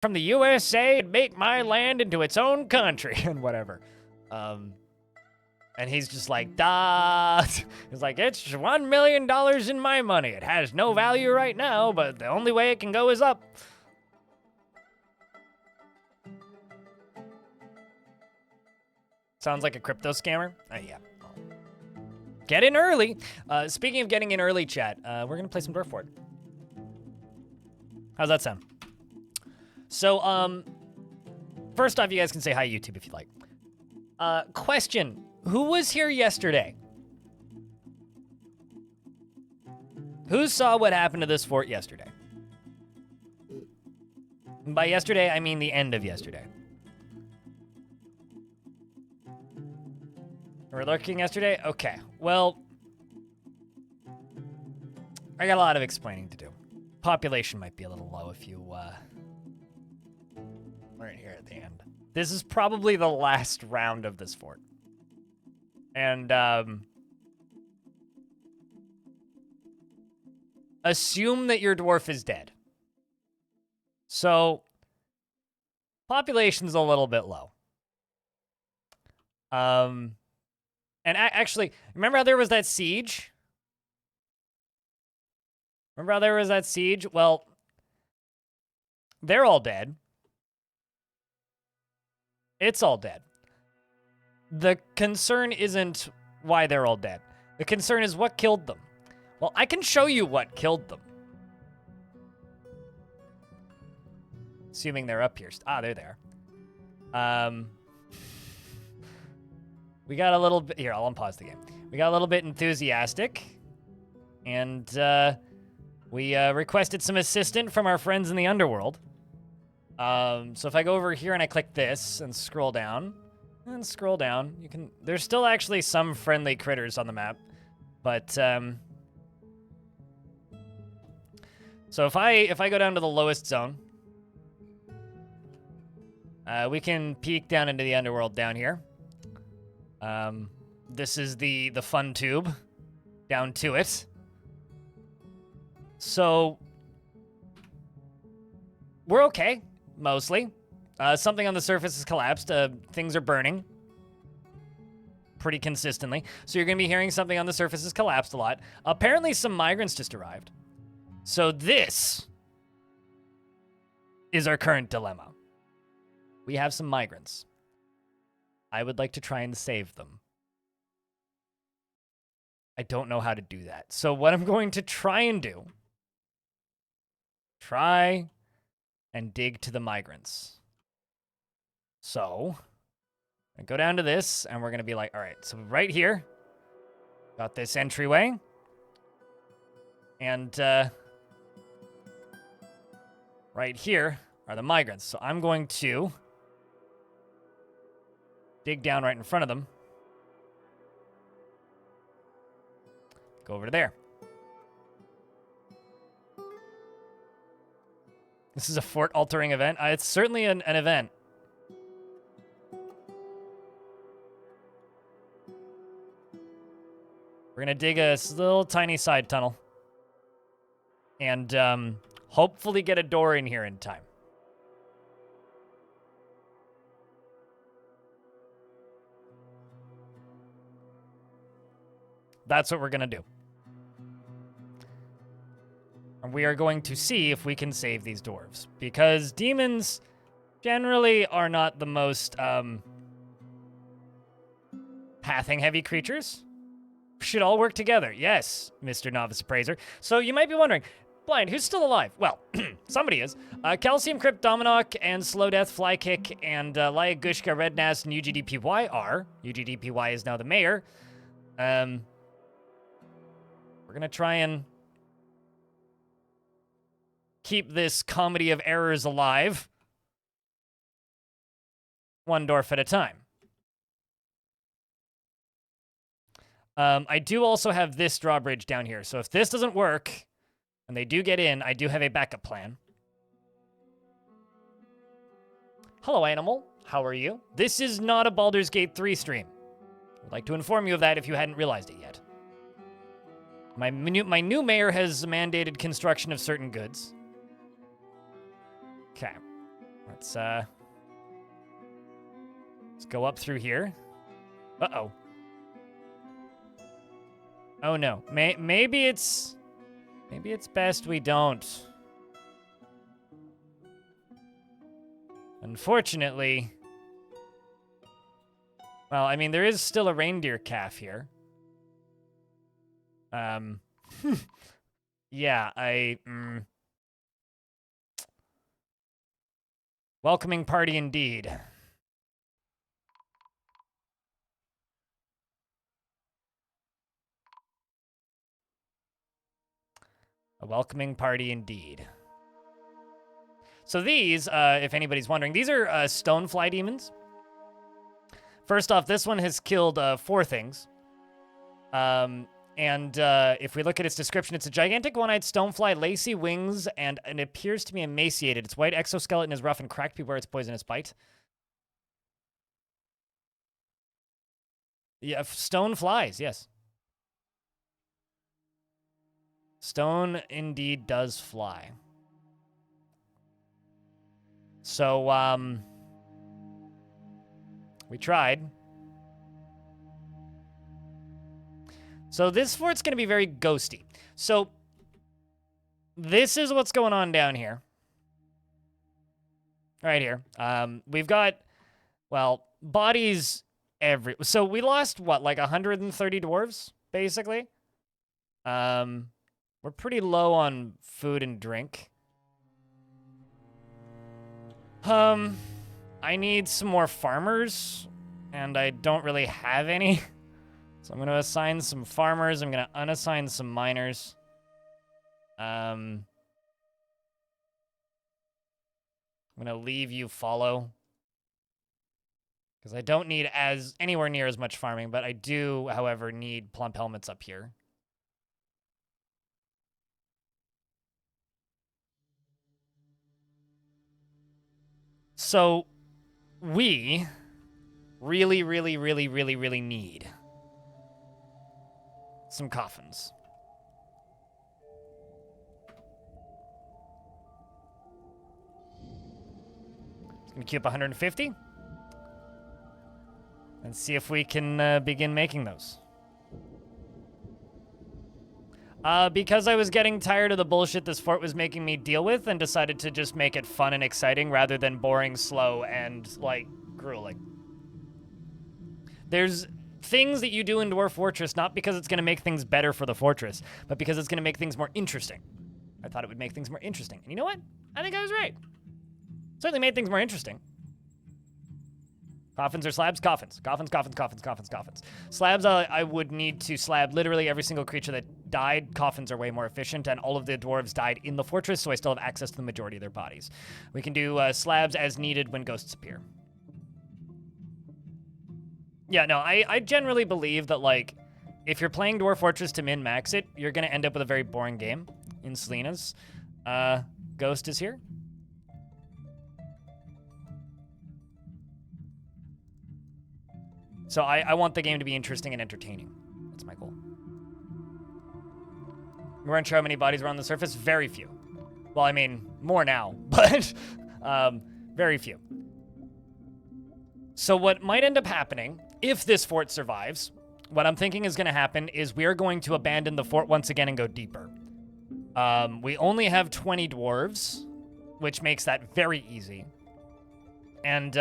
from the USA and make my land into its own country and whatever. And he's just like, da. He's like, it's $1 million in my money. It has no value right now, but the only way it can go is up. Sounds like a crypto scammer. Yeah. Get in early. Speaking of getting in early, chat, we're gonna play some Dwarf. How's that sound? So, first off, you guys can say hi YouTube if you'd like. Question. Who was here yesterday? Who saw what happened to this fort yesterday? And by yesterday, I mean the end of yesterday. We're lurking yesterday? Okay. Well, I got a lot of explaining to do. Population might be a little low if you, right here at the end. This is probably the last round of this fort. And, assume that your dwarf is dead. So, population's a little bit low. And actually, remember how there was that siege? Well, they're all dead. It's all dead. The concern isn't why they're all dead. The concern is what killed them. Well, I can show you what killed them. Assuming they're up here. They're there. We got a little bit... Here, I'll unpause the game. We got a little bit enthusiastic. And, we requested some assistance from our friends in the underworld. So if I go over here and I click this and scroll down... And scroll down. You can. There's still actually some friendly critters on the map, but so if I go down to the lowest zone, we can peek down into the underworld down here. This is the fun tube down to it. So we're okay mostly. Something on the surface has collapsed. Things are burning pretty consistently. So you're going to be hearing something on the surface has collapsed a lot. Apparently some migrants just arrived. So this is our current dilemma. We have some migrants. I would like to try and save them. I don't know how to do that. So what I'm going to try and do, try and dig to the migrants. So, I go down to this, and we're going to be like, all right, so right here, got this entryway, and right here are the migrants. So I'm going to dig down right in front of them, go over to there. This is a fort-altering event. It's certainly an event. We're going to dig a little tiny side tunnel. And hopefully get a door in here in time. That's what we're going to do. And we are going to see if we can save these dwarves. Because demons generally are not the most pathing-heavy creatures. Should all work together. Yes, Mr. Novice Appraiser. So you might be wondering, Blind, who's still alive? Well, somebody is. Calcium Crypt Dominok and Slow Death Flykick and Lyagushka Rednast and UGDPY are. UGDPY is now the mayor. We're going to try and keep this comedy of errors alive. One dwarf at a time. I do also have this drawbridge down here. So if this doesn't work, and they do get in, I do have a backup plan. Hello, Animal. How are you? This is not a Baldur's Gate 3 stream. I'd like to inform you of that if you hadn't realized it yet. My new mayor has mandated construction of certain goods. Okay. Let's go up through here. Uh-oh. Oh no. Maybe it's best we don't. Unfortunately. Well, I mean, there is still a reindeer calf here. Yeah, welcoming party indeed. A welcoming party indeed. So these, if anybody's wondering, these are stonefly demons. First off, this one has killed 4 things. And if we look at its description, it's a gigantic one-eyed stonefly, lacy wings, and it appears to be emaciated. Its white exoskeleton is rough and cracked. Beware its poisonous bite. Yeah, stone flies, yes. Stone indeed does fly. So, we tried. So this fort's going to be very ghosty. So this is what's going on down here. Right here. We've got, well, bodies every... So we lost, what, like 130 dwarves, basically? We're pretty low on food and drink. I need some more farmers, and I don't really have any. So I'm going to assign some farmers. I'm going to unassign some miners. I'm going to leave you follow. Because I don't need anywhere near as much farming, but I do, however, need plump helmets up here. So, we really, really, really, really, really need some coffins. Just gonna queue up 150 and see if we can begin making those. Because I was getting tired of the bullshit this fort was making me deal with and decided to just make it fun and exciting rather than boring, slow, and, like, grueling. There's things that you do in Dwarf Fortress not because it's going to make things better for the fortress, but because it's going to make things more interesting. I thought it would make things more interesting. And you know what? I think I was right. Certainly made things more interesting. Coffins or slabs? Coffins. Coffins, coffins, coffins, coffins, coffins. Slabs, I would need to slab literally every single creature that died. Coffins are way more efficient, and all of the dwarves died in the fortress, so I still have access to the majority of their bodies. We can do slabs as needed when ghosts appear. Yeah, no, I generally believe that, like, if you're playing Dwarf Fortress to min-max it, you're going to end up with a very boring game in Selena's. Ghost is here. So I want the game to be interesting and entertaining. That's my goal. We weren't sure how many bodies were on the surface. Very few. Well, I mean, more now, but very few. So what might end up happening, if this fort survives, what I'm thinking is going to happen is we are going to abandon the fort once again and go deeper. We only have 20 dwarves, which makes that very easy. And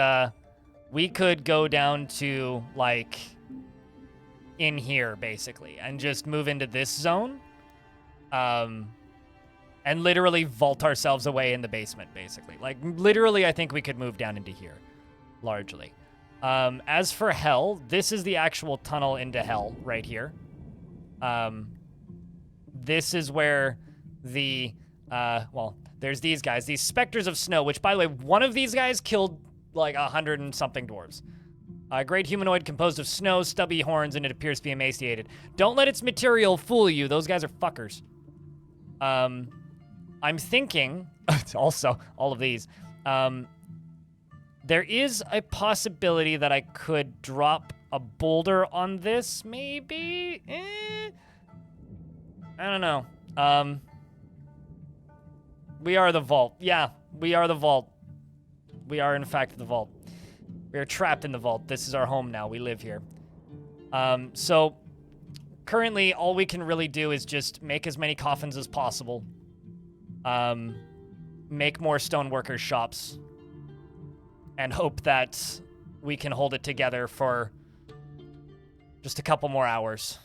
we could go down to, like, in here, basically, and just move into this zone. And literally vault ourselves away in the basement, basically. Like, literally, I think we could move down into here, largely. As for hell, this is the actual tunnel into hell right here. This is where the, well, there's these guys, these specters of snow, which, by the way, one of these guys killed like 100 and something dwarves. A great humanoid composed of snow, stubby horns, and it appears to be emaciated. Don't let its material fool you. Those guys are fuckers. I'm thinking, also, all of these, there is a possibility that I could drop a boulder on this, maybe? I don't know. We are the vault. Yeah, we are the vault. We are, in fact, the vault. We are trapped in the vault. This is our home now. We live here. So, currently, all we can really do is just make as many coffins as possible. Make more stoneworkers' shops. And hope that we can hold it together for just a couple more hours.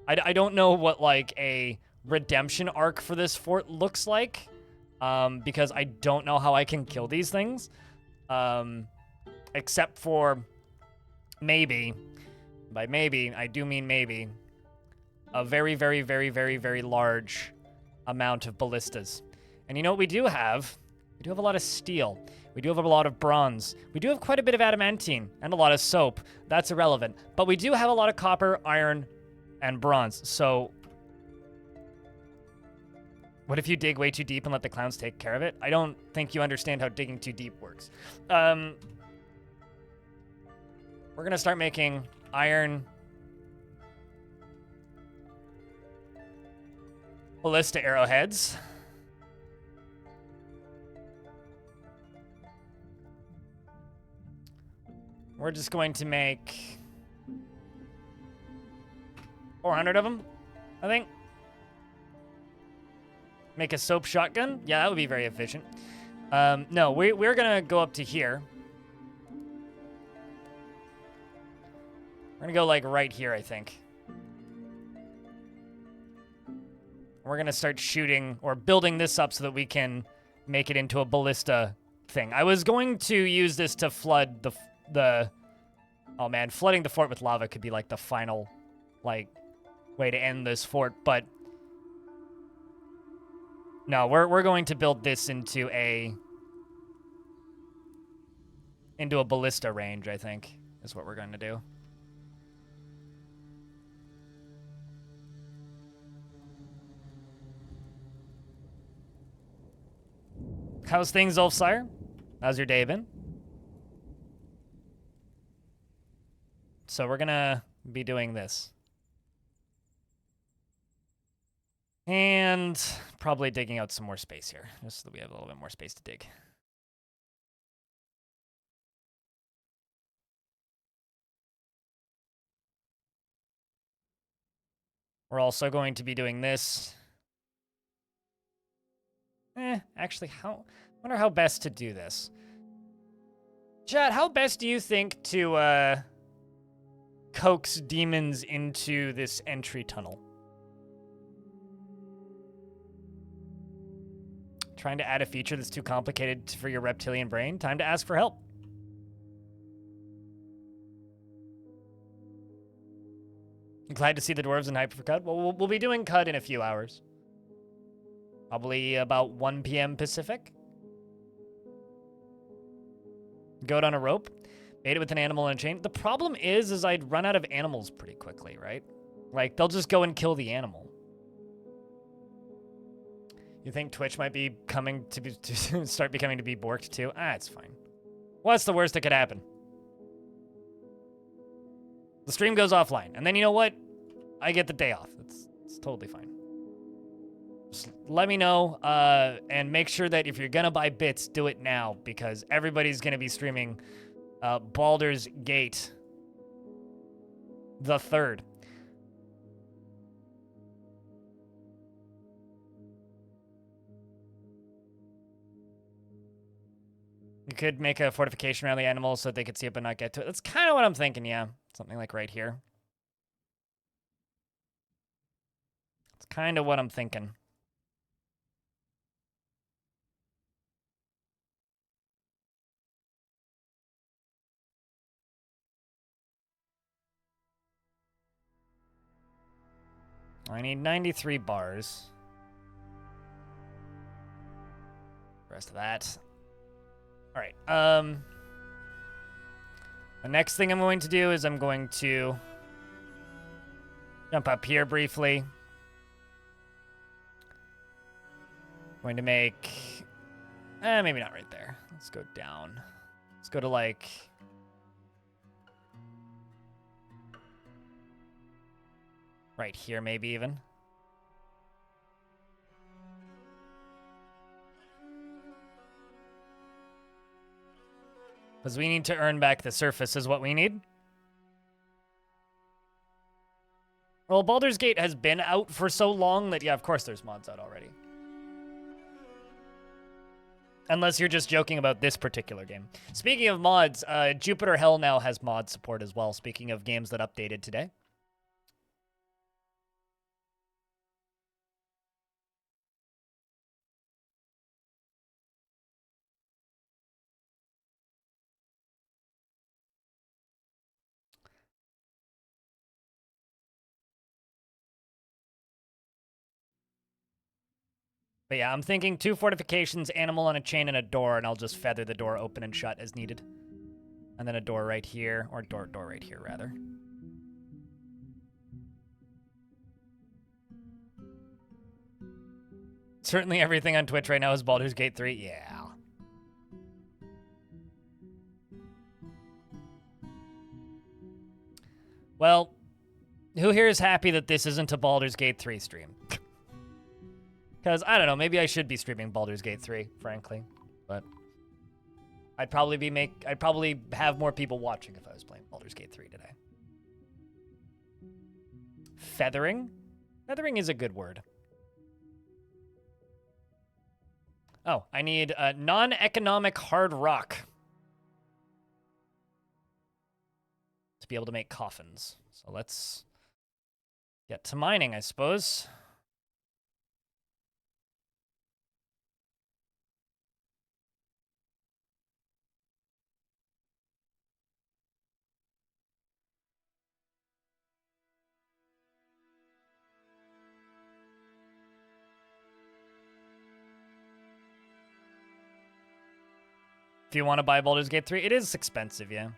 I don't know what, like, a redemption arc for this fort looks like. Because I don't know how I can kill these things. Except for maybe, by maybe, I do mean maybe, a very, very, very, very, very large amount of ballistas. And you know what we do have? We do have a lot of steel. We do have a lot of bronze. We do have quite a bit of adamantine and a lot of soap. That's irrelevant. But we do have a lot of copper, iron, and bronze. So what if you dig way too deep and let the clowns take care of it? I don't think you understand how digging too deep works. We're going to start making iron ballista arrowheads. We're just going to make 400 of them, I think. Make a soap shotgun? Yeah, that would be very efficient. No, we're gonna go up to here. We're gonna go, like, right here, I think. We're gonna start shooting, or building this up so that we can make it into a ballista thing. I was going to use this to flood the oh man, flooding the fort with lava could be, like, the final, like, way to end this fort, but no, we're going to build this into a ballista range, I think, is what we're going to do. How's things, Ulfsire? How's your day been? So we're gonna be doing this. And probably digging out some more space here, just so that we have a little bit more space to dig. We're also going to be doing this. Actually, I wonder how best to do this. Chat, how best do you think to coax demons into this entry tunnel? Trying to add a feature that's too complicated for your reptilian brain? Time to ask for help. Glad to see the dwarves in Hypercud. Well, we'll be doing Cud in a few hours. Probably about 1 p.m. Pacific. Goat on a rope. Bait it with an animal and a chain. The problem is I'd run out of animals pretty quickly, right? Like, they'll just go and kill the animal. You think Twitch might be coming to start becoming to be borked too? It's fine. What's the worst that could happen? The stream goes offline, and then you know what? I get the day off. It's totally fine. Just let me know, and make sure that if you're gonna buy bits, do it now, because everybody's gonna be streaming Baldur's Gate the 3rd. You could make a fortification around the animals so that they could see it but not get to it. That's kind of what I'm thinking, yeah. Something like right here. That's kind of what I'm thinking. I need 93 bars. Rest of that. All right. The next thing I'm going to do is I'm going to jump up here briefly. Going to make... maybe not right there. Let's go down. Let's go to, like... right here, maybe even. Because we need to earn back the surface is what we need. Well, Baldur's Gate has been out for so long that, yeah, of course there's mods out already. Unless you're just joking about this particular game. Speaking of mods, Jupiter Hell now has mod support as well, speaking of games that updated today. But yeah, I'm thinking 2 fortifications, animal on a chain, and a door, and I'll just feather the door open and shut as needed. And then a door right here, or door right here, rather. Certainly everything on Twitch right now is Baldur's Gate 3. Yeah. Well, who here is happy that this isn't a Baldur's Gate 3 stream? Because, I don't know, maybe I should be streaming Baldur's Gate 3, frankly. But I'd probably have more people watching if I was playing Baldur's Gate 3 today. Feathering? Feathering is a good word. Oh, I need non-economic hard rock to be able to make coffins. So let's get to mining, I suppose. If you want to buy Baldur's Gate 3, it is expensive, yeah.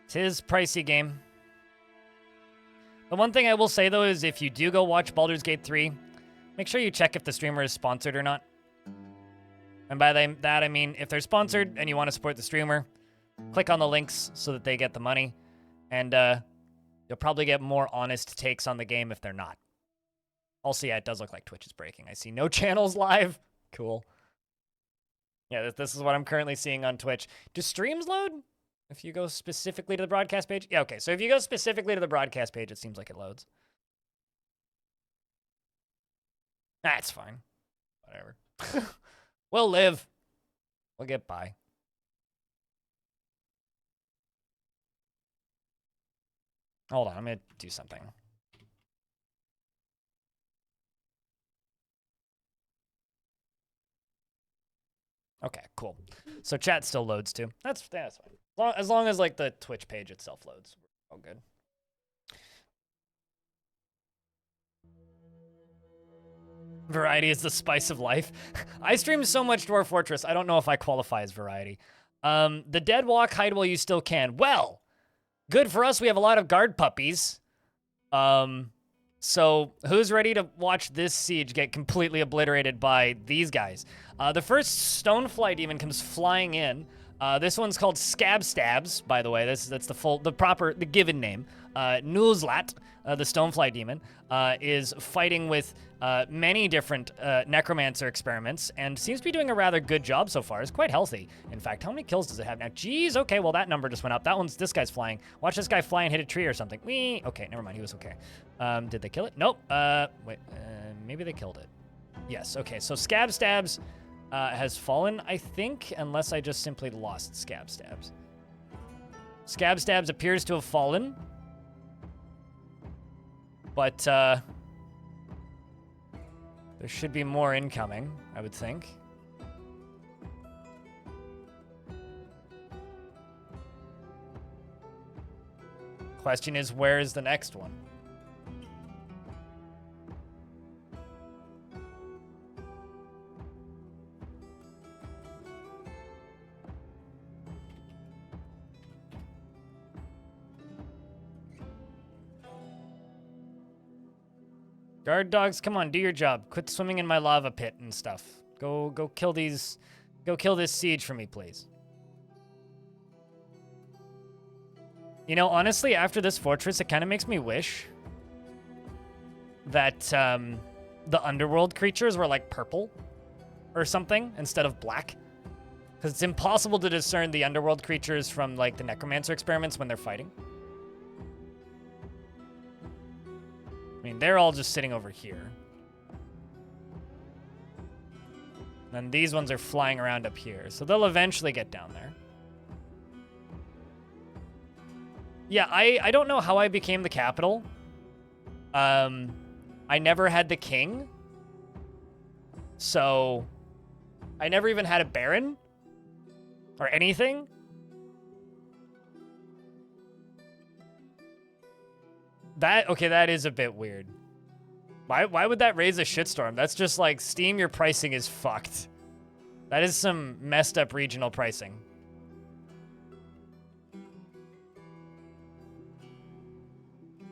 It is pricey game. The one thing I will say, though, is if you do go watch Baldur's Gate 3, make sure you check if the streamer is sponsored or not. And by that, I mean, if they're sponsored and you want to support the streamer, click on the links so that they get the money. And you'll probably get more honest takes on the game if they're not. Also, yeah, it does look like Twitch is breaking. I see no channels live. Cool. Yeah, this is what I'm currently seeing on Twitch. Do streams load if you go specifically to the broadcast page? Yeah, okay. So if you go specifically to the broadcast page, it seems like it loads. That's fine. Whatever. We'll live. We'll get by. Hold on, I'm going to do something. Okay, cool. So chat still loads too. That's fine. As long as like the Twitch page itself loads, we're all good. Variety is the spice of life. I stream so much Dwarf Fortress, I don't know if I qualify as variety. The dead walk, hide while you still can. Well, good for us. We have a lot of guard puppies. So who's ready to watch this siege get completely obliterated by these guys? The first stonefly demon comes flying in. This one's called Scab Stabs, by the way. That's the given name. Nuzlat, the stonefly demon, is fighting with many different necromancer experiments and seems to be doing a rather good job so far. It's quite healthy. In fact, how many kills does it have now? Jeez, okay, well that number just went up. This guy's flying. Watch this guy fly and hit a tree or something. Whee! Okay, never mind, he was okay. Did they kill it? Nope. Wait, maybe they killed it. Yes, okay, so Scab Stabs has fallen, I think, unless I just simply lost Scab Stabs. Scab Stabs appears to have fallen. But, there should be more incoming, I would think. Question is, where is the next one? Guard dogs, come on, do your job. Quit swimming in my lava pit and stuff. Go kill these. Go kill this siege for me, please. You know, honestly, after this fortress, it kind of makes me wish that the underworld creatures were like purple or something instead of black. Because it's impossible to discern the underworld creatures from, like, the necromancer experiments when they're fighting. I mean, they're all just sitting over here. And these ones are flying around up here. So they'll eventually get down there. Yeah, I don't know how I became the capital. I never had the king. So I never even had a baron or anything. That is a bit weird. Why would that raise a shitstorm? That's just like, Steam, your pricing is fucked. That is some messed up regional pricing.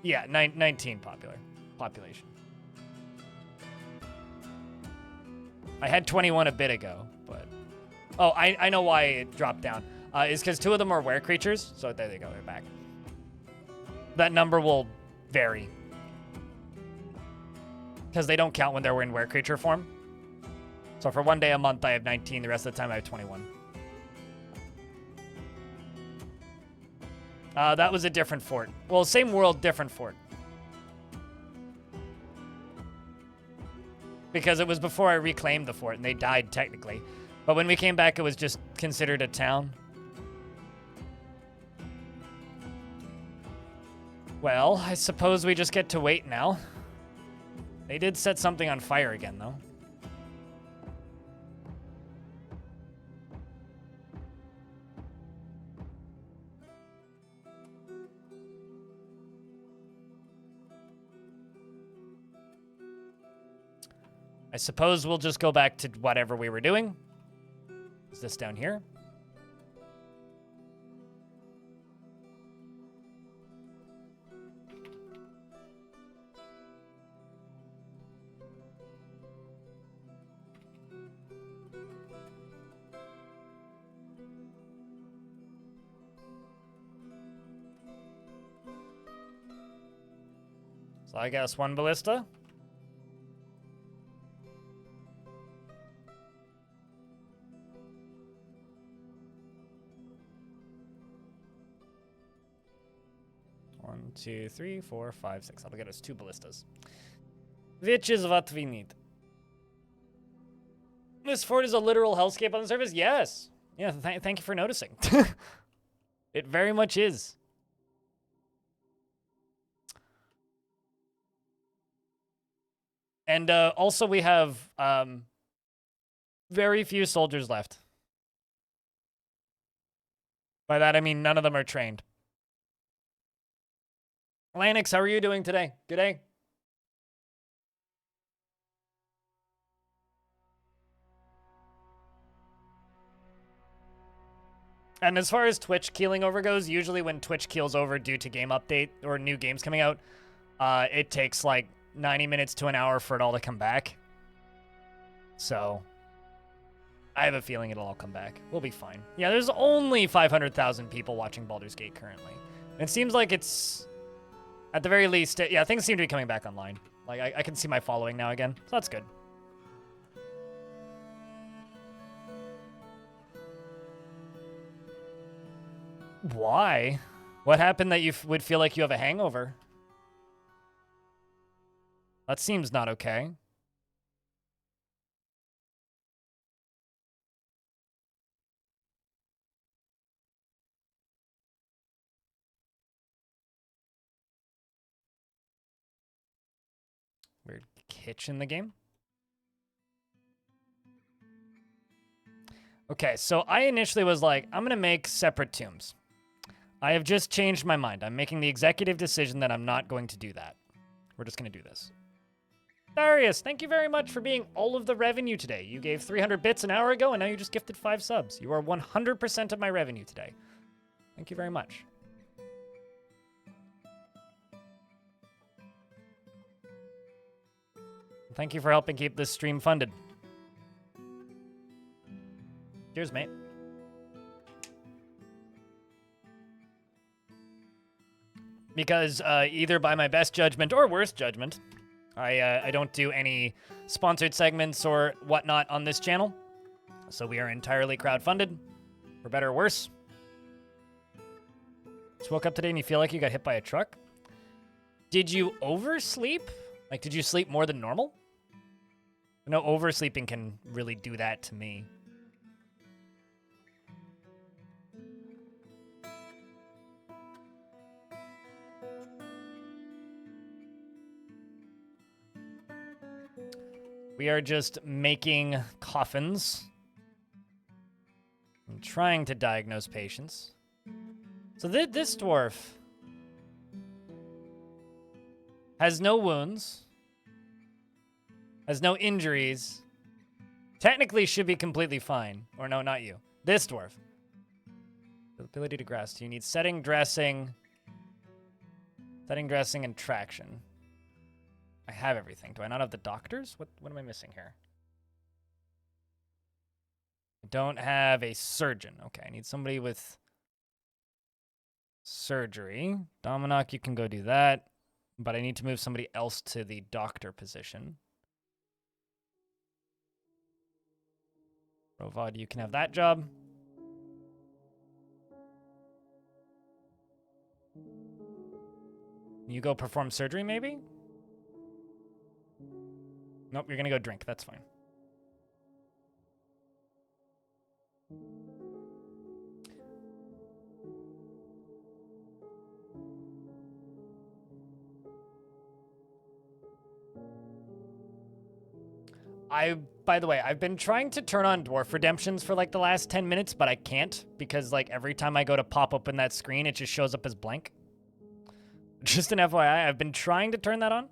Yeah, 19 population. I had 21 a bit ago, but... Oh, I know why it dropped down. It's because 2 of them are were creatures, so there they go, they're back. That number will vary. Because they don't count when they're in were creature form. So for one day a month, I have 19. The rest of the time, I have 21. That was a different fort. Well, same world, different fort. Because it was before I reclaimed the fort, and they died, technically. But when we came back, it was just considered a town. Well, I suppose we just get to wait now. They did set something on fire again, though. I suppose we'll just go back to whatever we were doing. Is this down here? So I guess 1 ballista. One, 2, 3, 4, 5, 6. That'll get us 2 ballistas. Which is what we need. This fort is a literal hellscape on the surface? Yes. Yeah, thank you for noticing. It very much is. And also we have very few soldiers left. By that I mean none of them are trained. Lanix, how are you doing today? Good day. And as far as Twitch keeling over goes, usually when Twitch keels over due to game update or new games coming out, it takes like 90 minutes to an hour for it all to come back. So I have a feeling it'll all come back. We'll be fine. Yeah, there's only 500,000 people watching Baldur's Gate currently. And it seems like it's, at the very least, yeah, things seem to be coming back online. Like, I can see my following now again, so that's good. Why? What happened that you would feel like you have a hangover? That seems not okay. Weird kitchen in the game. Okay, so I initially was like, I'm going to make separate tombs. I have just changed my mind. I'm making the executive decision that I'm not going to do that. We're just going to do this. Darius, thank you very much for being all of the revenue today. You gave 300 bits an hour ago, and now you just gifted 5 subs. You are 100% of my revenue today. Thank you very much. Thank you for helping keep this stream funded. Cheers, mate. Because either by my best judgment or worst judgment, I don't do any sponsored segments or whatnot on this channel. So we are entirely crowdfunded, for better or worse. Just woke up today and you feel like you got hit by a truck? Did you oversleep? Like, did you sleep more than normal? No, oversleeping can really do that to me. We are just making coffins. I'm trying to diagnose patients. So this dwarf has no wounds, has no injuries, technically should be completely fine. Or no, not you. This dwarf. The ability to grasp. You need setting, dressing, and traction. I have everything. Do I not have the doctors? What am I missing here? I don't have a surgeon. Okay, I need somebody with surgery. Dominoc, you can go do that. But I need to move somebody else to the doctor position. Rovod, you can have that job. You go perform surgery, maybe? Nope, you're gonna go drink. That's fine. By the way, I've been trying to turn on Dwarf Redemptions for like the last 10 minutes, but I can't because like every time I go to pop open that screen, it just shows up as blank. Just an FYI, I've been trying to turn that on,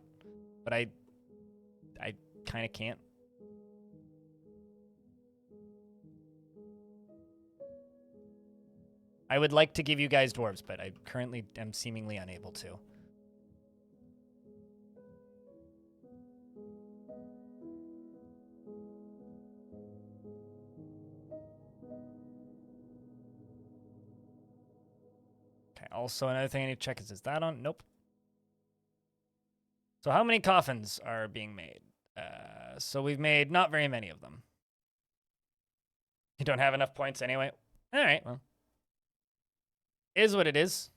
but I kind of can't. I would like to give you guys dwarves, but I currently am seemingly unable to. Okay, also another thing I need to check is that on? Nope. So how many coffins are being made? So we've made not very many of them. You don't have enough points anyway? All right, well. Is what it is.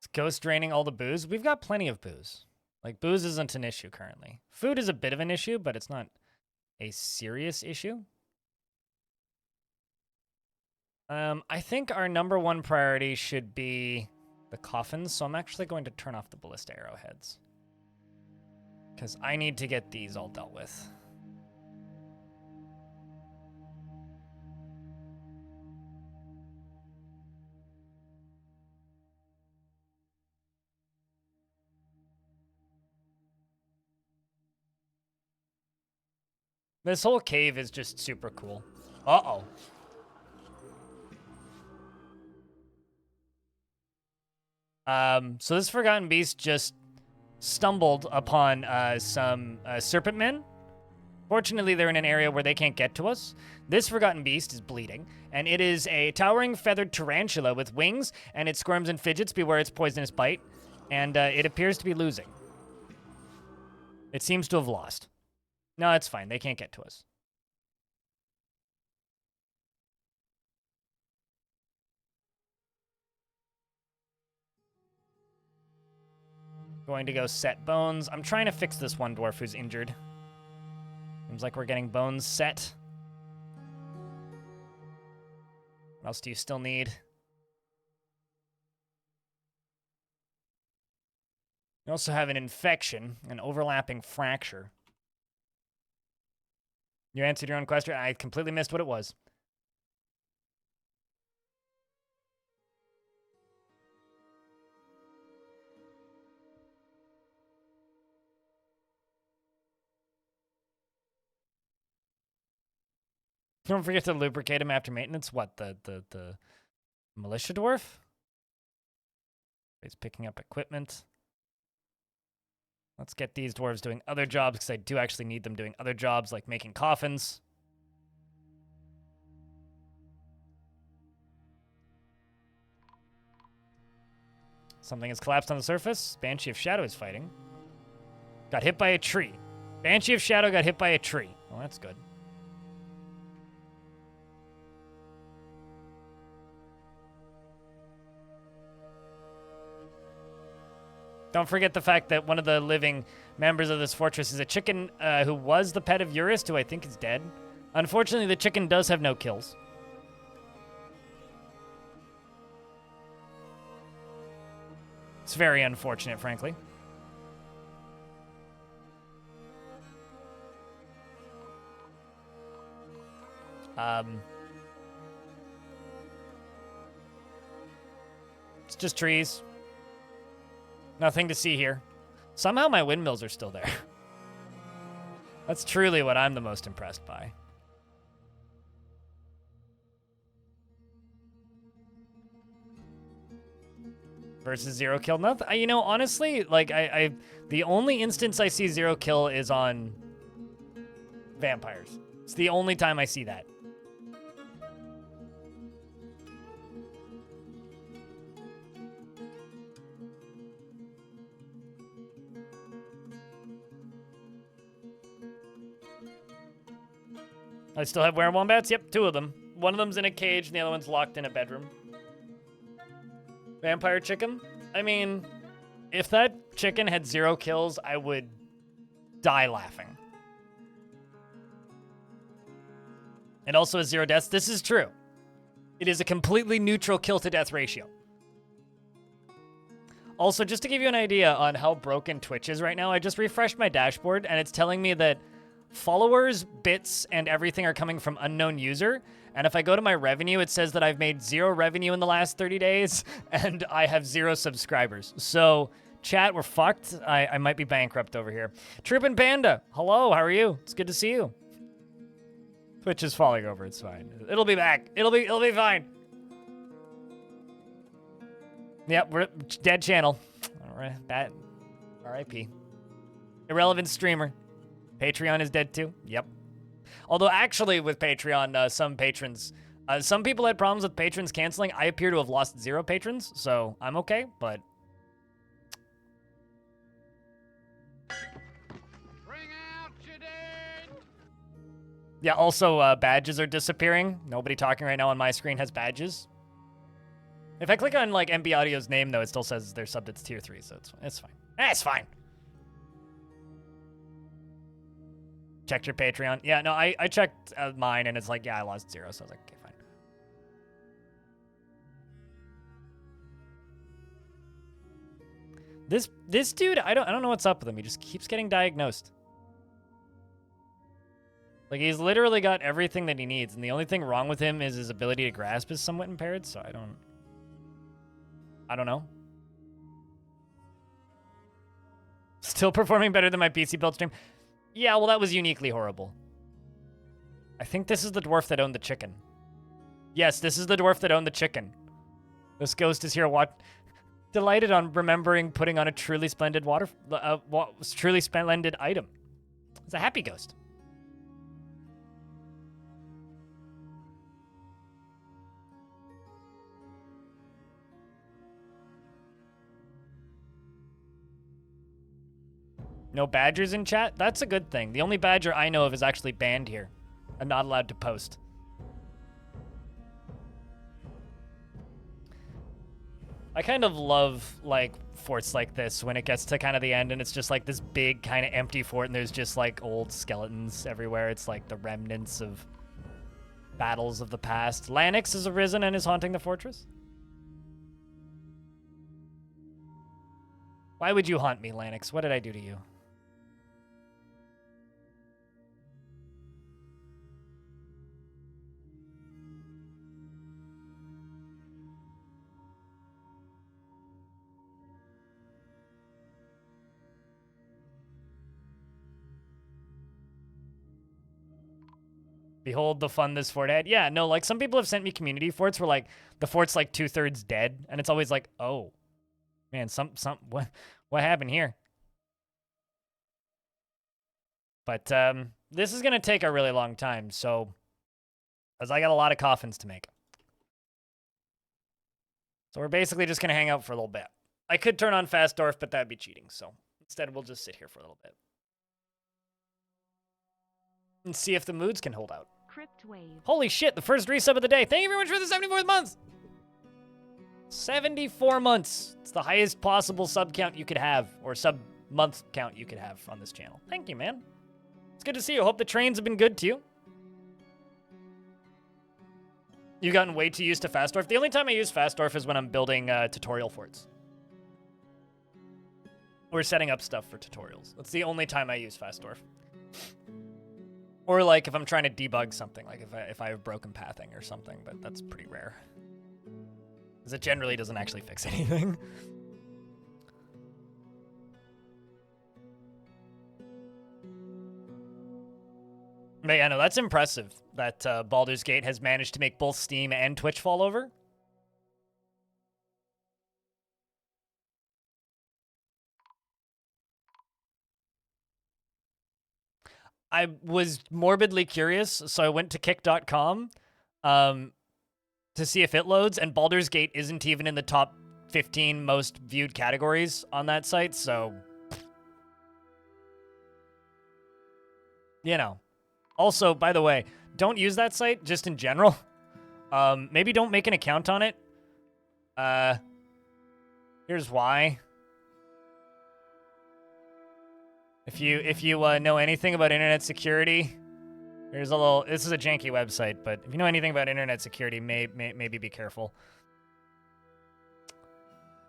Is Ghost draining all the booze? We've got plenty of booze. Like, booze isn't an issue currently. Food is a bit of an issue, but it's not a serious issue. I think our number one priority should be the coffins, so I'm actually going to turn off the ballista arrowheads. Because I need to get these all dealt with. This whole cave is just super cool. Uh-oh. So this Forgotten Beast just stumbled upon some serpent men. Fortunately, they're in an area where they can't get to us. This Forgotten Beast is bleeding, and it is a towering feathered tarantula with wings, and it squirms and fidgets, beware its poisonous bite, and it appears to be losing. It seems to have lost. No, it's fine. They can't get to us. Going to go set bones. I'm trying to fix this one dwarf who's injured. Seems like we're getting bones set. What else do you still need? You also have an infection, an overlapping fracture. You answered your own question. I completely missed what it was. Don't forget to lubricate him after maintenance. What, the militia dwarf? He's picking up equipment. Let's get these dwarves doing other jobs, because I do actually need them doing other jobs, like making coffins. Something has collapsed on the surface. Banshee of Shadow is fighting. Got hit by a tree. Banshee of Shadow got hit by a tree. Oh, that's good. Don't forget the fact that one of the living members of this fortress is a chicken who was the pet of Eurist, who I think is dead. Unfortunately, the chicken does have no kills. It's very unfortunate, frankly. It's just trees. Nothing to see here. Somehow my windmills are still there. That's truly what I'm the most impressed by. Versus 0 kill. Nothing. You know, honestly, like the only instance I see 0 kill is on vampires. It's the only time I see that. I still have werewombats? Yep, 2 of them. One of them's in a cage, and the other one's locked in a bedroom. Vampire chicken? I mean, if that chicken had 0 kills, I would die laughing. It also has 0 deaths. This is true. It is a completely neutral kill-to-death ratio. Also, just to give you an idea on how broken Twitch is right now, I just refreshed my dashboard, and it's telling me that followers, bits, and everything are coming from unknown user. And if I go to my revenue, it says that I've made 0 revenue in the last 30 days, and I have 0 subscribers. So, chat, we're fucked. I might be bankrupt over here. Troopin' Panda, hello, how are you? It's good to see you. Twitch is falling over, it's fine. It'll be back. It'll be fine. Yep, we're dead channel. All right, that RIP. Irrelevant streamer. Patreon is dead too. Yep. Although actually with Patreon, some patrons, some people had problems with patrons canceling. I appear to have lost 0 patrons, so I'm okay, but. Bring out your dead. Yeah, also badges are disappearing. Nobody talking right now on my screen has badges. If I click on like MB Audio's name though, it still says they're subbed at tier 3, so it's fine. It's fine. Checked your Patreon. Yeah, no, I checked mine, and it's like, yeah, I lost 0, so I was like, okay, fine. This dude, I don't know what's up with him. He just keeps getting diagnosed. Like, he's literally got everything that he needs, and the only thing wrong with him is his ability to grasp is somewhat impaired, so I don't know. Still performing better than my PC build stream. Yeah, well, that was uniquely horrible. I think this is the dwarf that owned the chicken. Yes, this is the dwarf that owned the chicken. This ghost is here. Delighted on remembering putting on a truly splendid truly splendid item. It's a happy ghost. No badgers in chat? That's a good thing. The only badger I know of is actually banned here and not allowed to post. I kind of love, like, forts like this when it gets to kind of the end and it's just like this big kind of empty fort and there's just like old skeletons everywhere. It's like the remnants of battles of the past. Lanix has arisen and is haunting the fortress. Why would you haunt me, Lanix? What did I do to you? Behold the fun this fort had. Yeah, no, like some people have sent me community forts where like the fort's like 2/3 dead, and it's always like, oh man, what happened here? But this is going to take a really long time, so... Because I got a lot of coffins to make. So we're basically just going to hang out for a little bit. I could turn on Fast Dwarf, but that'd be cheating, so instead we'll just sit here for a little bit. And see if the moods can hold out. Holy shit, the first resub of the day. Thank you very much for the 74th month. 74 months. It's the highest possible sub count you could have, or sub month count you could have on this channel. Thank you, man. It's good to see you. Hope the trains have been good to you. You've gotten way too used to Fast Dwarf. The only time I use Fast Dwarf is when I'm building tutorial forts. Or setting up stuff for tutorials. That's the only time I use Fast Dwarf. Or like if I'm trying to debug something, like if I have broken pathing or something, but that's pretty rare. Because it generally doesn't actually fix anything. But yeah, no, that's impressive that Baldur's Gate has managed to make both Steam and Twitch fall over. I was morbidly curious, so I went to kick.com to see if it loads, and Baldur's Gate isn't even in the top 15 most viewed categories on that site, so... You know. Also, by the way, don't use that site just in general. Maybe don't make an account on it. Here's why. If you know anything about internet security, here's a little. This is a janky website, but if you know anything about internet security, maybe be careful.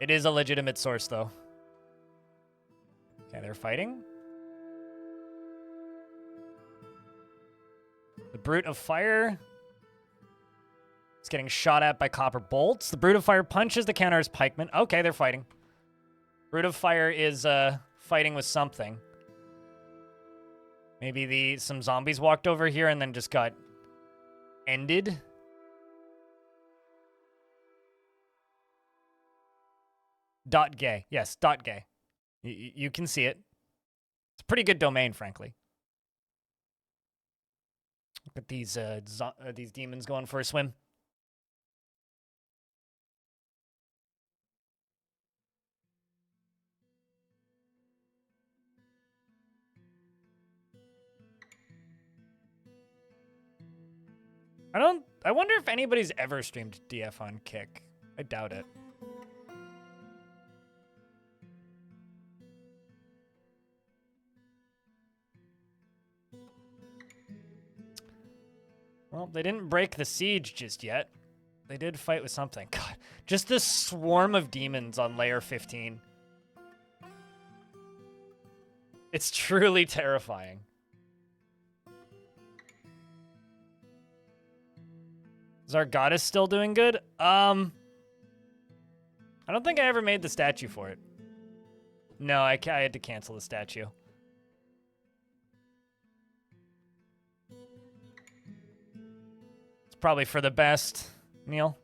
It is a legitimate source, though. Okay, they're fighting. The Brute of Fire is getting shot at by copper bolts. The Brute of Fire punches the counter's pikemen. Okay, they're fighting. Brute of Fire is fighting with something. Maybe some zombies walked over here and then just got ended. .gay. Yes, .gay. You can see it. It's a pretty good domain, frankly. Look at these demons going for a swim. I wonder if anybody's ever streamed DF on Kick. I doubt it. Well, they didn't break the siege just yet. They did fight with something. God, just this swarm of demons on layer 15. It's truly terrifying. Is our goddess still doing good? I don't think I ever made the statue for it. No, I had to cancel the statue. It's probably for the best, Neil.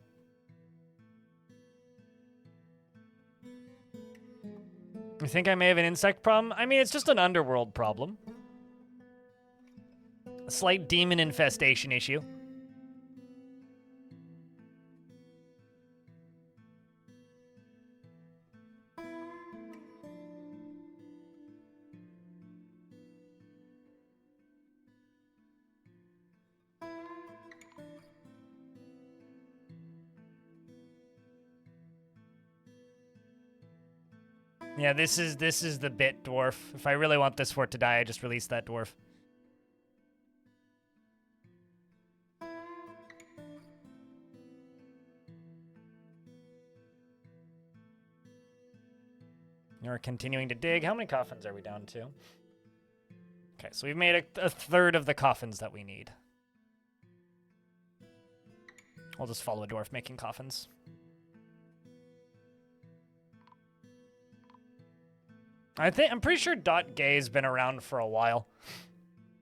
You think I may have an insect problem? I mean, it's just an underworld problem. A slight demon infestation issue. Yeah, this is the bit dwarf. If I really want this fort to die, I just release that dwarf. We're continuing to dig. How many coffins are we down to? Okay, so we've made a third of the coffins that we need. I'll just follow a dwarf making coffins. I'm pretty sure .gay has been around for a while.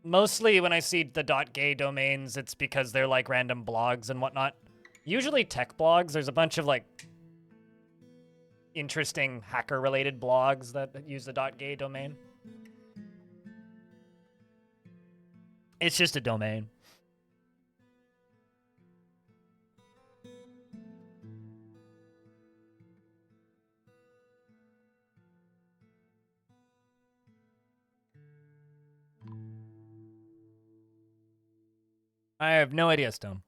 Mostly when I see the .gay domains, it's because they're like random blogs and whatnot. Usually tech blogs. There's a bunch of like interesting hacker-related blogs that use the .gay domain. It's just a domain. I have no idea, Stone.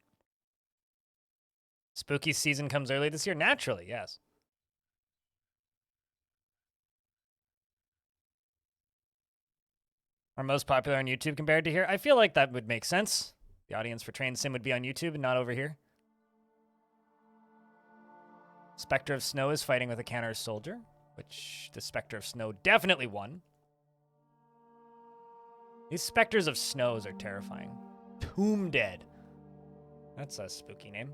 Spooky season comes early this year? Naturally, yes. Are most popular on YouTube compared to here? I feel like that would make sense. The audience for Train Sim would be on YouTube and not over here. Spectre of Snow is fighting with a counter soldier, which the Spectre of Snow definitely won. These Spectres of Snows are terrifying. Tomb Dead. That's a spooky name.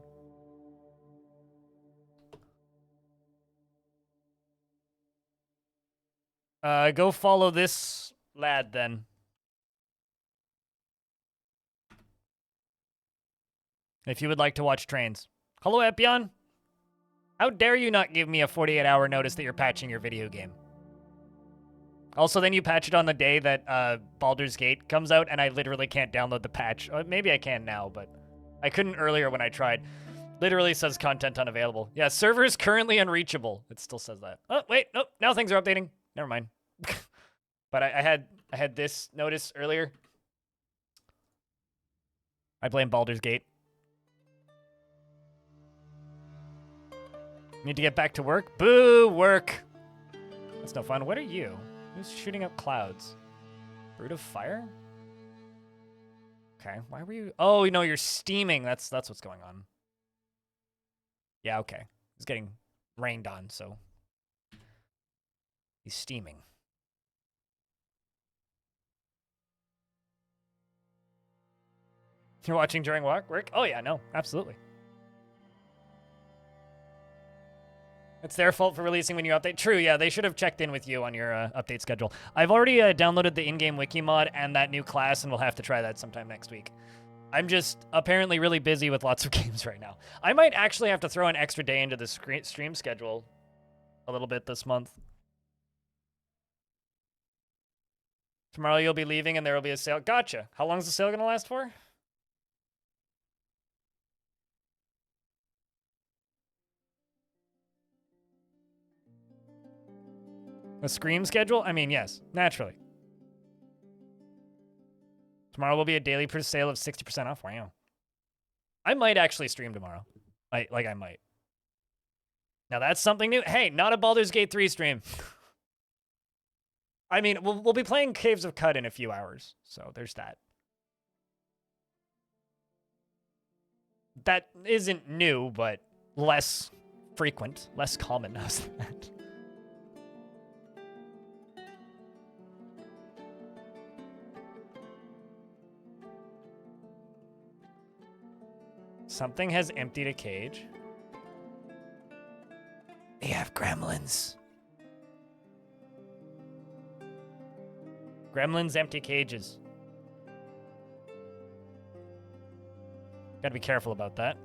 Go follow this lad then. If you would like to watch trains. Hello, Epion. How dare you not give me a 48-hour notice that you're patching your video game? Also, then you patch it on the day that Baldur's Gate comes out, and I literally can't download the patch. Maybe I can now, but I couldn't earlier when I tried. Literally says content unavailable. Yeah, server is currently unreachable. It still says that. Oh, wait, nope. Now things are updating. Never mind. But I had this notice earlier. I blame Baldur's Gate. Need to get back to work? Boo, work. That's no fun. What are you? Who's shooting up clouds? Brood of fire? Okay, why were you... Oh, no, you're steaming. That's what's going on. Yeah, okay. He's getting rained on, so... He's steaming. You're watching during work? Oh, yeah, no, absolutely. It's their fault for releasing when you update. True, yeah, they should have checked in with you on your update schedule. I've already downloaded the in-game wiki mod and that new class, and we'll have to try that sometime next week. I'm just apparently really busy with lots of games right now. I might actually have to throw an extra day into the stream schedule a little bit this month. Tomorrow you'll be leaving and there will be a sale. Gotcha. How long is the sale going to last for? A Scream schedule? I mean, yes, naturally. Tomorrow will be a daily sale of 60% off. Wow. I might actually stream tomorrow. I might. Now that's something new. Hey, not a Baldur's Gate 3 stream. I mean, we'll be playing Caves of Cud in a few hours, so there's that. That isn't new, but less frequent, less common. How's that? Something has emptied a cage. They have gremlins. Gremlins empty cages. Gotta be careful about that.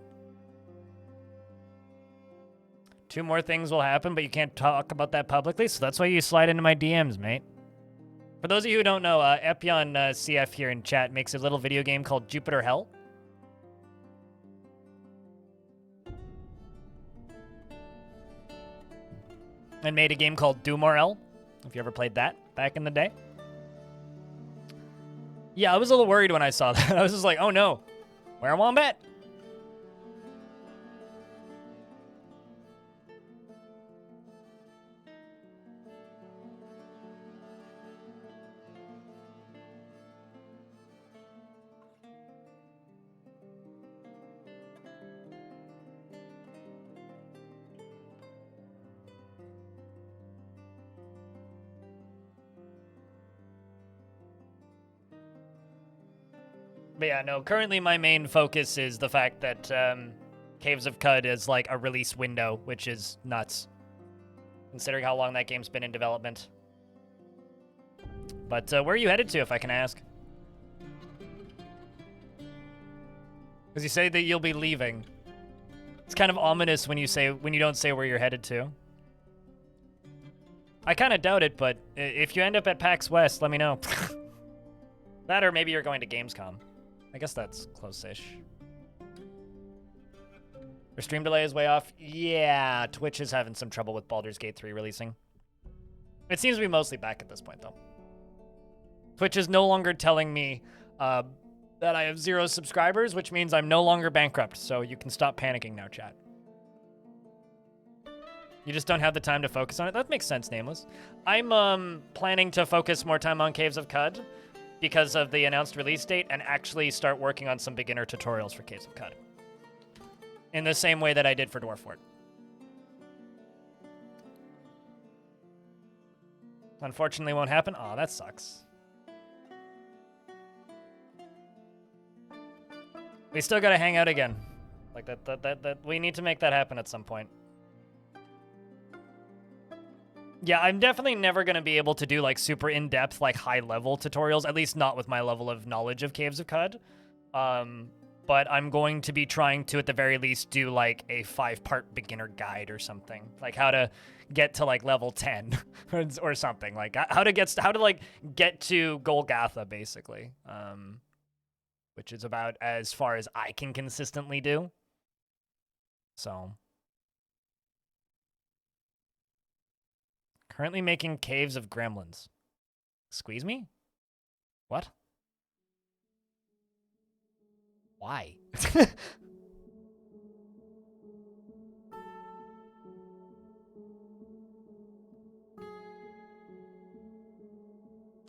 2 more things will happen, but you can't talk about that publicly, so that's why you slide into my DMs, mate. For those of you who don't know, Epion CF here in chat makes a little video game called Jupiter Hell. And made a game called Doomorel, if you ever played that back in the day. Yeah, I was a little worried when I saw that. I was just like, oh no, where a wombat? But yeah, no, currently my main focus is the fact that Caves of Cud is like a release window, which is nuts, considering how long that game's been in development. But where are you headed to, if I can ask? Because you say that you'll be leaving. It's kind of ominous when you don't say where you're headed to. I kind of doubt it, but if you end up at PAX West, let me know. That or maybe you're going to Gamescom. I guess that's close-ish. Your stream delay is way off? Yeah, Twitch is having some trouble with Baldur's Gate 3 releasing. It seems to be mostly back at this point, though. Twitch is no longer telling me that I have 0 subscribers, which means I'm no longer bankrupt, so you can stop panicking now, chat. You just don't have the time to focus on it? That makes sense, Nameless. I'm planning to focus more time on Caves of Cud because of the announced release date and actually start working on some beginner tutorials for Caves of Cud. In the same way that I did for Dwarf. Unfortunately won't happen. Aw, that sucks. We still gotta hang out again. Like that we need to make that happen at some point. Yeah, I'm definitely never gonna be able to do like super in-depth, like high-level tutorials, at least not with my level of knowledge of Caves of Cud. But I'm going to be trying to, at the very least, do like a 5-part beginner guide or something, like how to get to like level 10 or something, like how to get to Golgotha, basically, which is about as far as I can consistently do. So, currently making Caves of Gremlins. Squeeze me? What? Why?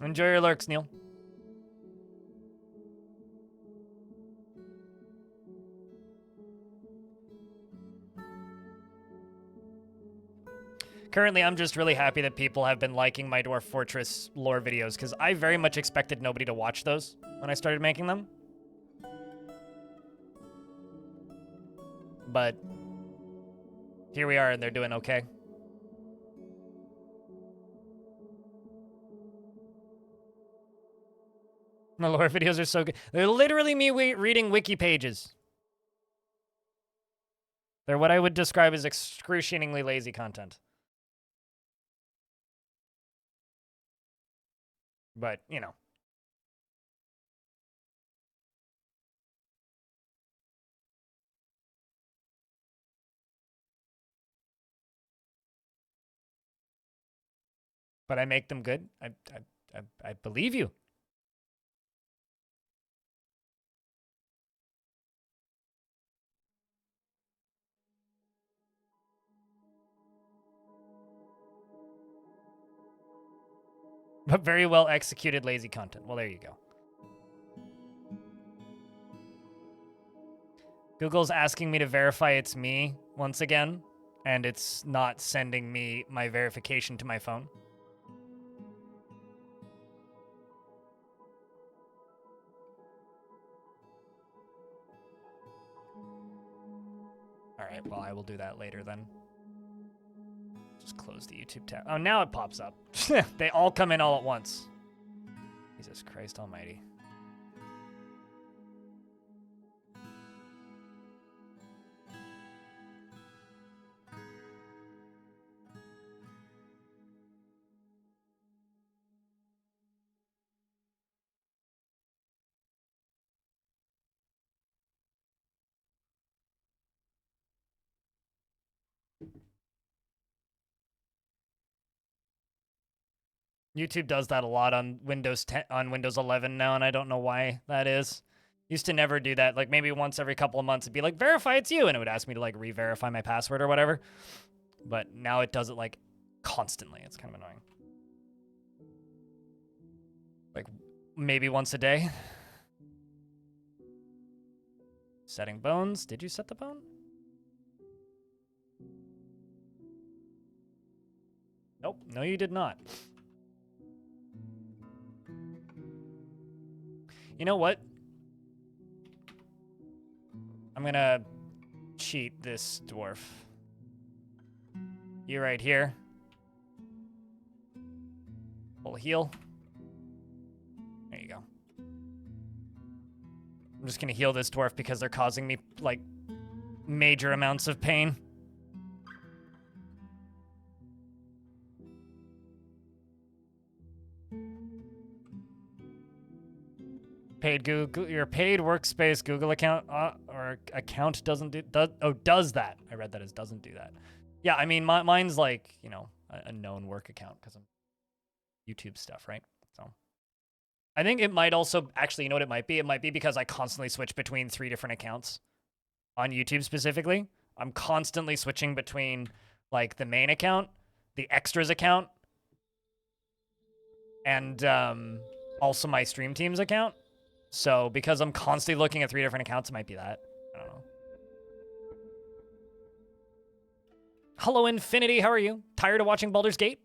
Enjoy your lurks, Neil. Currently, I'm just really happy that people have been liking my Dwarf Fortress lore videos, because I very much expected nobody to watch those when I started making them. But here we are, and they're doing okay. My lore videos are so good. They're literally me reading wiki pages. They're what I would describe as excruciatingly lazy content. But, you know. But I make them good. I believe you. But very well executed lazy content. Well, there you go. Google's asking me to verify it's me once again, and it's not sending me my verification to my phone. All right, well, I will do that later then. Just close the YouTube tab. Oh, now it pops up. They all come in all at once. Jesus Christ almighty. YouTube does that a lot on Windows 10, on Windows 11 now, and I don't know why that is. Used to never do that. Like maybe once every couple of months, it'd be like, verify it's you, and it would ask me to like re-verify my password or whatever. But now it does it like constantly. It's kind of annoying. Like maybe once a day. Setting bones. Did you set the bone? Nope. No, you did not. You know what? I'm gonna cheat this dwarf. You right here. Full heal. There you go. I'm just gonna heal this dwarf because they're causing me, like, major amounts of pain. your paid workspace Google account or account does that. I read that as doesn't do that. Yeah, I mean mine's like, you know, a known work account because I'm YouTube stuff, right? So I think it might also actually, you know what it might be? It might be because I constantly switch between 3 different accounts on YouTube specifically. I'm constantly switching between like the main account, the extras account, and also my stream teams account. So because I'm constantly looking at 3 different accounts, it might be that. I don't know. Hello, Infinity. How are you? Tired of watching Baldur's Gate?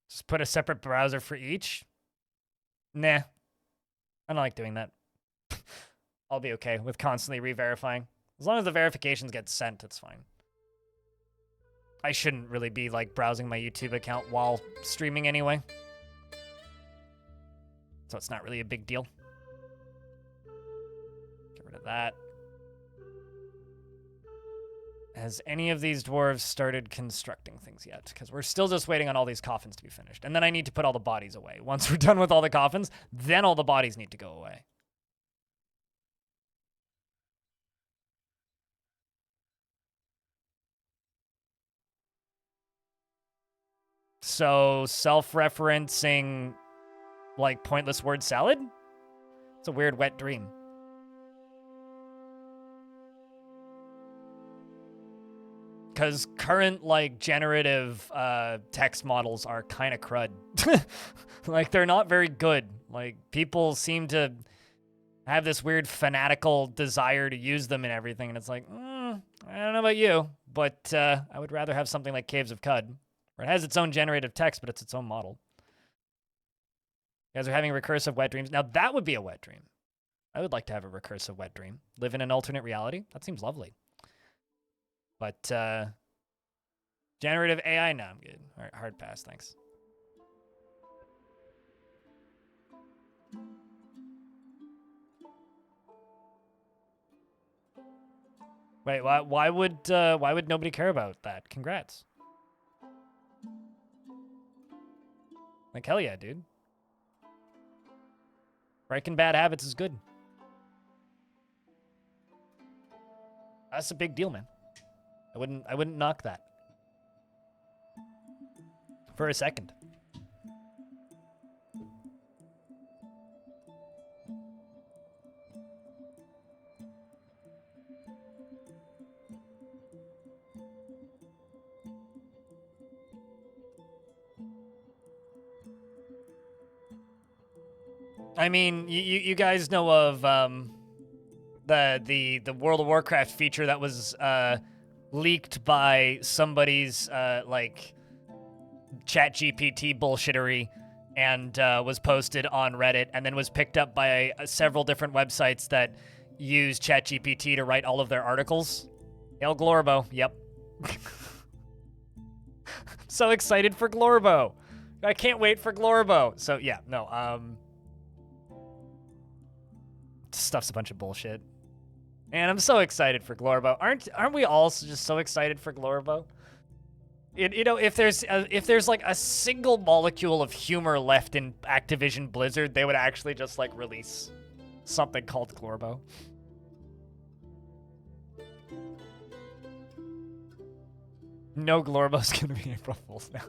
Just put a separate browser for each? Nah. I don't like doing that. I'll be okay with constantly re-verifying. As long as the verifications get sent, it's fine. I shouldn't really be, like, browsing my YouTube account while streaming anyway. So it's not really a big deal. Get rid of that. Has any of these dwarves started constructing things yet? Because we're still just waiting on all these coffins to be finished. And then I need to put all the bodies away. Once we're done with all the coffins, then all the bodies need to go away. So, self-referencing, like, pointless word salad? It's a weird wet dream. Because current, like, generative text models are kind of crud. Like, they're not very good. Like, people seem to have this weird fanatical desire to use them and everything, and it's like, I don't know about you, but I would rather have something like Caves of Cud, where it has its own generative text, but it's its own model. You guys are having recursive wet dreams. Now, that would be a wet dream. I would like to have a recursive wet dream. Live in an alternate reality. That seems lovely. But generative AI, no, I'm good. All right, hard pass, thanks. Wait, why would nobody care about that? Congrats. Like, hell yeah, dude. Breaking bad habits is good. That's a big deal, man. I wouldn't knock that. For a second. I mean, you guys know of the World of Warcraft feature that was leaked by somebody's like ChatGPT bullshittery and was posted on Reddit and then was picked up by several different websites that use ChatGPT to write all of their articles. Hail Glorbo, yep. So excited for Glorbo. I can't wait for Glorbo. So yeah, no, stuff's a bunch of bullshit. And I'm so excited for Glorbo. Aren't we all just so excited for Glorbo? You know, if there's like a single molecule of humor left in Activision Blizzard, they would actually just like release something called Glorbo. No Glorbo's gonna be April Fool's now.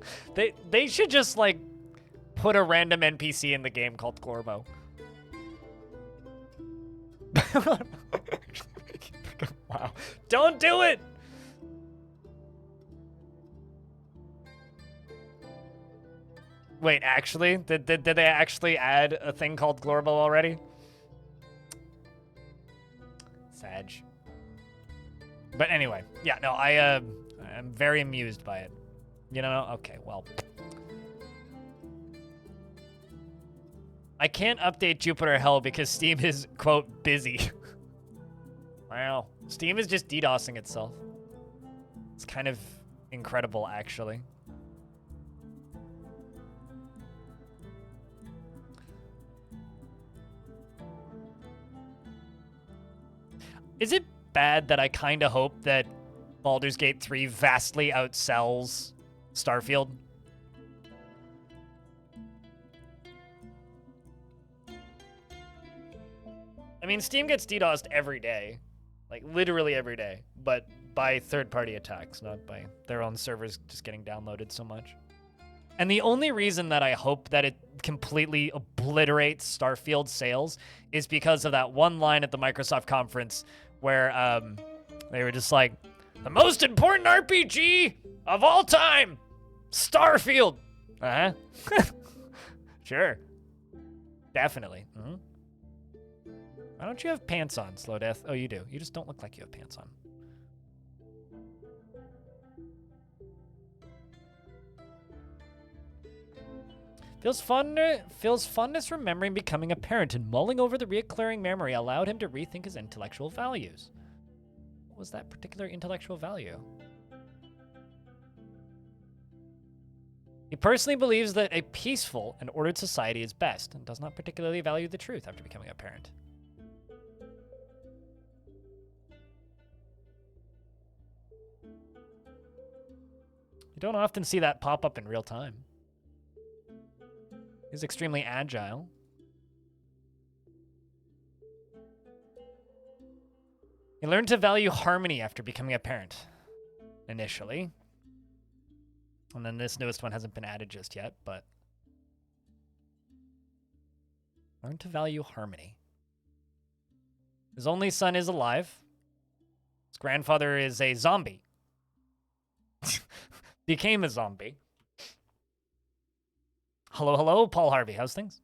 They should just like put a random NPC in the game called Glorbo. Wow. Don't do it! Wait, actually? Did they actually add a thing called Glorbo already? Sag. But anyway, yeah, no, I'm very amused by it. You know, okay, well. I can't update Jupiter Hell because Steam is, quote, busy. Wow. Steam is just DDoSing itself. It's kind of incredible, actually. Is it bad that I kind of hope that Baldur's Gate 3 vastly outsells Starfield? I mean, Steam gets DDoSed every day. Like, literally every day. But by third-party attacks, not by their own servers just getting downloaded so much. And the only reason that I hope that it completely obliterates Starfield sales is because of that one line at the Microsoft conference where they were just like, the most important RPG of all time, Starfield. Uh-huh. Sure. Definitely. Mm-hmm. Why don't you have pants on, Slow Death? Oh, you do. You just don't look like you have pants on. Feels fondness remembering becoming a parent and mulling over the reoccurring memory allowed him to rethink his intellectual values. What was that particular intellectual value? He personally believes that a peaceful and ordered society is best and does not particularly value the truth after becoming a parent. You don't often see that pop up in real time. He's extremely agile. He learned to value harmony after becoming a parent, initially. And then this newest one hasn't been added just yet, but... learned to value harmony. His only son is alive. His grandfather is a zombie. Became a zombie. Hello, hello, Paul Harvey. How's things?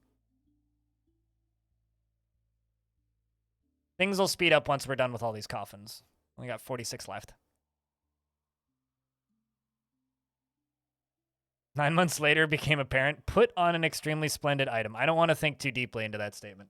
Things will speed up once we're done with all these coffins. We got 46 left. 9 months later, became a parent. Put on an extremely splendid item. I don't want to think too deeply into that statement.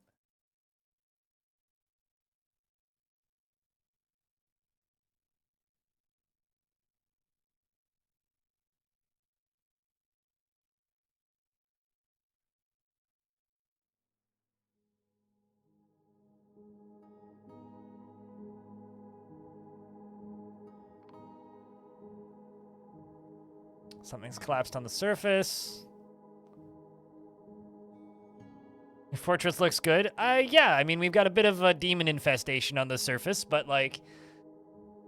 Something's collapsed on the surface. Your fortress looks good. Yeah, I mean, we've got a bit of a demon infestation on the surface, but like,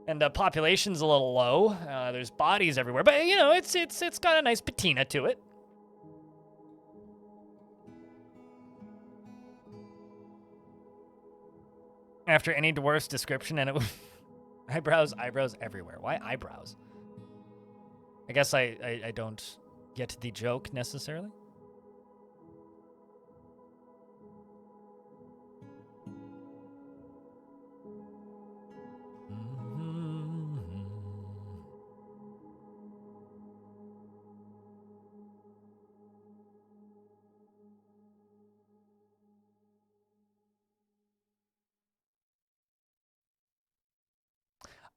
and the population's a little low. There's bodies everywhere, but you know, it's got a nice patina to it. After any dwarf's description, and it eyebrows everywhere. Why eyebrows? I guess I don't get the joke necessarily.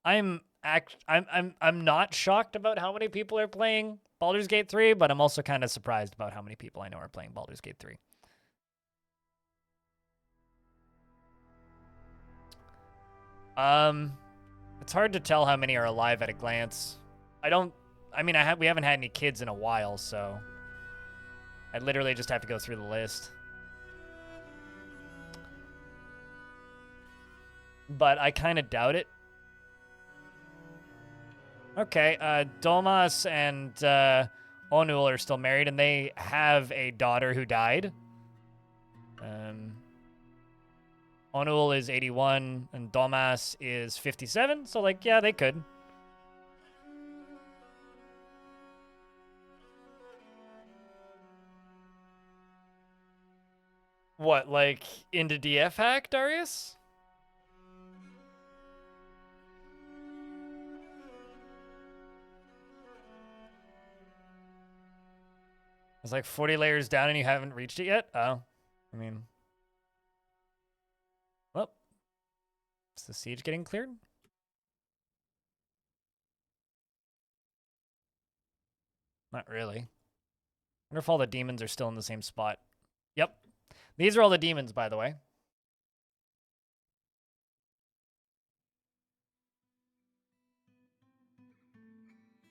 I'm not shocked about how many people are playing Baldur's Gate 3, but I'm also kind of surprised about how many people I know are playing Baldur's Gate 3. It's hard to tell how many are alive at a glance. We haven't had any kids in a while, so I literally just have to go through the list. But I kind of doubt it. Okay, Domas and Onul are still married, and they have a daughter who died. Onul is 81, and Domas is 57, so, like, yeah, they could. What, like, into DF hack, Darius? It's like 40 layers down and you haven't reached it yet? Oh, I mean... Well, Is the siege getting cleared? Not really. I wonder if all the demons are still in the same spot. Yep. These are all the demons, by the way.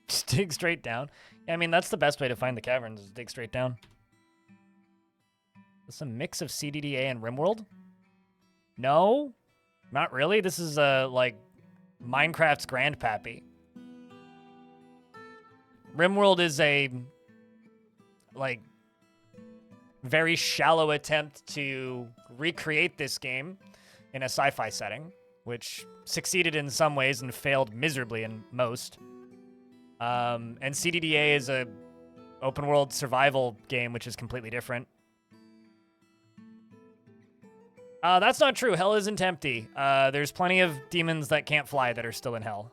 Just dig straight down. Yeah, I mean, that's the best way to find the caverns, is dig straight down. Is this a mix of CDDA and RimWorld? No, not really. This is, like, Minecraft's grandpappy. RimWorld is a, like, very shallow attempt to recreate this game in a sci-fi setting, which succeeded in some ways and failed miserably in most. And CDDA is a open world survival game, which is completely different. That's not true. Hell isn't empty. There's plenty of demons that can't fly that are still in hell.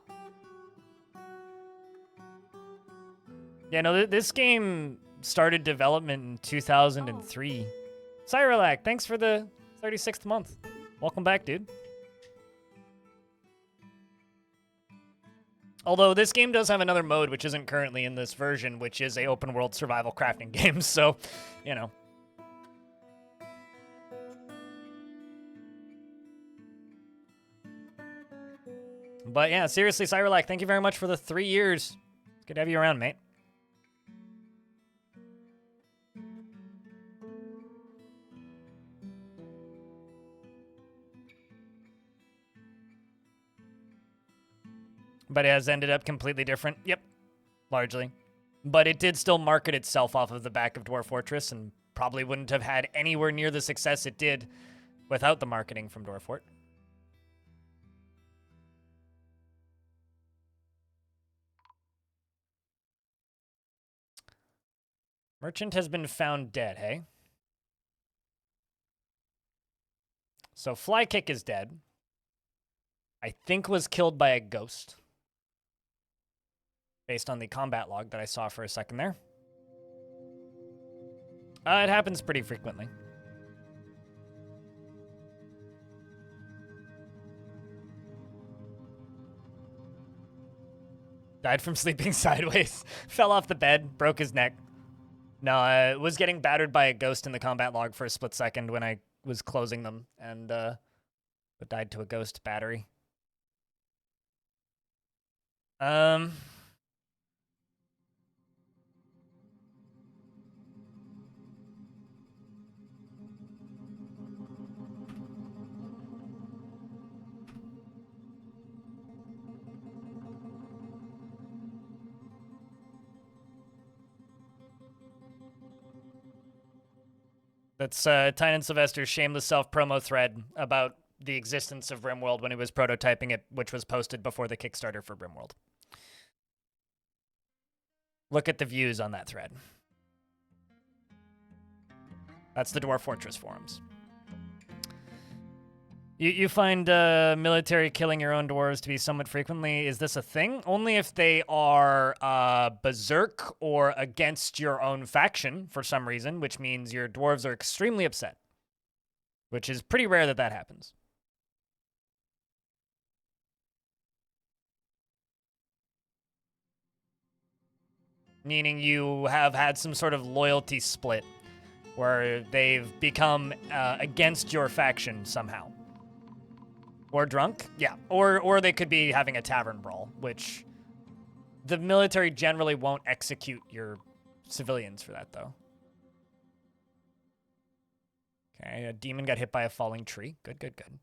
Yeah, no, this game started development in 2003. Cyrolac, thanks for the 36th month. Welcome back, dude. Although this game does have another mode, which isn't currently in this version, which is a open world survival crafting game, so, you know. But yeah, seriously, Cyrolac, thank you very much for the 3 years. It's good to have you around, mate. But it has ended up completely different. Yep, largely. But it did still market itself off of the back of Dwarf Fortress and probably wouldn't have had anywhere near the success it did without the marketing from Dwarf Fort. Merchant has been found dead, hey? So Flykick is dead. I think was killed by a ghost. Based on the combat log that I saw for a second there. It happens pretty frequently. Died from sleeping sideways. Fell off the bed, broke his neck. No, I was getting battered by a ghost in the combat log for a split second when I was closing them, and died to a ghost battery. That's Tynan Sylvester's shameless self-promo thread about the existence of RimWorld when he was prototyping it, which was posted before the Kickstarter for RimWorld. Look at the views on that thread. That's the Dwarf Fortress forums. You find military killing your own dwarves to be somewhat frequently. Is this a thing? Only if they are berserk or against your own faction for some reason, which means your dwarves are extremely upset, which is pretty rare that happens. Meaning you have had some sort of loyalty split where they've become against your faction somehow. Or drunk? Yeah. Or they could be having a tavern brawl, which the military generally won't execute your civilians for that, though. Okay, a demon got hit by a falling tree. Good, good, good.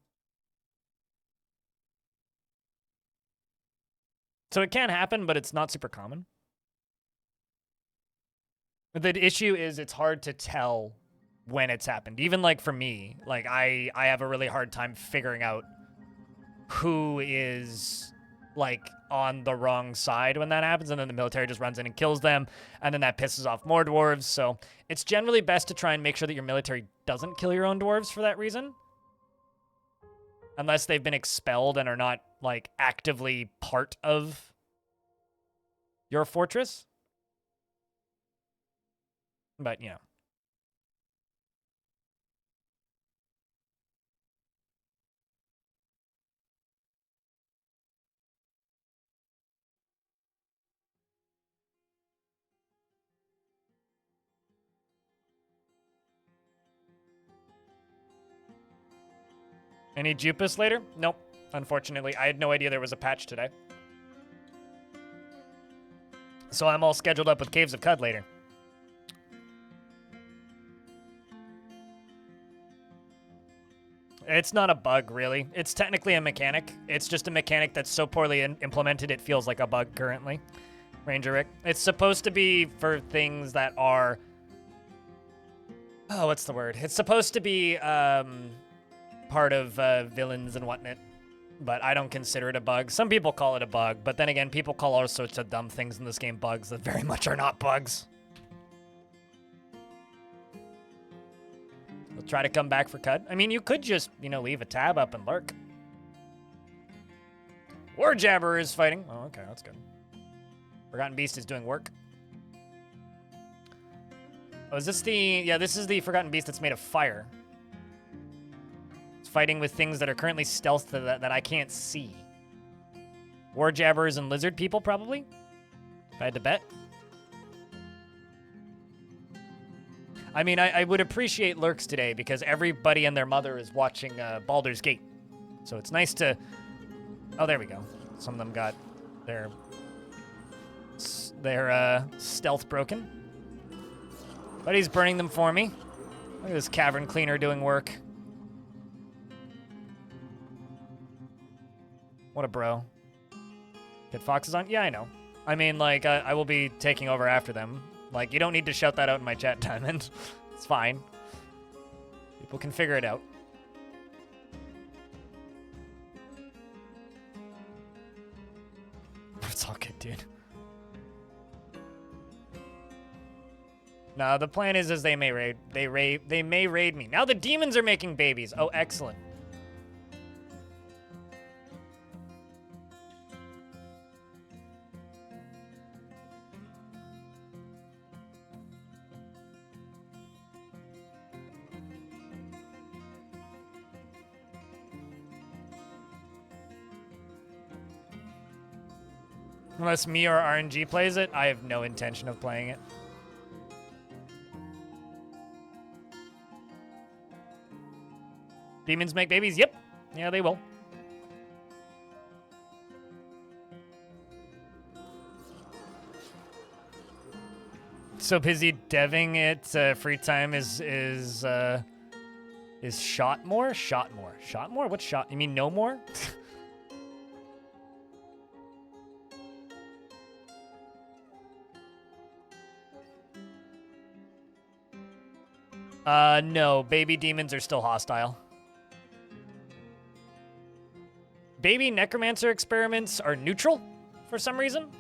So it can happen, but it's not super common. The issue is it's hard to tell when it's happened. Even, like, for me, like, I have a really hard time figuring out who is, like, on the wrong side when that happens, and then the military just runs in and kills them, and then that pisses off more dwarves. So it's generally best to try and make sure that your military doesn't kill your own dwarves for that reason. Unless they've been expelled and are not, like, actively part of your fortress. But, you know. Any Jupus later? Nope. Unfortunately, I had no idea there was a patch today. So I'm all scheduled up with Caves of Cud later. It's not a bug, really. It's technically a mechanic. It's just a mechanic that's so poorly implemented it feels like a bug currently. Ranger Rick. It's supposed to be for things that are... Oh, what's the word? It's supposed to be part of villains and whatnot, but I don't consider it a bug. Some people call it a bug, but then again, people call all sorts of dumb things in this game bugs that very much are not bugs. We'll try to come back for Cud. I mean, you could just, leave a tab up and lurk. Warjabber is fighting. Oh, okay, that's good. Forgotten Beast is doing work. Oh, is this the... Yeah, this is the Forgotten Beast that's made of fire. It's fighting with things that are currently stealth that I can't see. Warjabbers and lizard people, probably? If I had to bet. I mean, I would appreciate lurks today because everybody and their mother is watching Baldur's Gate. So it's nice to... Oh, there we go. Some of them got their stealth broken. But he's burning them for me. Look at this cavern cleaner doing work. What a bro. Get foxes on? Yeah, I know. I mean, like, I will be taking over after them. Like, you don't need to shout that out in my chat, Diamond. It's fine. People can figure it out. It's all good, dude. No, the plan is they may raid. They may raid me. Now the demons are making babies. Oh, excellent. Unless me or RNG plays it, I have no intention of playing it. Demons make babies? Yep. Yeah, they will. So busy deving it. Free time is shot more? Shot more. Shot more? What shot? You mean no more? No. Baby demons are still hostile. Baby necromancer experiments are neutral for some reason.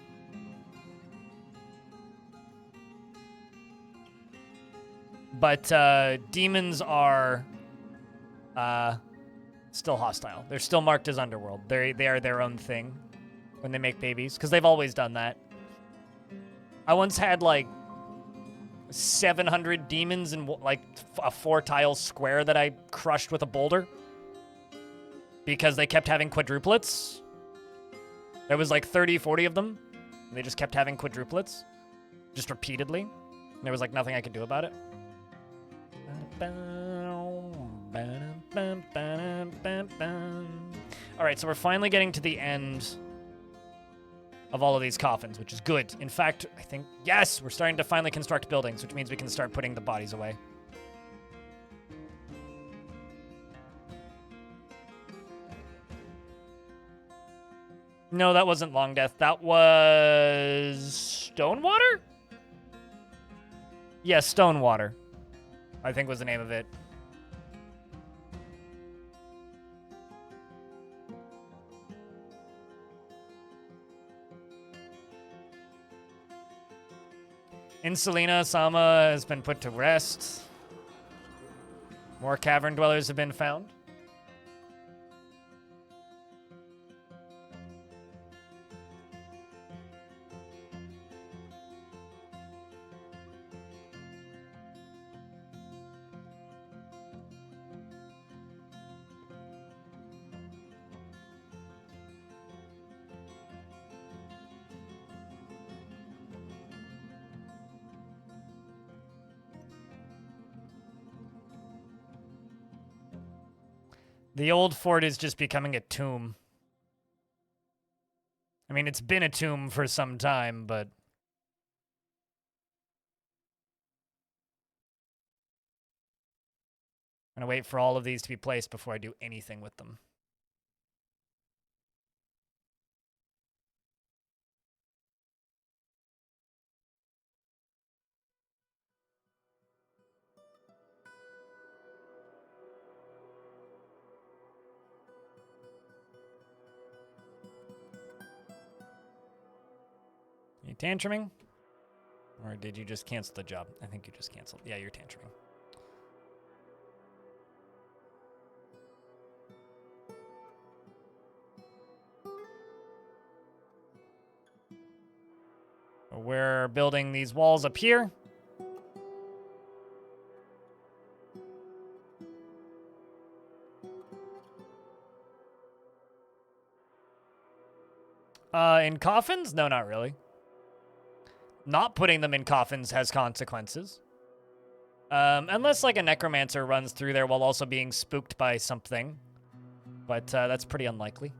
But demons are still hostile. They're still marked as underworld. They are their own thing when they make babies, because they've always done that. I once had like 700 demons in like a 4-tile square that I crushed with a boulder because they kept having quadruplets. There was like 30, 40 of them. And they just kept having quadruplets just repeatedly. And there was like nothing I could do about it. All right, so we're finally getting to the end of all of these coffins, which is good. In fact, I think, yes, we're starting to finally construct buildings, which means we can start putting the bodies away. No, that wasn't Long Death. That was Stonewater? Yeah, Stonewater, I think was the name of it. In Selena, Sama has been put to rest. More cavern dwellers have been found. The old fort is just becoming a tomb. I mean, it's been a tomb for some time, but... I'm gonna wait for all of these to be placed before I do anything with them. Are you tantruming? Or did you just cancel the job? I think you just canceled. Yeah, you're tantruming. We're building these walls up here. In coffins? No, not really. Not putting them in coffins has consequences. Unless, like, a necromancer runs through there while also being spooked by something. But that's pretty unlikely.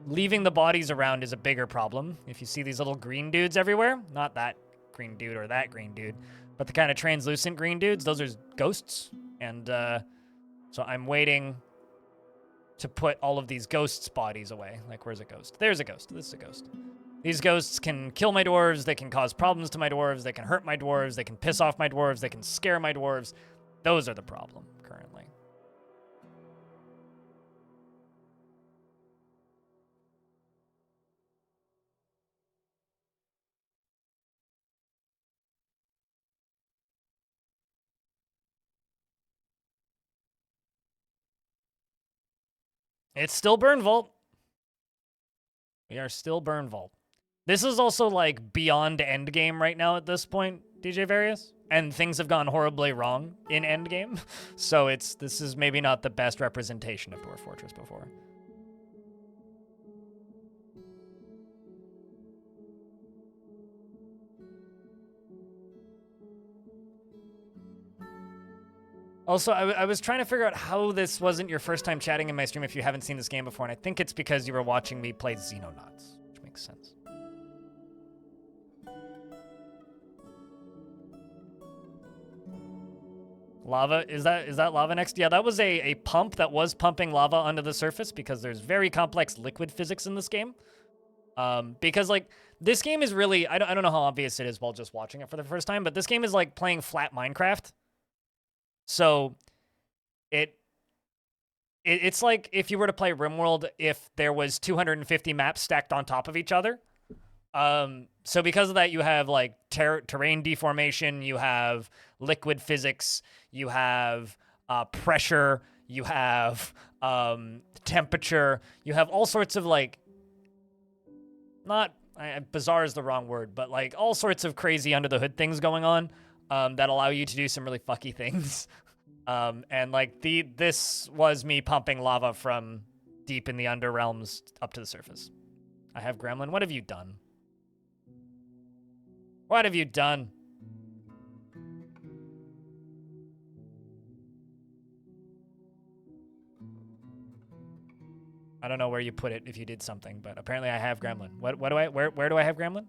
Leaving the bodies around is a bigger problem. If you see these little green dudes everywhere, not that green dude or that green dude, but the kind of translucent green dudes, those are ghosts. And so I'm waiting to put all of these ghosts' bodies away. Like, where's a ghost? There's a ghost. This is a ghost. These ghosts can kill my dwarves. They can cause problems to my dwarves. They can hurt my dwarves. They can piss off my dwarves. They can scare my dwarves. Those are the problem currently. It's still Burnvault. We are still Burnvault. This is also, like, beyond endgame right now at this point, DJ Various. And things have gone horribly wrong in endgame. So this is maybe not the best representation of Dwarf Fortress before. Also, I was trying to figure out how this wasn't your first time chatting in my stream if you haven't seen this game before, and I think it's because you were watching me play Xenonauts, which makes sense. Lava, is that lava next? Yeah, that was a pump that was pumping lava onto the surface because there's very complex liquid physics in this game. Because, like, this game is really, I don't know how obvious it is while just watching it for the first time, but this game is like playing flat Minecraft. So it's like if you were to play RimWorld if there was 250 maps stacked on top of each other. So because of that, you have, like, terrain deformation, you have liquid physics, you have pressure, you have temperature, you have all sorts of, like, bizarre is the wrong word, but, like, all sorts of crazy under the hood things going on that allow you to do some really fucky things. And, like, this was me pumping lava from deep in the underrealms up to the surface. I have Gremlin. What have you done? What have you done? I don't know where you put it if you did something, but apparently I have Gremlin. Where do I have Gremlin?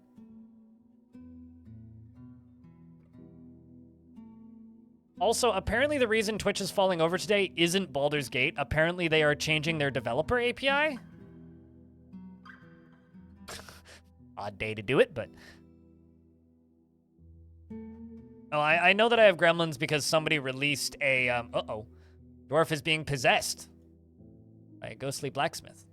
Also, apparently the reason Twitch is falling over today isn't Baldur's Gate. Apparently they are changing their developer API. Odd day to do it, but... Oh, I know that I have gremlins because somebody released a, uh-oh. Dwarf is being possessed by a ghostly blacksmith.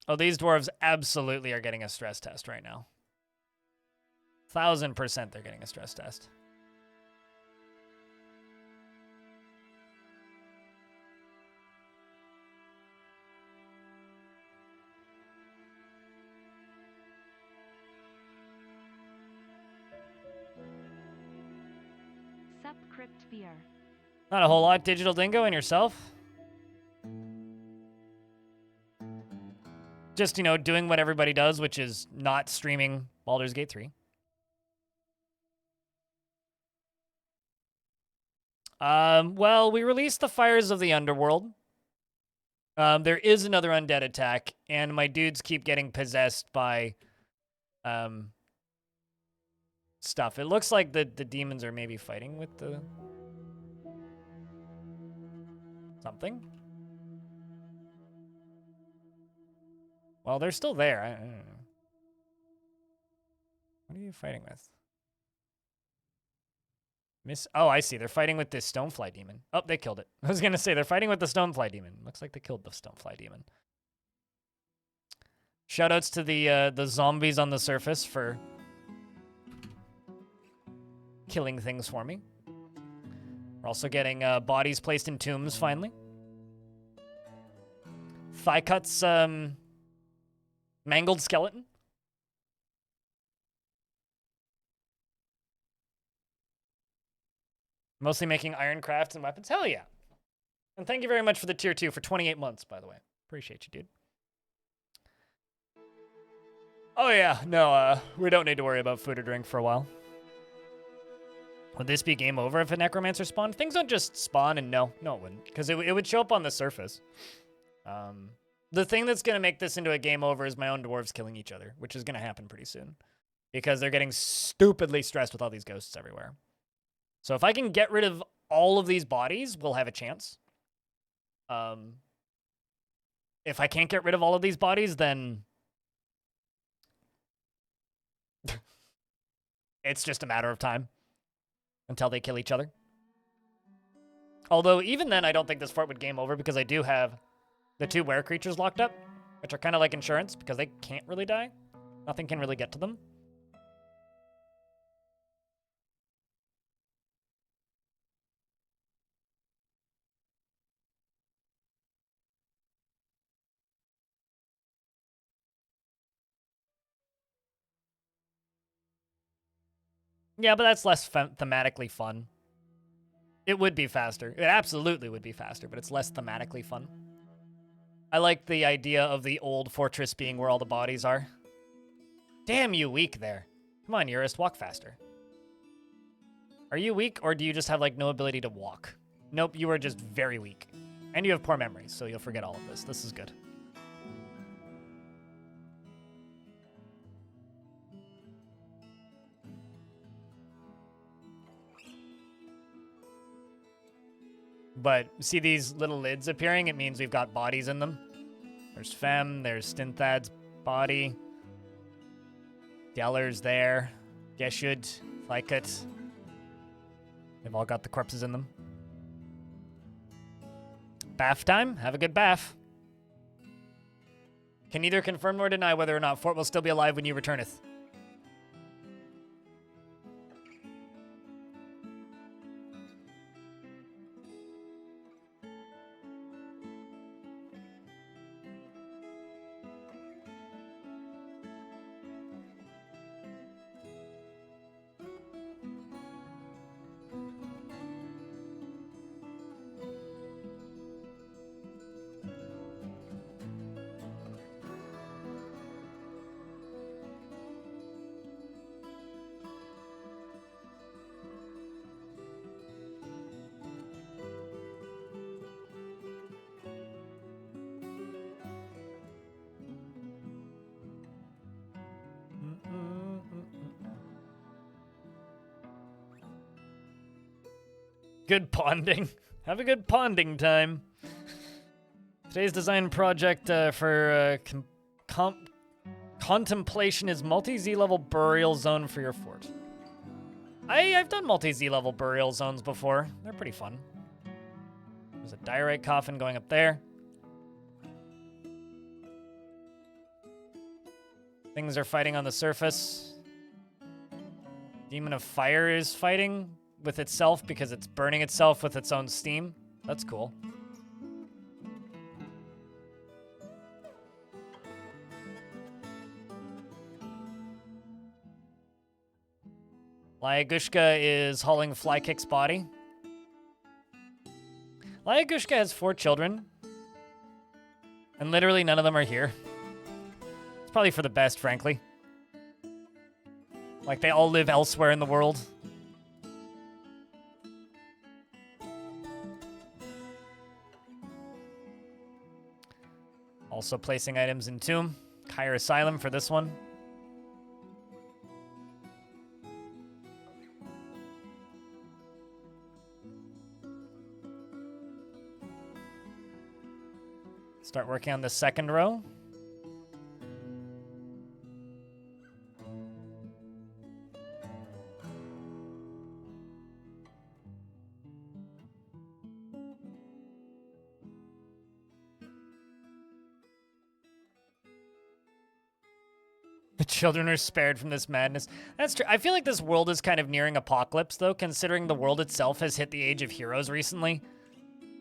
Oh, these dwarves absolutely are getting a stress test right now. 1000% they're getting a stress test. Sup Crypt Beer. Not a whole lot, Digital Dingo, and yourself? Just, you know, doing what everybody does, which is not streaming Baldur's Gate 3. Well, we released the Fires of the Underworld. There is another undead attack, and my dudes keep getting possessed by stuff. It looks like the demons are maybe fighting with the something. Well, they're still there. I don't know. What are you fighting with? Oh, I see. They're fighting with this stonefly demon. Oh, they killed it. I was gonna say they're fighting with the stonefly demon. Looks like they killed the stonefly demon. Shoutouts to the zombies on the surface for killing things for me. We're also getting bodies placed in tombs finally. Thigh cuts, mangled skeleton. Mostly making iron crafts and weapons. Hell yeah. And thank you very much for the tier 2 for 28 months, by the way. Appreciate you, dude. Oh yeah, no, we don't need to worry about food or drink for a while. Would this be game over if a necromancer spawned? Things don't just spawn and no, it wouldn't. Because it would show up on the surface. The thing that's going to make this into a game over is my own dwarves killing each other, which is going to happen pretty soon. Because they're getting stupidly stressed with all these ghosts everywhere. So if I can get rid of all of these bodies, we'll have a chance. If I can't get rid of all of these bodies, then it's just a matter of time until they kill each other. Although even then, I don't think this fort would game over because I do have the 2 were creatures locked up, which are kind of like insurance because they can't really die. Nothing can really get to them. Yeah, but that's less thematically fun. It would be faster. It absolutely would be faster, but it's less thematically fun. I like the idea of the old fortress being where all the bodies are. Damn you weak there. Come on, Eurist, walk faster. Are you weak, or do you just have, like, no ability to walk? Nope, you are just very weak. And you have poor memories, so you'll forget all of this. This is good. But see these little lids appearing? It means we've got bodies in them. There's Fem, there's Stinthad's body. Deller's there. Geshud, Thykut. They've all got the corpses in them. Bath time? Have a good bath. Can neither confirm nor deny whether or not Fort will still be alive when you returneth. Good ponding. Have a good ponding time. Today's design project for contemplation is multi-Z level burial zone for your fort. I've done multi-Z level burial zones before. They're pretty fun. There's a diorite coffin going up there. Things are fighting on the surface. Demon of Fire is fighting with itself because it's burning itself with its own steam. That's cool. Lyagushka is hauling Flykick's body. Lyagushka has 4 children. And literally none of them are here. It's probably for the best, frankly. Like, they all live elsewhere in the world. Also placing items in Tomb. Kyre Asylum for this one. Start working on the second row. The children are spared from this madness. That's true. I feel like this world is kind of nearing apocalypse, though, considering the world itself has hit the age of heroes recently,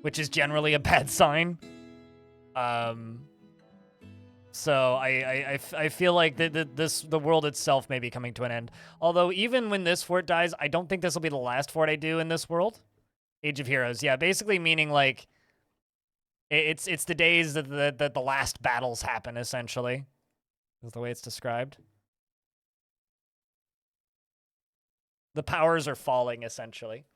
which is generally a bad sign. So I feel like the world itself may be coming to an end. Although even when this fort dies, I don't think this will be the last fort I do in this world. Age of Heroes, yeah, basically meaning like it's the days that the last battles happen, essentially. Is the way it's described. The powers are falling, essentially.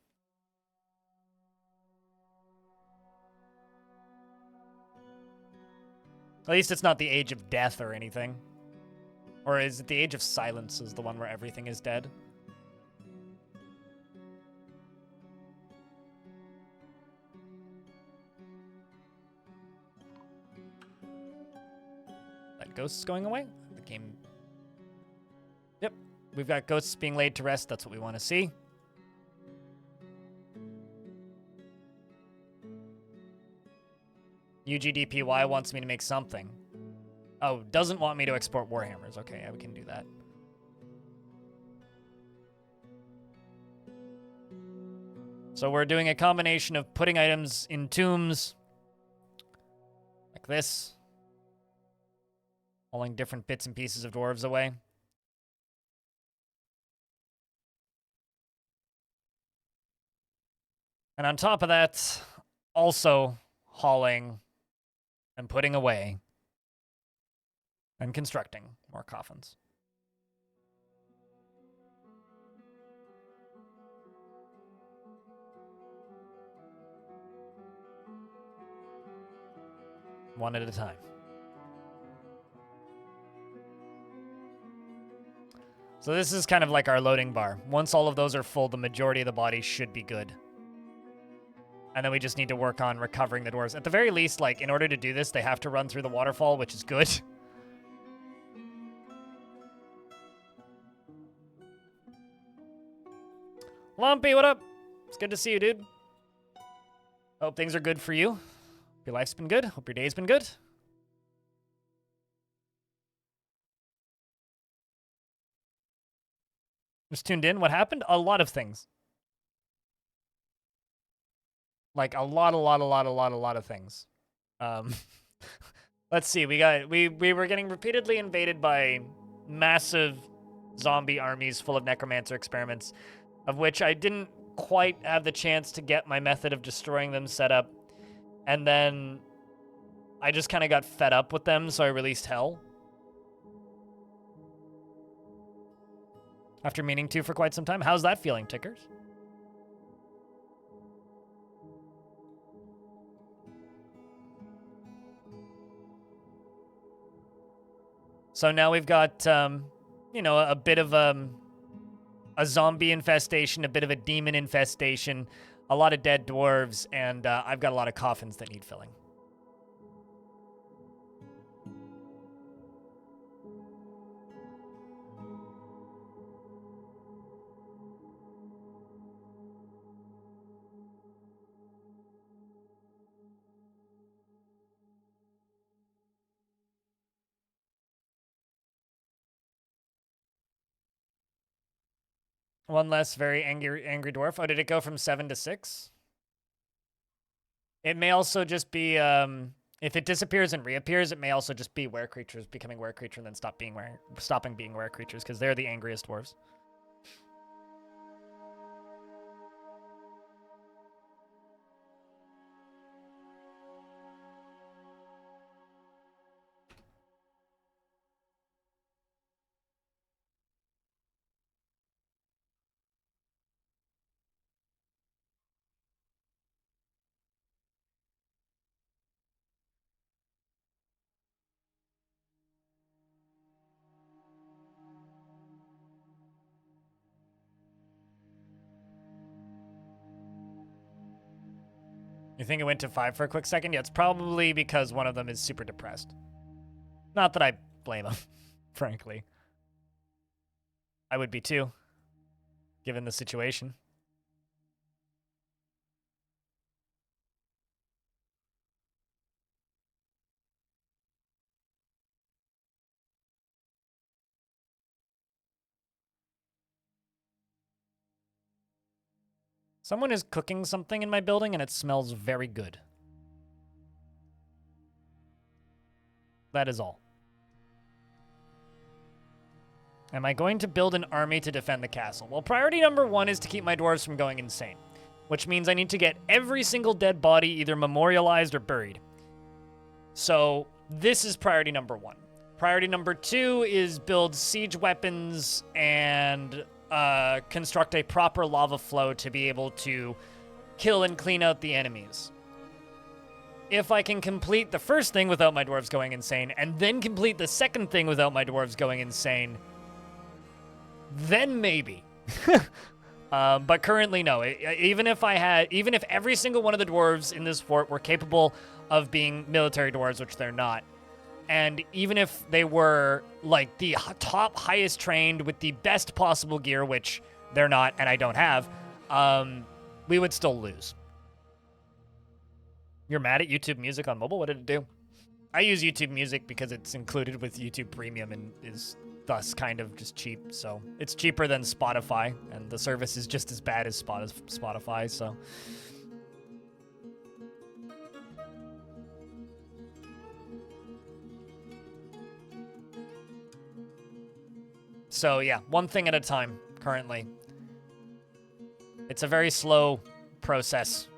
At least it's not the age of death or anything. Or is it the age of silence is the one where everything is dead? That ghost is going away? The game... Yep. We've got ghosts being laid to rest. That's what we want to see. UGDPY wants me to make something. Oh, doesn't want me to export Warhammers. Okay, yeah, we can do that. So we're doing a combination of putting items in tombs, like this, hauling different bits and pieces of dwarves away. And on top of that, also hauling and putting away and constructing more coffins. One at a time. So this is kind of like our loading bar. Once all of those are full, the majority of the bodies should be good. And then we just need to work on recovering the dwarves. At the very least, like, in order to do this, they have to run through the waterfall, which is good. Lumpy, what up? It's good to see you, dude. Hope things are good for you. Hope your life's been good. Hope your day's been good. Just tuned in. What happened? A lot of things. Like a lot of things. Let's see. We were getting repeatedly invaded by massive zombie armies full of necromancer experiments, of which I didn't quite have the chance to get my method of destroying them set up. And then I just kind of got fed up with them, so I released Hell. After meaning to for quite some time. How's that feeling, Tickers? So now we've got, you know, a bit of a zombie infestation, a bit of a demon infestation, a lot of dead dwarves, and I've got a lot of coffins that need filling. One less very angry dwarf. Oh, did it go from 7 to 6? It may also just be, if it disappears and reappears, it may also just be were creatures becoming were creature and then stopping being were creatures, because they're the angriest dwarves. You think it went to 5 for a quick second? Yeah, it's probably because one of them is super depressed. Not that I blame him, frankly. I would be too, given the situation. Someone is cooking something in my building and it smells very good. That is all. Am I going to build an army to defend the castle? Well, priority number 1 is to keep my dwarves from going insane, which means I need to get every single dead body either memorialized or buried. So this is priority number 1. Priority number 2 is build siege weapons and construct a proper lava flow to be able to kill and clean out the enemies. If I can complete the first thing without my dwarves going insane, and then complete the second thing without my dwarves going insane, then maybe. But currently, no. Even if every single one of the dwarves in this fort were capable of being military dwarves, which they're not, and even if they were like the top highest trained with the best possible gear, which they're not and I don't have, we would still lose. You're mad at YouTube Music on mobile? What did it do? I use YouTube Music because it's included with YouTube Premium and is thus kind of just cheap. So it's cheaper than Spotify, and the service is just as bad as Spotify, so... So yeah, one thing at a time, currently. It's a very slow process.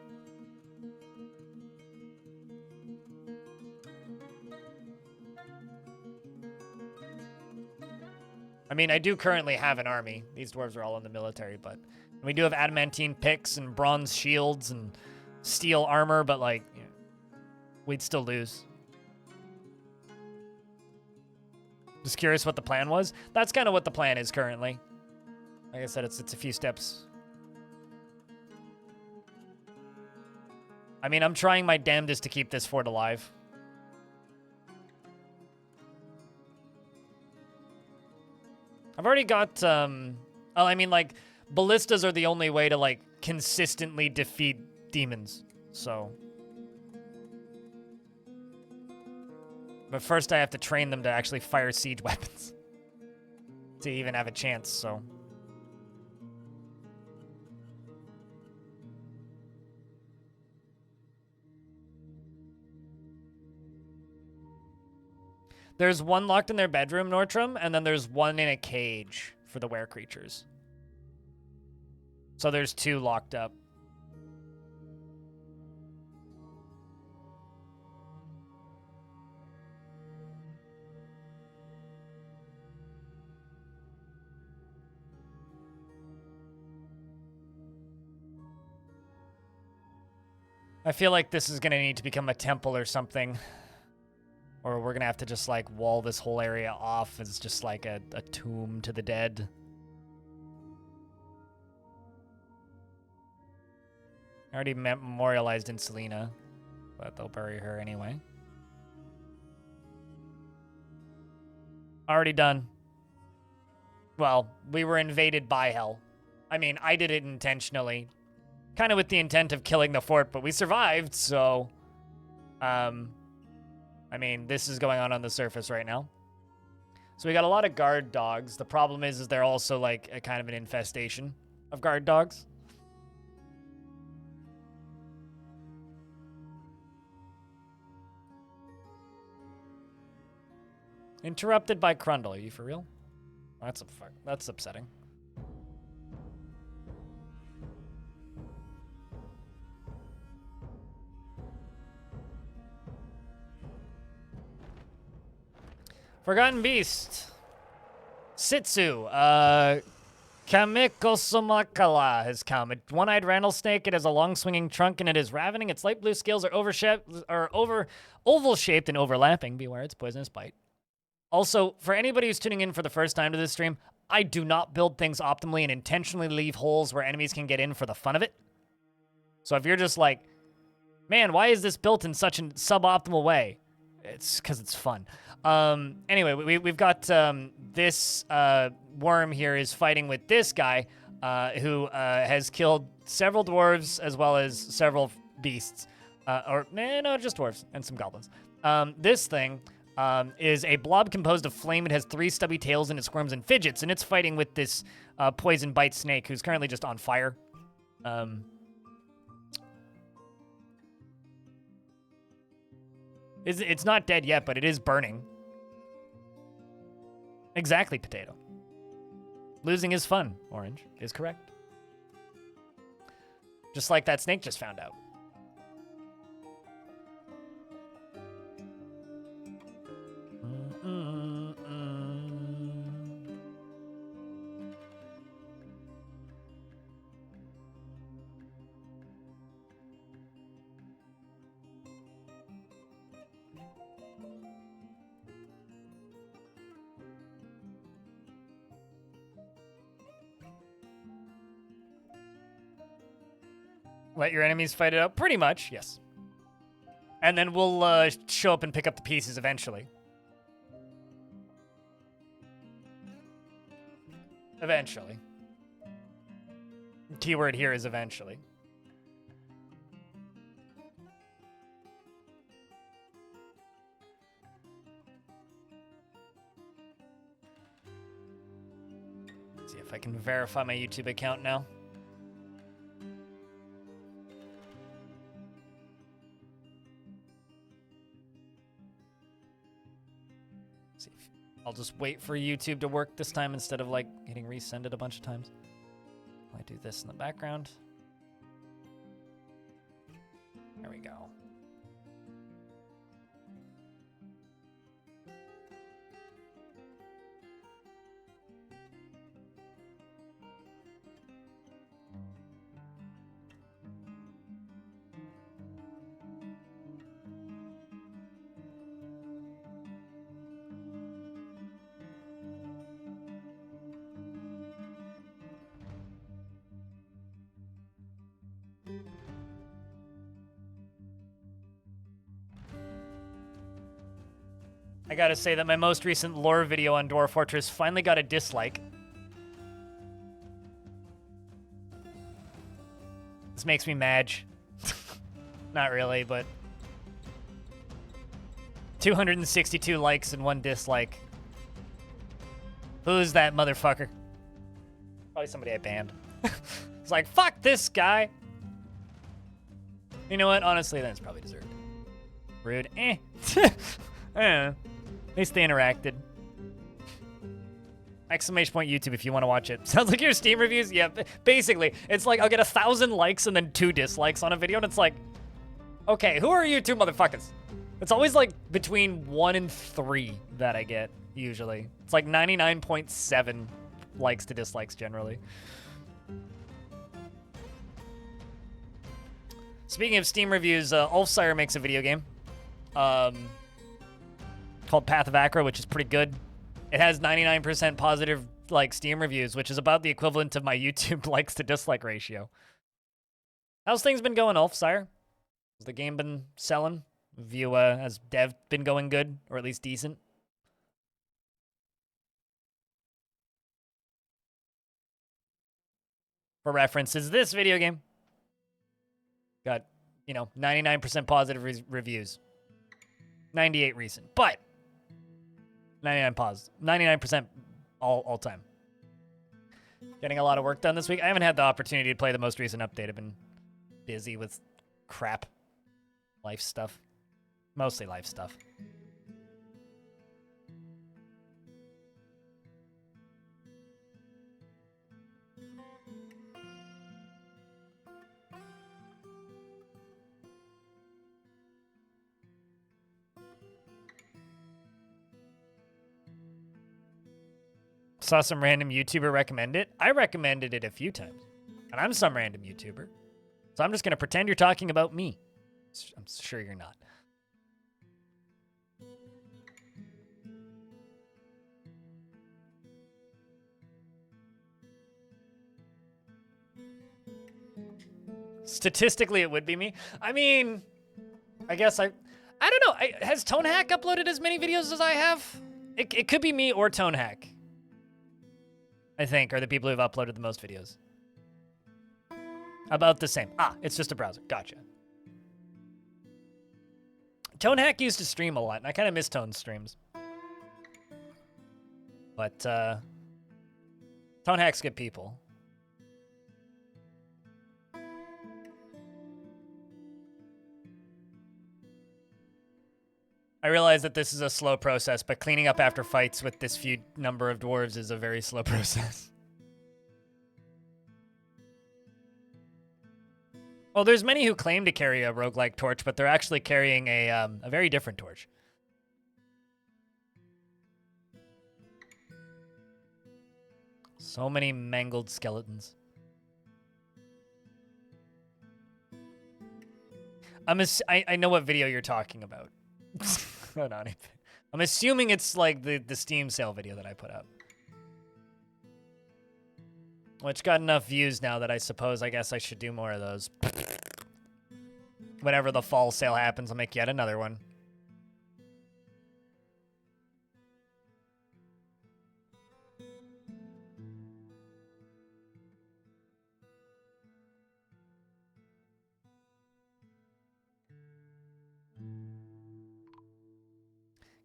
I mean, I do currently have an army. These dwarves are all in the military, but we do have adamantine picks and bronze shields and steel armor, but like, you know, we'd still lose. Just curious what the plan was. That's kind of what the plan is currently. Like I said, it's a few steps. I mean, I'm trying my damnedest to keep this fort alive. I've already got, I mean, like, ballistas are the only way to, like, consistently defeat demons, so. But first I have to train them to actually fire siege weapons to even have a chance, so. There's one locked in their bedroom, Nortram, and then there's one in a cage for the were creatures. So there's 2 locked up. I feel like this is going to need to become a temple or something. Or we're going to have to just, like, wall this whole area off as just, like, a tomb to the dead. I already memorialized in Selena, but they'll bury her anyway. Already done. Well, we were invaded by hell. I mean, I did it intentionally. Kind of with the intent of killing the fort, but we survived, so... I mean, this is going on the surface right now. So we got a lot of guard dogs. The problem is they're also, like, a kind of an infestation of guard dogs. Interrupted by Crundle. Are you for real? That's upsetting. Forgotten Beast. Sitsu. Kamikosumakala has come. A one-eyed rattlesnake. It has a long swinging trunk and it is ravening. Its light blue scales are oval-shaped and overlapping. Beware its poisonous bite. Also, for anybody who's tuning in for the first time to this stream, I do not build things optimally and intentionally leave holes where enemies can get in for the fun of it. So if you're just like, Man, why is this built in such a suboptimal way? It's because it's fun. Anyway, we've got this worm here is fighting with this guy who has killed several dwarves as well as several beasts. No, just dwarves and some goblins. This thing is a blob composed of flame. It has 3 stubby tails and it squirms and fidgets, and it's fighting with this poison bite snake who's currently just on fire. It's not dead yet, but it is burning. Exactly, potato. Losing is fun, Orange is correct. Just like that snake just found out. Let your enemies fight it out? Pretty much, yes. And then we'll show up and pick up the pieces eventually. Eventually. Keyword here is eventually. Let's see if I can verify my YouTube account now. I'll just wait for YouTube to work this time instead of like hitting resend it a bunch of times. I do this in the background. There we go. I gotta say that my most recent lore video on Dwarf Fortress finally got a dislike. This makes me mad. Not really, but 262 likes and 1 dislike. Who's that motherfucker? Probably somebody I banned. It's like, fuck this guy. You know what? Honestly, that's probably deserved. Rude. I don't know. At least they interacted. Exclamation point YouTube if you want to watch it. Sounds like your Steam reviews? Yeah, basically. It's like I'll get 1,000 likes and then 2 dislikes on a video, and it's like, okay, who are you two motherfuckers? It's always like between 1 and 3 that I get, usually. It's like 99.7 likes to dislikes generally. Speaking of Steam reviews, Ulfsire makes a video game. Called Path of Acro, which is pretty good. It has 99% positive like Steam reviews, which is about the equivalent of my YouTube likes to dislike ratio. How's things been going, Ulfsire? Has the game been selling? Has dev been going good, or at least decent? For reference, is this video game got 99% positive reviews, 98 recent, but 99% all time. Getting a lot of work done this week. I haven't had the opportunity to play the most recent update. I've been busy with crap life stuff. Mostly life stuff. Saw some random YouTuber recommend it. I recommended it a few times. And I'm some random YouTuber. So I'm just going to pretend you're talking about me. I'm sure you're not. Statistically, it would be me. I mean, I guess I don't know. Has ToneHack uploaded as many videos as I have? It could be me or ToneHack. I think are the people who've uploaded the most videos. About the same. Ah, it's just a browser. Gotcha. ToneHack used to stream a lot, and I kind of miss Tone's streams. But ToneHack's good people. I realize that this is a slow process, but cleaning up after fights with this few number of dwarves is a very slow process. Well, there's many who claim to carry a roguelike torch, but they're actually carrying a very different torch. So many mangled skeletons. I know what video you're talking about. Hold on. I'm assuming it's like the Steam sale video that I put up. Which got enough views now that I guess I should do more of those. Whenever the fall sale happens, I'll make yet another one.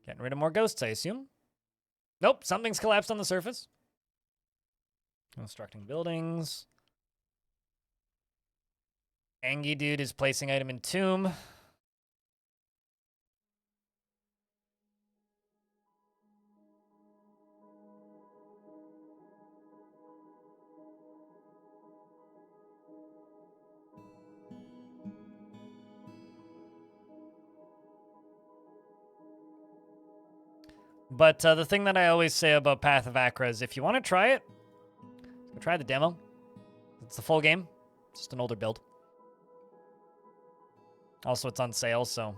Getting rid of more ghosts, I assume. Nope, something's collapsed on the surface. Constructing buildings. Angie dude is placing item in tomb. But the thing that I always say about Path of Acra is if you want to try it, go try the demo. It's the full game. It's just an older build. Also, it's on sale, so,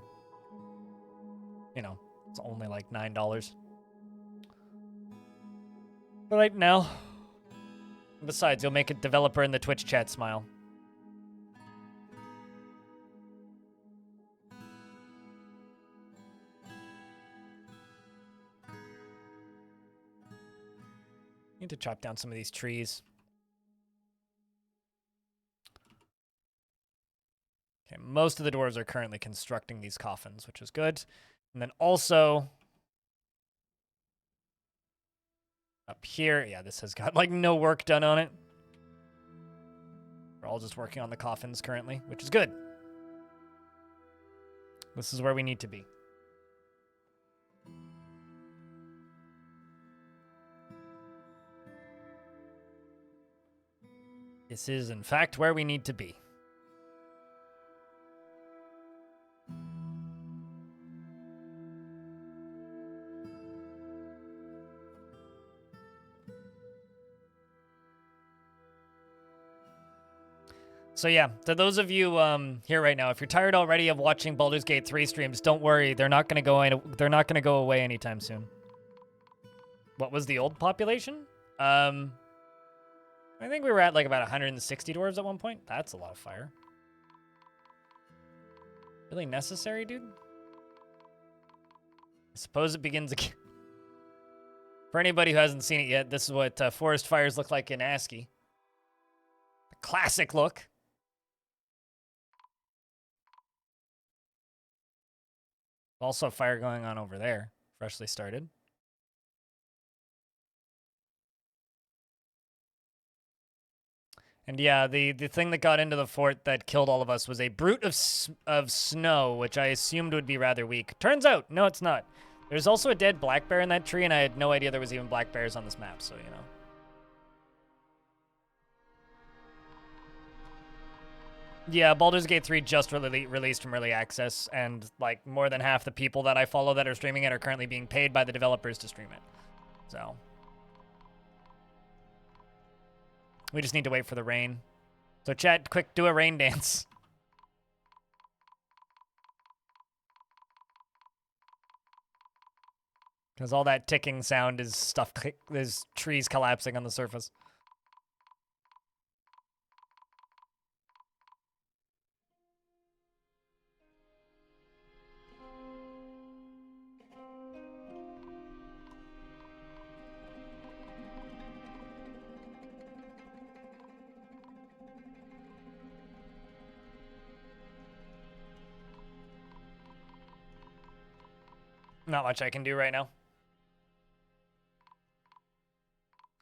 you know, it's only like $9. Right now. Besides, you'll make a developer in the Twitch chat smile. Need to chop down some of these trees. Okay, most of the dwarves are currently constructing these coffins, which is good. And then also up here, yeah, this has got like no work done on it. We're all just working on the coffins currently, which is good. This is where we need to be. This is, in fact, where we need to be. So yeah, to those of you here right now, if you're tired already of watching Baldur's Gate 3 streams, don't worry, they're not going to go away anytime soon. What was the old population? I think we were at like about 160 dwarves at one point. That's a lot of fire. Really necessary, dude? I suppose it begins again. For anybody who hasn't seen it yet, this is what forest fires look like in ASCII. A classic look. Also a fire going on over there, freshly started. And yeah, the thing that got into the fort that killed all of us was a brute of snow, which I assumed would be rather weak. Turns out, no, it's not. There's also a dead black bear in that tree, and I had no idea there was even black bears on this map, so, you know. Yeah, Baldur's Gate 3 just released from early access, and like more than half the people that I follow that are streaming it are currently being paid by the developers to stream it. So we just need to wait for the rain. So chat, quick, do a rain dance. Because all that ticking sound is stuff, there's trees collapsing on the surface. Not much I can do right now.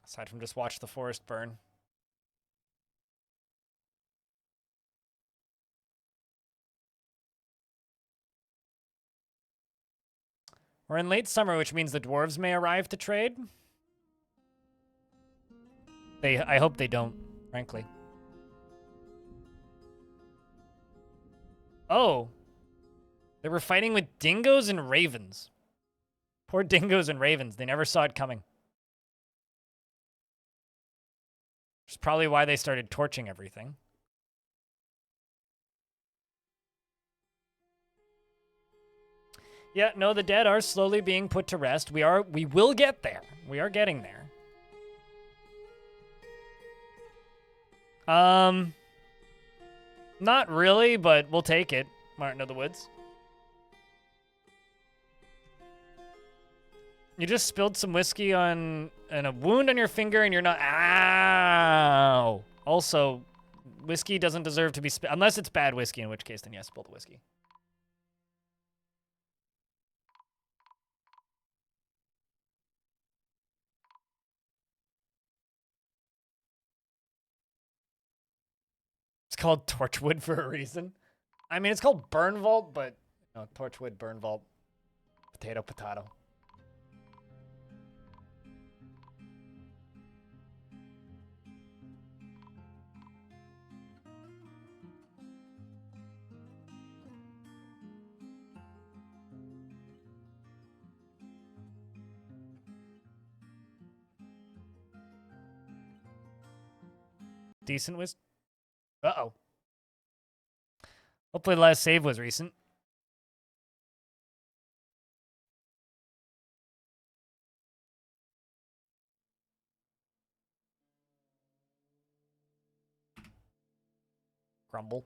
Aside from just watch the forest burn. We're in late summer, which means the dwarves may arrive to trade. I hope they don't, frankly. Oh. They were fighting with dingoes and ravens. Poor dingoes and ravens. They never saw it coming. Which is probably why they started torching everything. Yeah, no, the dead are slowly being put to rest. We will get there. We are getting there. Not really, but we'll take it. Martin of the Woods. You just spilled some whiskey on and a wound on your finger and you're not... Ow! Also, whiskey doesn't deserve to be spilled. Unless it's bad whiskey, in which case, then yes, spill the whiskey. It's called Torchwood for a reason. I mean, it's called Burnvault, but... No, Torchwood, Burnvault. Potato, potato. Decent whiskey. Uh-oh. Hopefully the last save was recent. Grumble.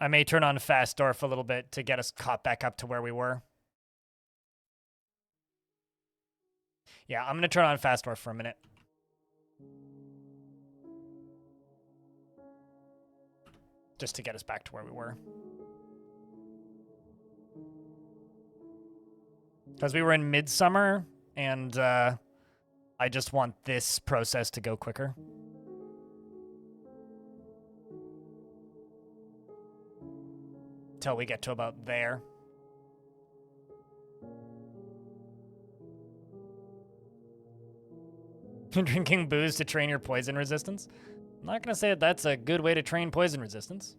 I may turn on fast Dwarf a little bit to get us caught back up to where we were. Yeah, I'm going to turn on fast Dwarf for a minute. Just to get us back to where we were. Because we were in midsummer, and I just want this process to go quicker. Till we get to about there. Drinking booze to train your poison resistance? I'm not going to say that that's a good way to train poison resistance.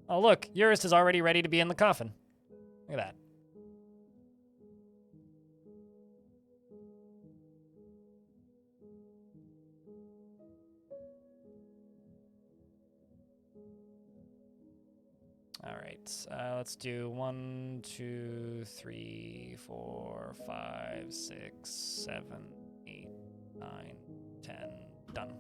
Oh, look, Eurus is already ready to be in the coffin. Look at that. All right, let's do 1, 2, 3, 4, 5, 6, 7, 8, 9, 10. Done.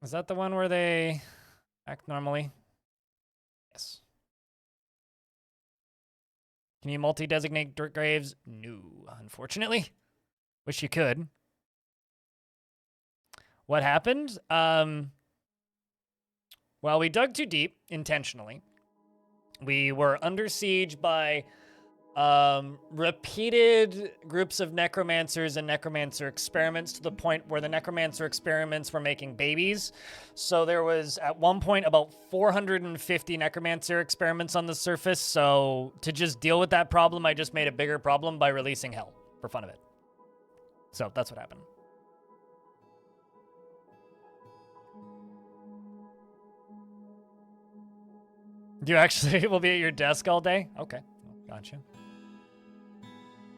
Is that the one where they act normally? Yes. Can you multi-designate dirt graves? No, unfortunately. Wish you could. What happened? Well, we dug too deep, intentionally. We were under siege by repeated groups of necromancers and necromancer experiments to the point where the necromancer experiments were making babies. So there was, at one point, about 450 necromancer experiments on the surface. So to just deal with that problem, I just made a bigger problem by releasing hell for fun of it. So that's what happened. You actually will be at your desk all day? Okay, gotcha.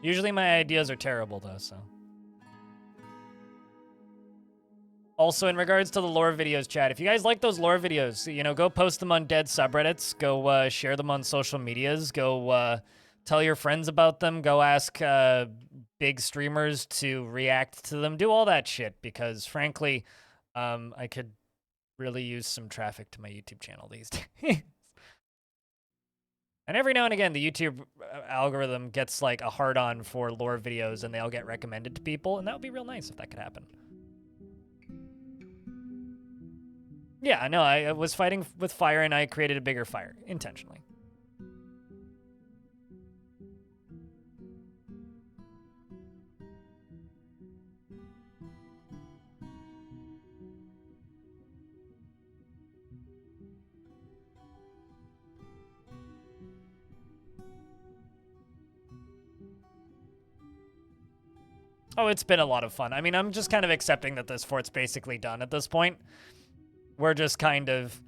Usually my ideas are terrible, though, so. Also, in regards to the lore videos, chat, if you guys like those lore videos, you know, go post them on dead subreddits, go share them on social medias, go Tell your friends about them. Go ask big streamers to react to them. Do all that shit because, frankly, I could really use some traffic to my YouTube channel these days. And every now and again, the YouTube algorithm gets like a hard-on for lore videos, and they'll get recommended to people, and that would be real nice if that could happen. Yeah, no, I was fighting with fire, and I created a bigger fire intentionally. Oh, it's been a lot of fun. I mean, I'm just kind of accepting that this fort's basically done at this point. We're just kind of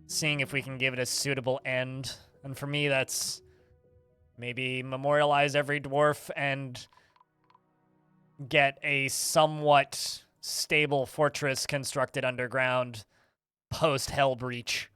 seeing if we can give it a suitable end. And for me, that's maybe memorialize every dwarf and get a somewhat stable fortress constructed underground post-Hell Breach.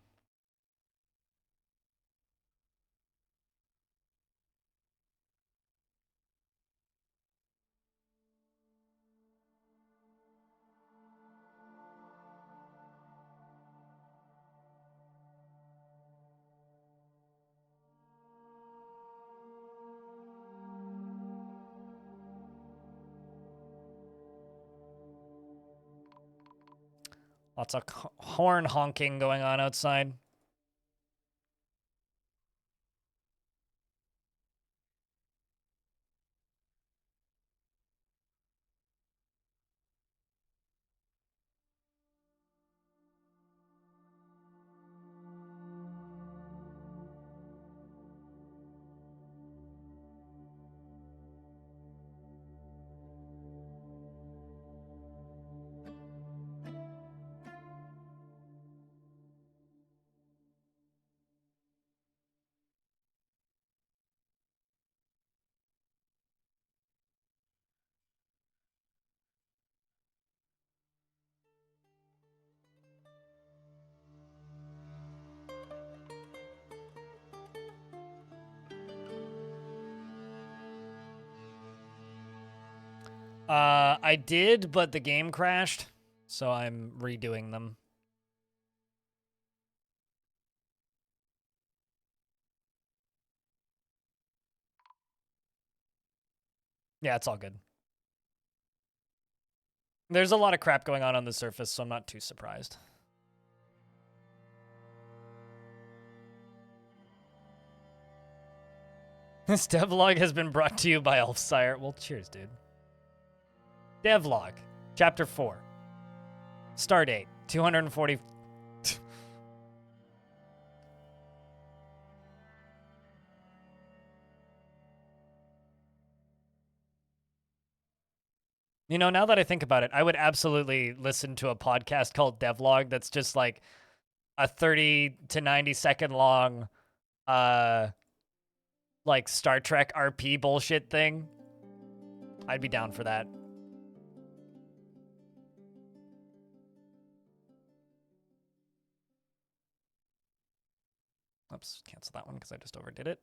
Lots of horn honking going on outside. I did, but the game crashed, so I'm redoing them. Yeah, it's all good. There's a lot of crap going on the surface, so I'm not too surprised. This devlog has been brought to you by Elfsire. Well, cheers, dude. Devlog, Chapter 4. Stardate, 240... You know, now that I think about it, I would absolutely listen to a podcast called Devlog that's just like a 30 to 90 second long, like Star Trek RP bullshit thing. I'd be down for that. Oops, cancel that one because I just overdid it.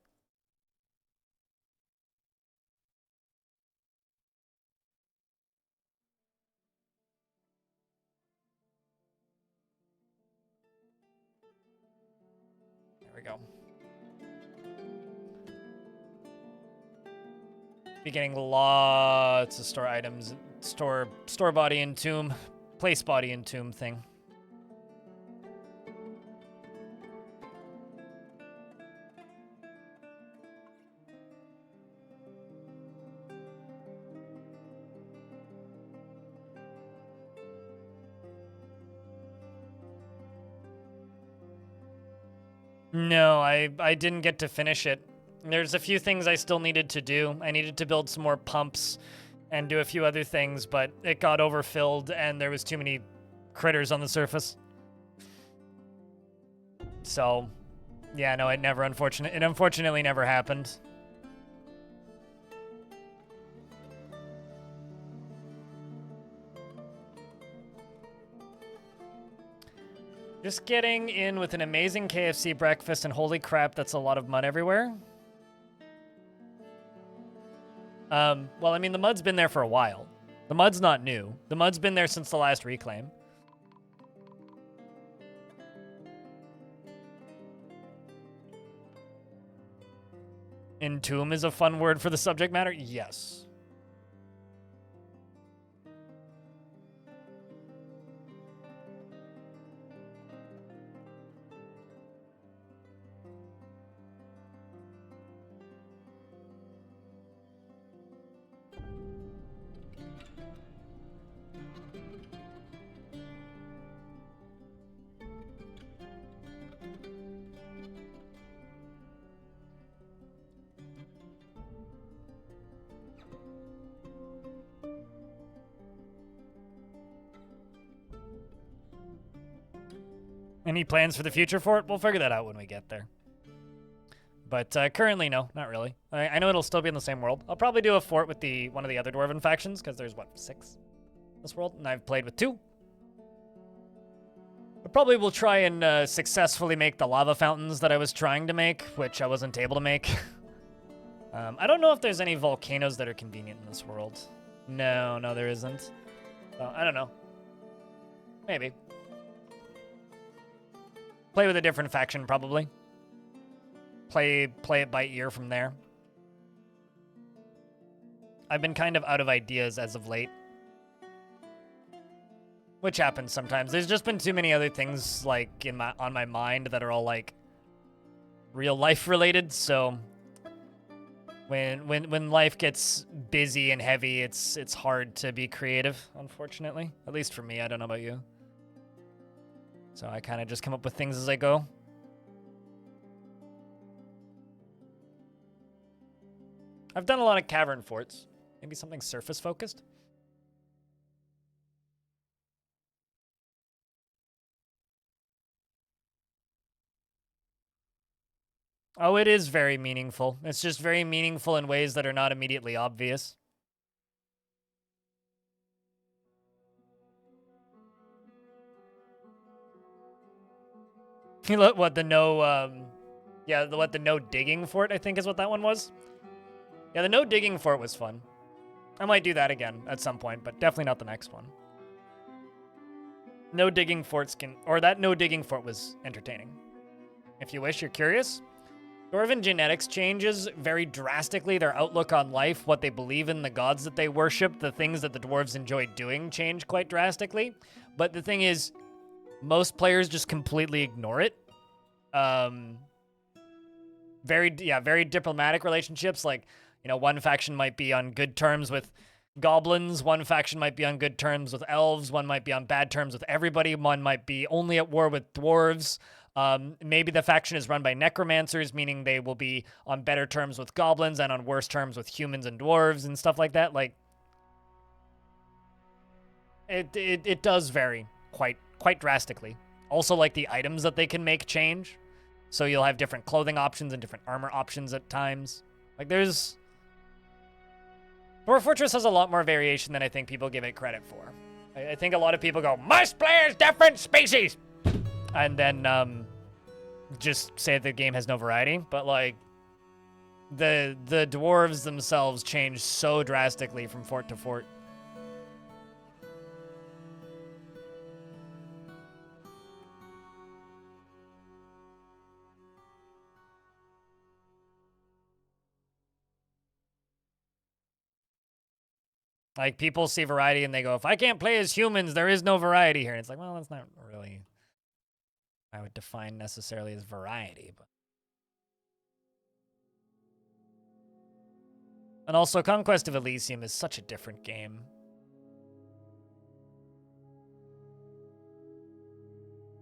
There we go. Be getting lots of store items, store body and tomb, place body and tomb thing. No, I didn't get to finish it. There's a few things I still needed to do. I needed to build some more pumps and do a few other things, but it got overfilled and there was too many critters on the surface. So, yeah, no, it unfortunately never happened. Just getting in with an amazing KFC breakfast, and holy crap, that's a lot of mud everywhere. Well, I mean, the mud's been there for a while. The mud's not new. The mud's been there since the last reclaim. Entomb is a fun word for the subject matter? Yes. Any plans for the future for it? We'll figure that out when we get there. But currently, no, not really. I know it'll still be in the same world. I'll probably do a fort with one of the other dwarven factions, because there's, what, 6 in this world? And I've played with 2. I probably will try and successfully make the lava fountains that I was trying to make, which I wasn't able to make. I don't know if there's any volcanoes that are convenient in this world. No, there isn't. I don't know. Maybe. Play with a different faction, probably. Play it by ear from there. I've been kind of out of ideas as of late. Which happens sometimes. There's just been too many other things, like, on my mind that are all, like, real life related, so when life gets busy and heavy, it's hard to be creative, unfortunately. At least for me, I don't know about you. So I kind of just come up with things as I go. I've done a lot of cavern forts. Maybe something surface focused. Oh, it is very meaningful. It's just very meaningful in ways that are not immediately obvious. What, the no, yeah, the no digging fort, I think is what that one was. Yeah, the no digging fort was fun. I might do that again at some point, but definitely not the next one. No digging forts that no digging fort was entertaining. If you wish, you're curious. Dwarven genetics changes very drastically. Their outlook on life, what they believe in, the gods that they worship, the things that the dwarves enjoy doing change quite drastically. But the thing is, most players just completely ignore it. Very diplomatic relationships. Like, you know, one faction might be on good terms with goblins, one faction might be on good terms with elves, one might be on bad terms with everybody, one might be only at war with dwarves. Maybe the faction is run by necromancers, meaning they will be on better terms with goblins and on worse terms with humans and dwarves and stuff like that. Like, it does vary quite drastically. Also, like, the items that they can make change. So you'll have different clothing options and different armor options at times. Like, Dwarf Fortress has a lot more variation than I think people give it credit for. I think a lot of people go, must play as different species! And then just say the game has no variety. But, like, the dwarves themselves change so drastically from fort to fort. Like, people see variety and they go, if I can't play as humans, there is no variety here. And it's like, well, that's not really I would define necessarily as variety. But and also, Conquest of Elysium is such a different game.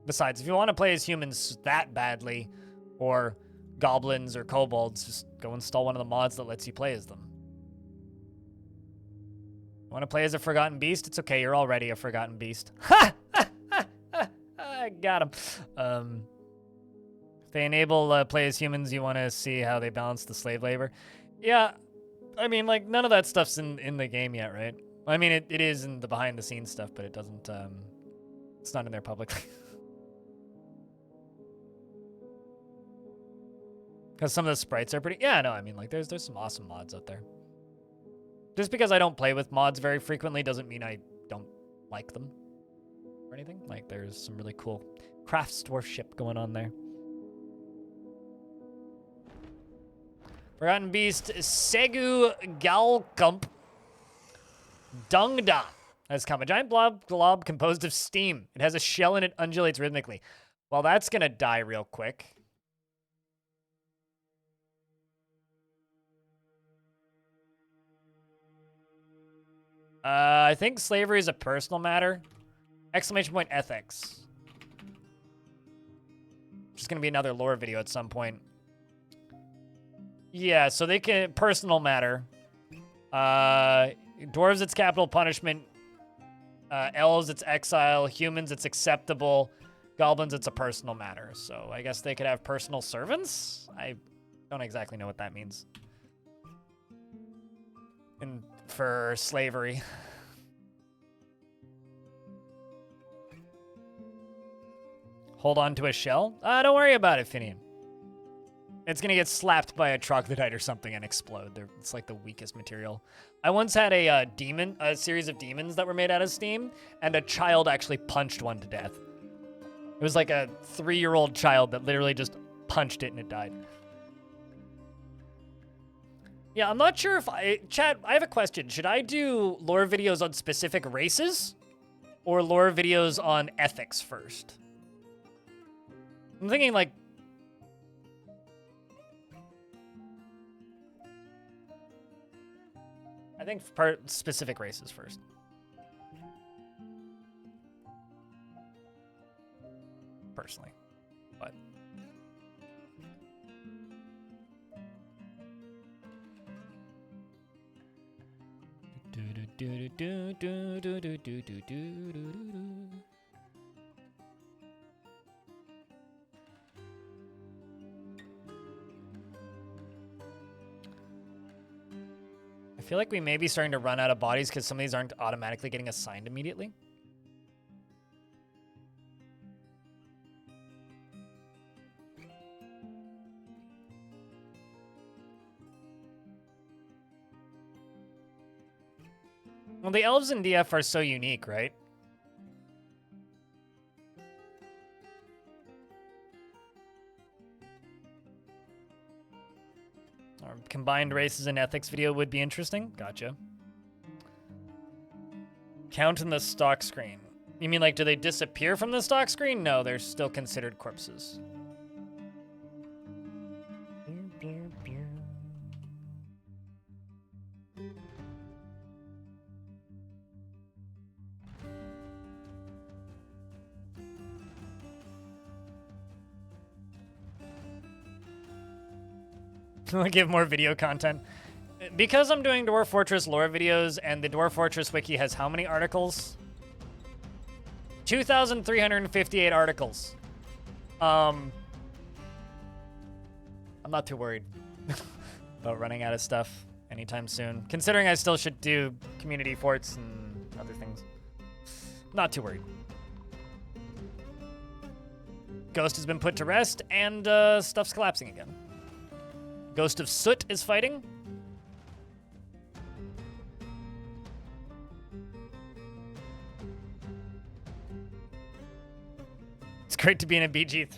Besides, if you want to play as humans that badly, or goblins or kobolds, just go install one of the mods that lets you play as them. Want to play as a Forgotten Beast? It's okay, you're already a Forgotten Beast. Ha! I got him. If they enable play as humans, you want to see how they balance the slave labor. Yeah, I mean, like, none of that stuff's in the game yet, right? I mean, it is in the behind-the-scenes stuff, but it doesn't, it's not in there publicly. Because some of the sprites are pretty... Yeah, no, I mean, like, there's some awesome mods out there. Just because I don't play with mods very frequently doesn't mean I don't like them or anything. Like, there's some really cool crafts dwarf ship going on there. Forgotten Beast, Segu Galkump Dungda has come. A giant glob composed of steam. It has a shell and it undulates rhythmically. Well, that's gonna die real quick. I think slavery is a personal matter. Exclamation point ethics. Just gonna be another lore video at some point. Yeah, so they can personal matter. Dwarves, it's capital punishment. Elves, it's exile. Humans, it's acceptable. Goblins, it's a personal matter. So I guess they could have personal servants? I don't exactly know what that means. And for slavery. Hold on to a shell? Don't worry about it, Finian. It's gonna get slapped by a troglodyte or something and explode. It's like the weakest material. I once had a series of demons that were made out of steam, and a child actually punched one to death. It was like a 3-year-old child that literally just punched it and it died. Yeah, I'm not sure if chat, I have a question. Should I do lore videos on specific races or lore videos on ethics first? I'm thinking like, I think specific races first. Personally, but I feel like we may be starting to run out of bodies because some of these aren't automatically getting assigned immediately. Well, the elves in DF are so unique, right? Our combined races and ethics video would be interesting. Gotcha. Count in the stock screen. You mean like, do they disappear from the stock screen? No, they're still considered corpses. Give more video content. Because I'm doing Dwarf Fortress lore videos and the Dwarf Fortress wiki has how many articles? 2,358 articles. I'm not too worried about running out of stuff anytime soon. Considering I still should do community forts and other things. Not too worried. Ghost has been put to rest and stuff's collapsing again. Ghost of Soot is fighting. It's great to be in a BG.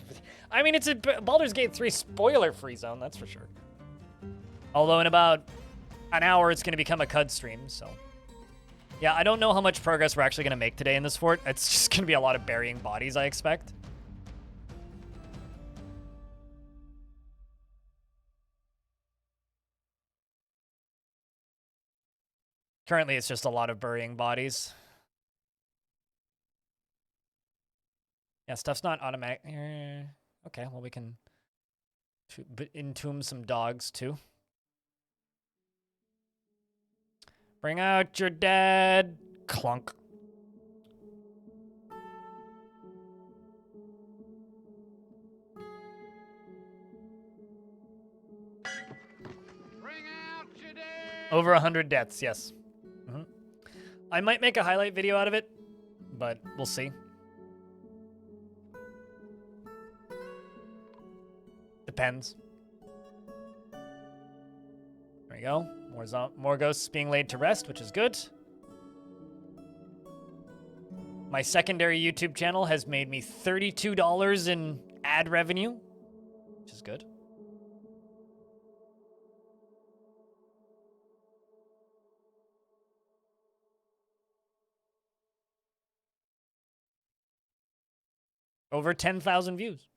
I mean, it's a Baldur's Gate 3 spoiler-free zone, that's for sure. Although in about an hour, it's going to become a CUD stream, so. Yeah, I don't know how much progress we're actually going to make today in this fort. It's just going to be a lot of burying bodies, I expect. Currently, it's just a lot of burying bodies. Yeah, stuff's not automatic. Okay, well, we can entomb some dogs, too. Bring out your dead. Clunk. Bring out your dead. Over 100 deaths, yes. I might make a highlight video out of it, but we'll see. Depends. There we go. More ghosts being laid to rest, which is good. My secondary YouTube channel has made me $32 in ad revenue, which is good. Over 10,000 views.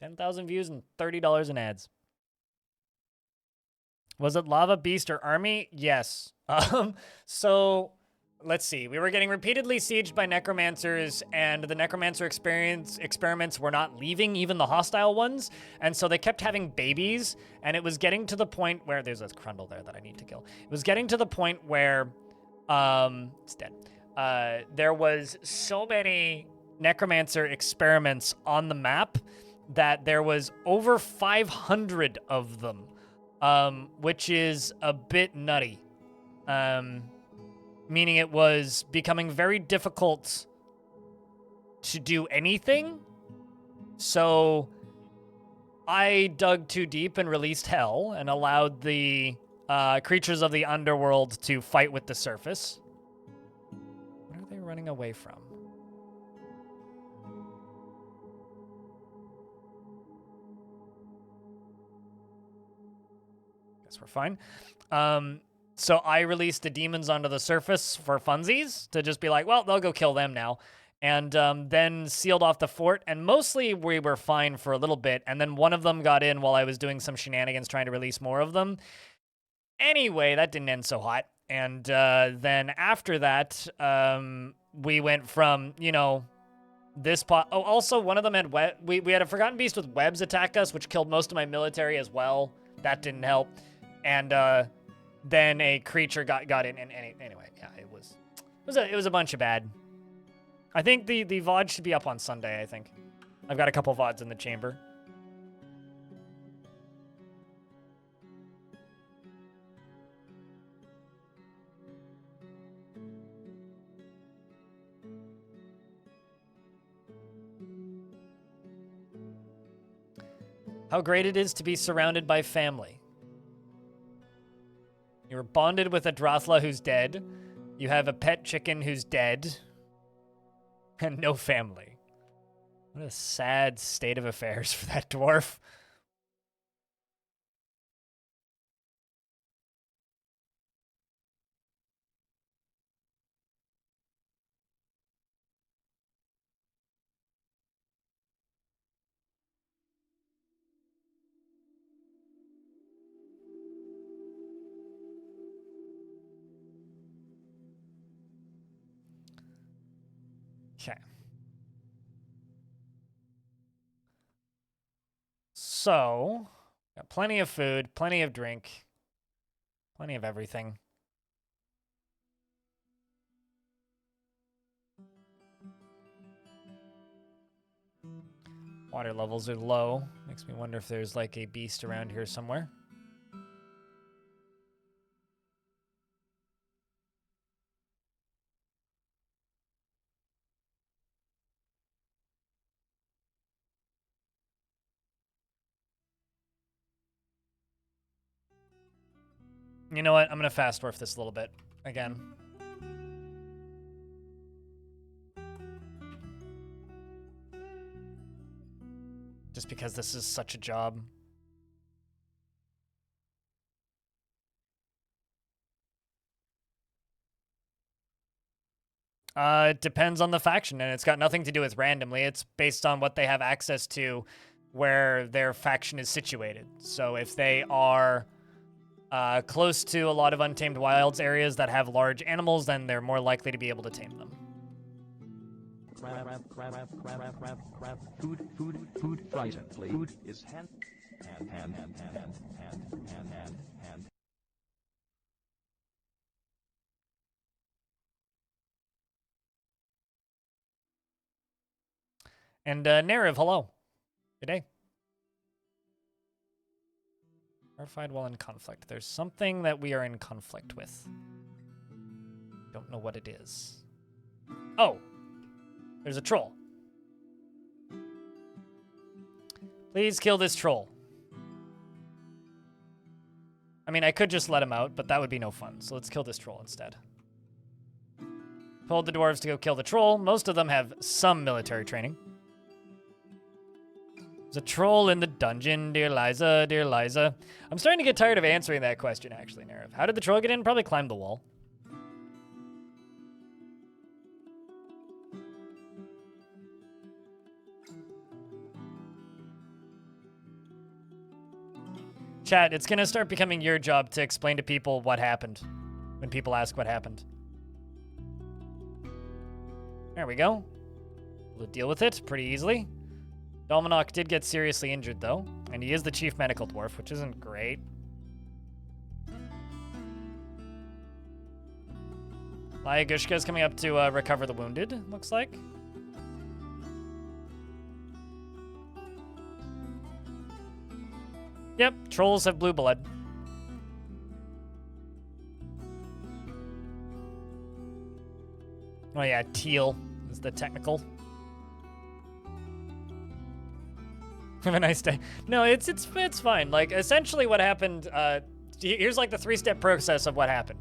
10,000 views and $30 in ads. Was it Lava, Beast, or Army? Yes. So, let's see. We were getting repeatedly sieged by necromancers, and the necromancer experiments were not leaving, even the hostile ones. And so they kept having babies, and it was getting to the point where... There's a Crundle there that I need to kill. It was getting to the point where... it's dead. There was so many necromancer experiments on the map that there was over 500 of them, which is a bit nutty. Meaning it was becoming very difficult to do anything. So I dug too deep and released Hell and allowed the creatures of the underworld to fight with the surface. What are they running away from? Guess we're fine. So I released the demons onto the surface for funsies to just be like, well, they'll go kill them now. And then sealed off the fort. And mostly we were fine for a little bit. And then one of them got in while I was doing some shenanigans trying to release more of them. Anyway, that didn't end so hot. And then after that, we went from, you know, this pot. Oh, also, one of them had we had a Forgotten Beast with webs attack us, which killed most of my military as well. That didn't help. And then a creature got in. And anyway, yeah, it was a bunch of bad. I think the VOD should be up on Sunday, I think. I've got a couple VODs in the chamber. How great it is to be surrounded by family. You're bonded with a Drothla who's dead. You have a pet chicken who's dead. And no family. What a sad state of affairs for that dwarf. Okay. So, got plenty of food, plenty of drink, plenty of everything. Water levels are low. Makes me wonder if there's like a beast around here somewhere. You know what? I'm going to fast dwarf this a little bit again. Just because this is such a job. It depends on the faction, and it's got nothing to do with randomly. It's based on what they have access to where their faction is situated. So if they are close to a lot of untamed wilds areas that have large animals, then they're more likely to be able to tame them. Food, frighteningly. Food is hand. And Nariv, hello. Good day. Terrified while in conflict. There's something that we are in conflict with. Don't know what it is. Oh! There's a troll. Please kill this troll. I mean, I could just let him out, but that would be no fun. So let's kill this troll instead. Told the dwarves to go kill the troll. Most of them have some military training. There's a troll in the dungeon, dear Liza, dear Liza. I'm starting to get tired of answering that question, actually, Nerv. How did the troll get in? Probably climbed the wall. Chat, it's gonna start becoming your job to explain to people what happened when people ask what happened. There we go. We'll deal with it pretty easily. Dominok did get seriously injured, though, and he is the chief medical dwarf, which isn't great. Lyagushka is coming up to recover the wounded, looks like. Yep, trolls have blue blood. Oh yeah, teal is the technical. Have a nice day. No, it's fine. Like, essentially what happened, here's like the 3-step process of what happened.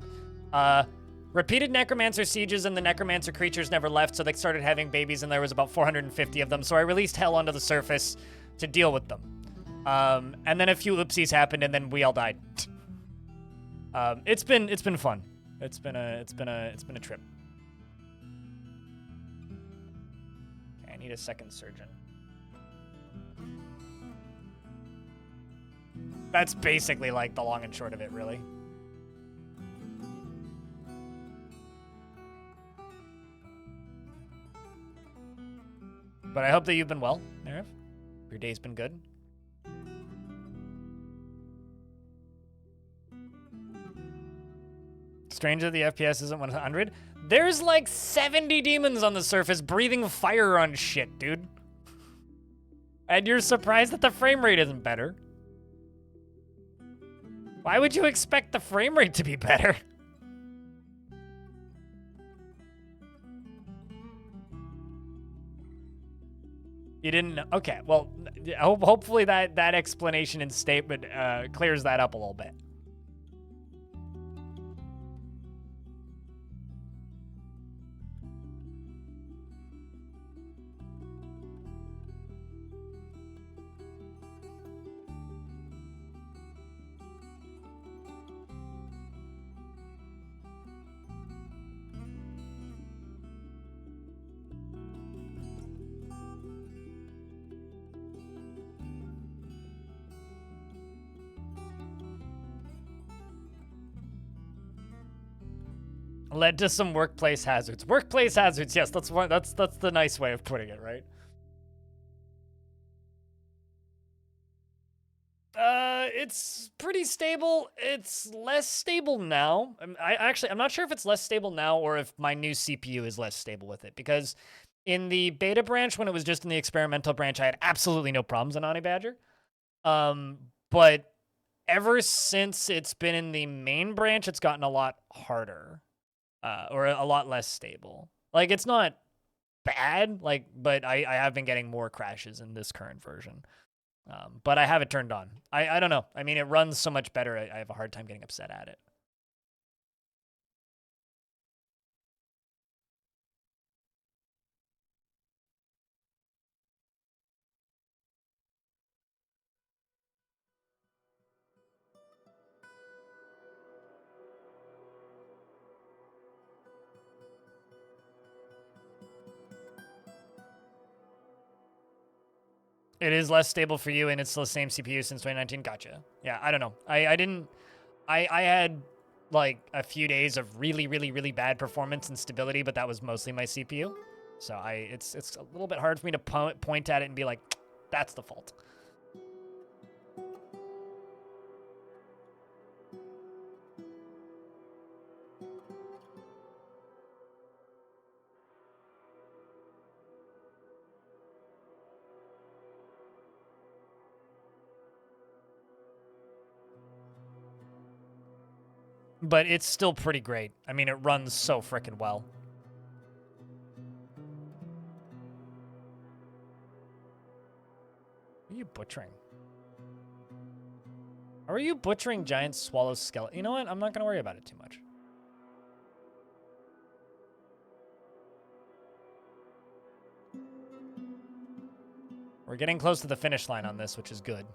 Repeated necromancer sieges and the necromancer creatures never left, so they started having babies and there was about 450 of them, so I released hell onto the surface to deal with them. And then a few oopsies happened and then we all died. It's been fun. It's been a trip. Okay, I need a second surgeon. That's basically like the long and short of it, really. But I hope that you've been well, Nerv. Your day's been good. Strange that the FPS isn't 100. There's like 70 demons on the surface breathing fire on shit, dude. And you're surprised that the frame rate isn't better. Why would you expect the frame rate to be better? You didn't know? Okay, well, hopefully that explanation and statement clears that up a little bit. Led to some workplace hazards. Workplace hazards, yes, that's the nice way of putting it, right? It's pretty stable. It's less stable now. I'm not sure if it's less stable now or if my new CPU is less stable with it, because in the beta branch, when it was just in the experimental branch, I had absolutely no problems on Honey Badger. But ever since it's been in the main branch, it's gotten a lot harder. Or a lot less stable. Like, it's not bad, like, but I have been getting more crashes in this current version. But I have it turned on. I don't know. I mean, it runs so much better, I have a hard time getting upset at it. It is less stable for you, and it's the same CPU since 2019. Gotcha. Yeah, I don't know. I had like a few days of really, really, really bad performance and stability, but that was mostly my CPU. So it's a little bit hard for me to point at it and be like, that's the fault. But it's still pretty great. I mean, it runs so frickin' well. What are you butchering? How are you butchering giant swallow skeleton? You know what? I'm not going to worry about it too much. We're getting close to the finish line on this, which is good.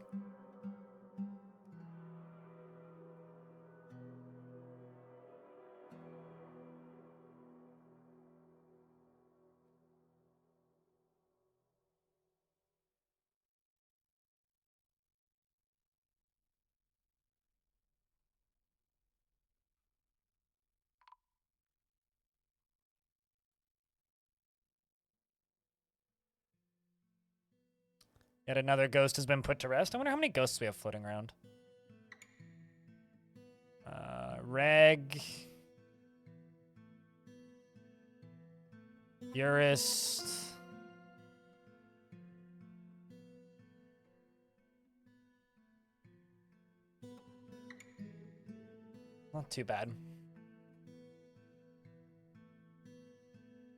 Yet another ghost has been put to rest. I wonder how many ghosts we have floating around. Reg. Urist. Not too bad.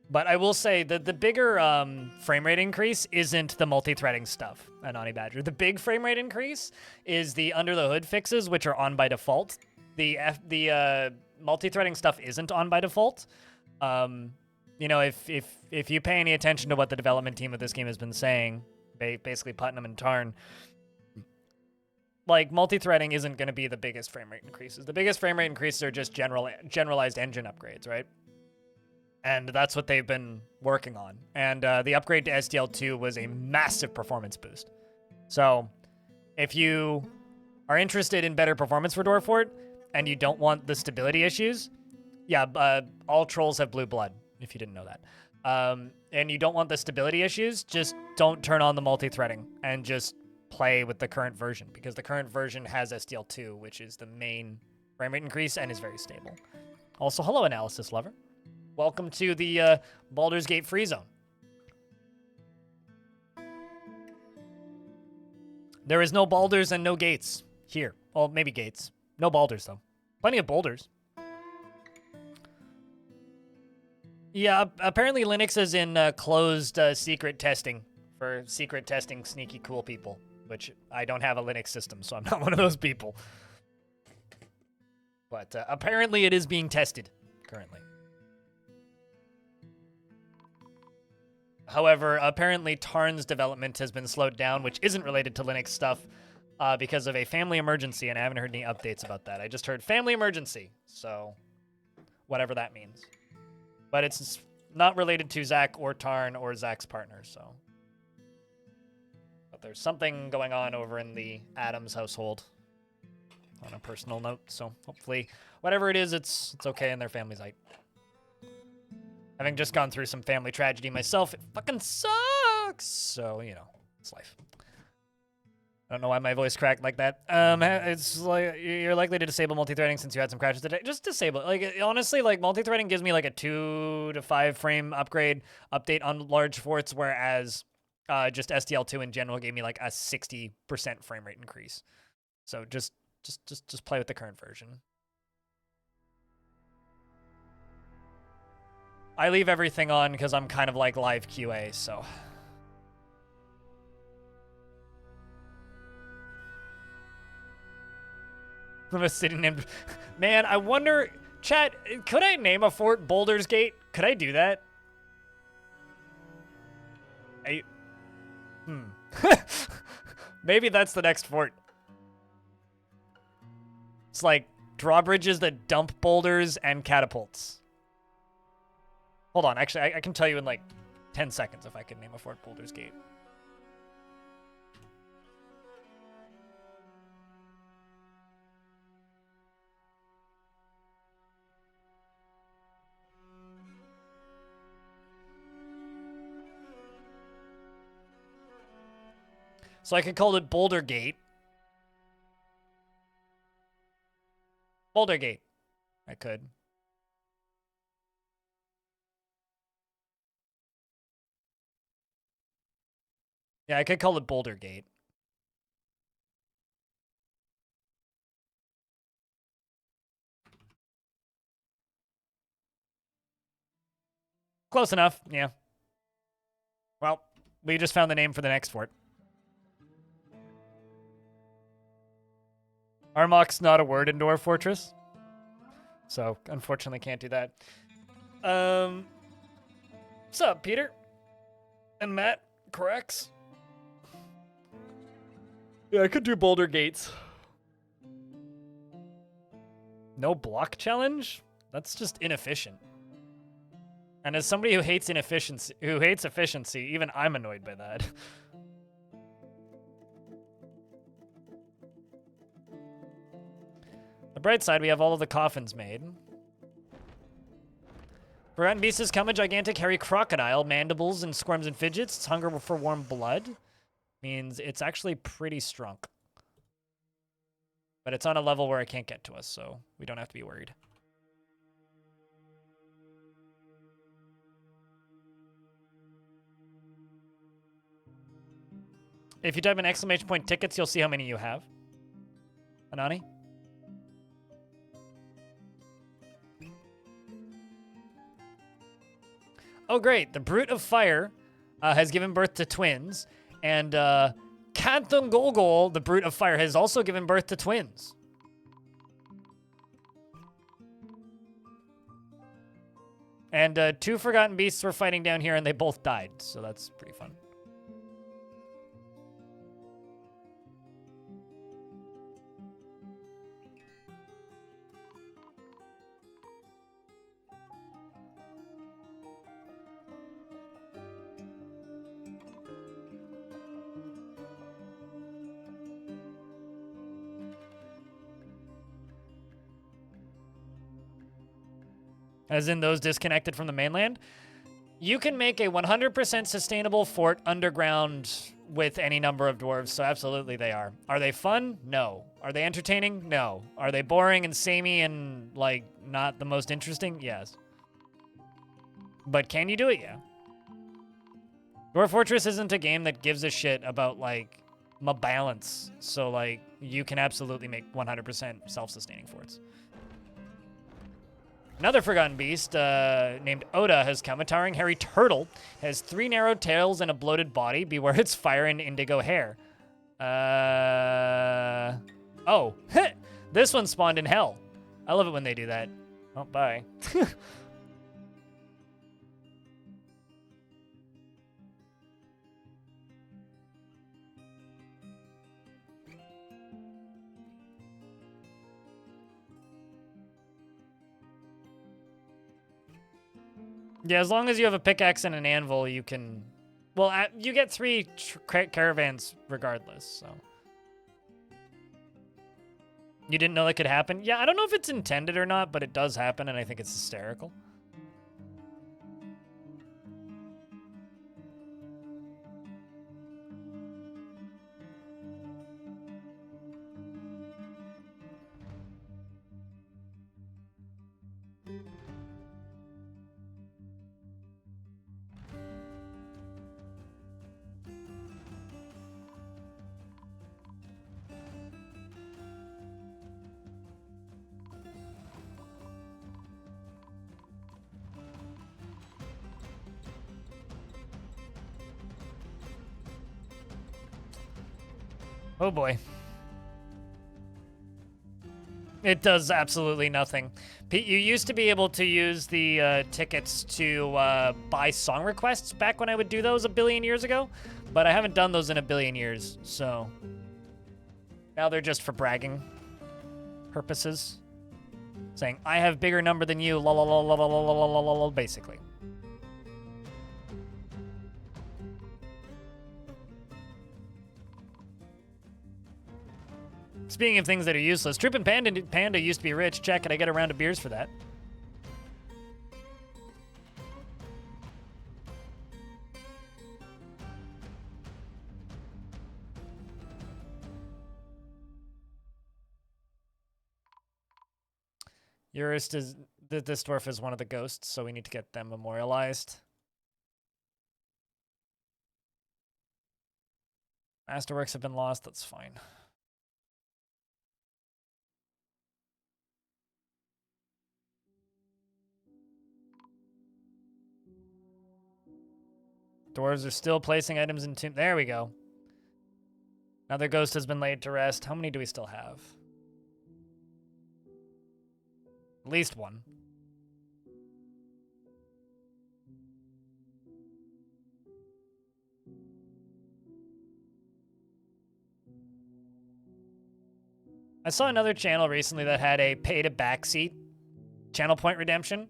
But I will say that the bigger frame rate increase isn't the multi-threading stuff, Anani Badger. The big frame rate increase is the under the hood fixes, which are on by default. The multi-threading stuff isn't on by default. You know, if you pay any attention to what the development team of this game has been saying, basically Putnam and Tarn, like multi-threading isn't going to be the biggest frame rate increases. The biggest frame rate increases are just generalized engine upgrades, right? And that's what they've been working on. And the upgrade to SDL2 was a massive performance boost. So if you are interested in better performance for Dwarf and you don't want the stability issues, yeah, all trolls have blue blood, if you didn't know that. And you don't want the stability issues, just don't turn on the multi-threading and just play with the current version, because the current version has SDL2, which is the main frame rate increase and is very stable. Also, hello, Analysis Lover. Welcome to the Baldur's Gate free zone. There is no Baldurs and no gates here. Well, maybe gates. No Baldurs, though. Plenty of boulders. Yeah, apparently Linux is in closed secret testing for secret testing sneaky cool people, which I don't have a Linux system, so I'm not one of those people. But apparently it is being tested currently. However, apparently Tarn's development has been slowed down, which isn't related to Linux stuff, because of a family emergency, and I haven't heard any updates about that. I just heard family emergency, so whatever that means. But it's not related to Zach or Tarn or Zach's partner, so. But there's something going on over in the Adams household on a personal note, so hopefully whatever it is, it's okay in their family's sight. Having just gone through some family tragedy myself, it fucking sucks. So, you know, it's life. I don't know why my voice cracked like that. It's like you're likely to disable multi-threading since you had some crashes today. Just disable it. Like, honestly, like multi-threading gives me like a 2 to 5 frame update on large forts, whereas just SDL2 in general gave me like a 60% frame rate increase. So just play with the current version. I leave everything on because I'm kind of like live QA, so. I'm a city named... Man, I wonder... Chat, could I name a fort Baldur's Gate? Could I do that? Maybe that's the next fort. It's like drawbridges that dump boulders and catapults. Hold on, actually, I can tell you in like 10 seconds if I can name a fort Baldur's Gate. So I could call it Boulder Gate. Boulder Gate. I could. Yeah, I could call it Boulder Gate. Close enough, yeah. Well, we just found the name for the next fort. Armok's not a word in Dwarf Fortress. So, unfortunately, can't do that. What's up, Peter? And Matt? Corrects? Yeah, I could do Boulder Gates. No block challenge? That's just inefficient. And as somebody who hates efficiency, even I'm annoyed by that. The bright side, we have all of the coffins made. Forgotten Beast has come, a gigantic hairy crocodile, mandibles and squirms and fidgets. Its hunger for warm blood means it's actually pretty strong. But it's on a level where it can't get to us, so we don't have to be worried. If you type in exclamation point tickets, you'll see how many you have. Anani? Oh, great. The Brute of Fire has given birth to twins. And Canton Golgol, the Brute of Fire, has also given birth to twins. And 2 Forgotten Beasts were fighting down here, and they both died. So that's pretty fun. As in those disconnected from the mainland. You can make a 100% sustainable fort underground with any number of dwarves, so absolutely they are. Are they fun? No. Are they entertaining? No. Are they boring and samey and, like, not the most interesting? Yes. But can you do it? Yeah. Dwarf Fortress isn't a game that gives a shit about, like, balance, so, like, you can absolutely make 100% self-sustaining forts. Another Forgotten Beast named Oda has come. A towering hairy turtle has 3 narrow tails and a bloated body. Beware its fire and indigo hair. Oh, this one spawned in hell. I love it when they do that. Oh, bye. Yeah, as long as you have a pickaxe and an anvil, you can... Well, you get 3 caravans regardless, so... You didn't know that could happen? Yeah, I don't know if it's intended or not, but it does happen, and I think it's hysterical. Oh boy. It does absolutely nothing. You used to be able to use the tickets to buy song requests back when I would do those a billion years ago, but I haven't done those in a billion years, so now they're just for bragging purposes. Saying, I have bigger number than you, la la la la la la la la la la, basically. Speaking of things that are useless, Troop and Panda used to be rich. Check, could I get a round of beers for that? Eurist is... This dwarf is one of the ghosts, so we need to get them memorialized. Masterworks have been lost, that's fine. Dwarves are still placing items in tomb. There we go. Another ghost has been laid to rest. How many do we still have? At least one. I saw another channel recently that had a pay to backseat channel point redemption,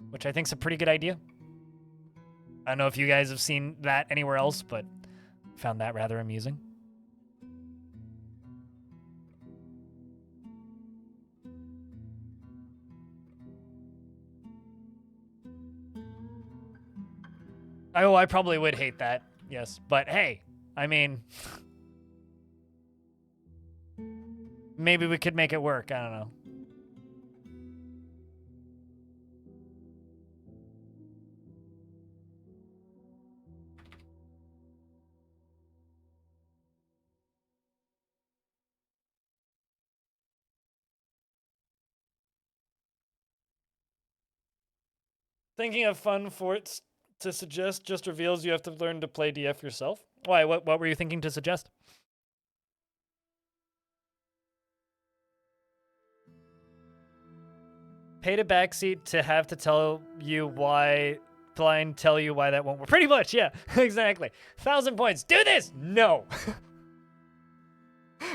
which I think is a pretty good idea. I don't know if you guys have seen that anywhere else, but found that rather amusing. Oh, I probably would hate that, yes. But hey, I mean, maybe we could make it work. I don't know. Thinking of fun forts to suggest just reveals you have to learn to play DF yourself. Why? What were you thinking to suggest? Pay to backseat to have to tell you why. Blind tell you why that won't work. Pretty much, yeah, exactly. 1,000 points. Do this. No.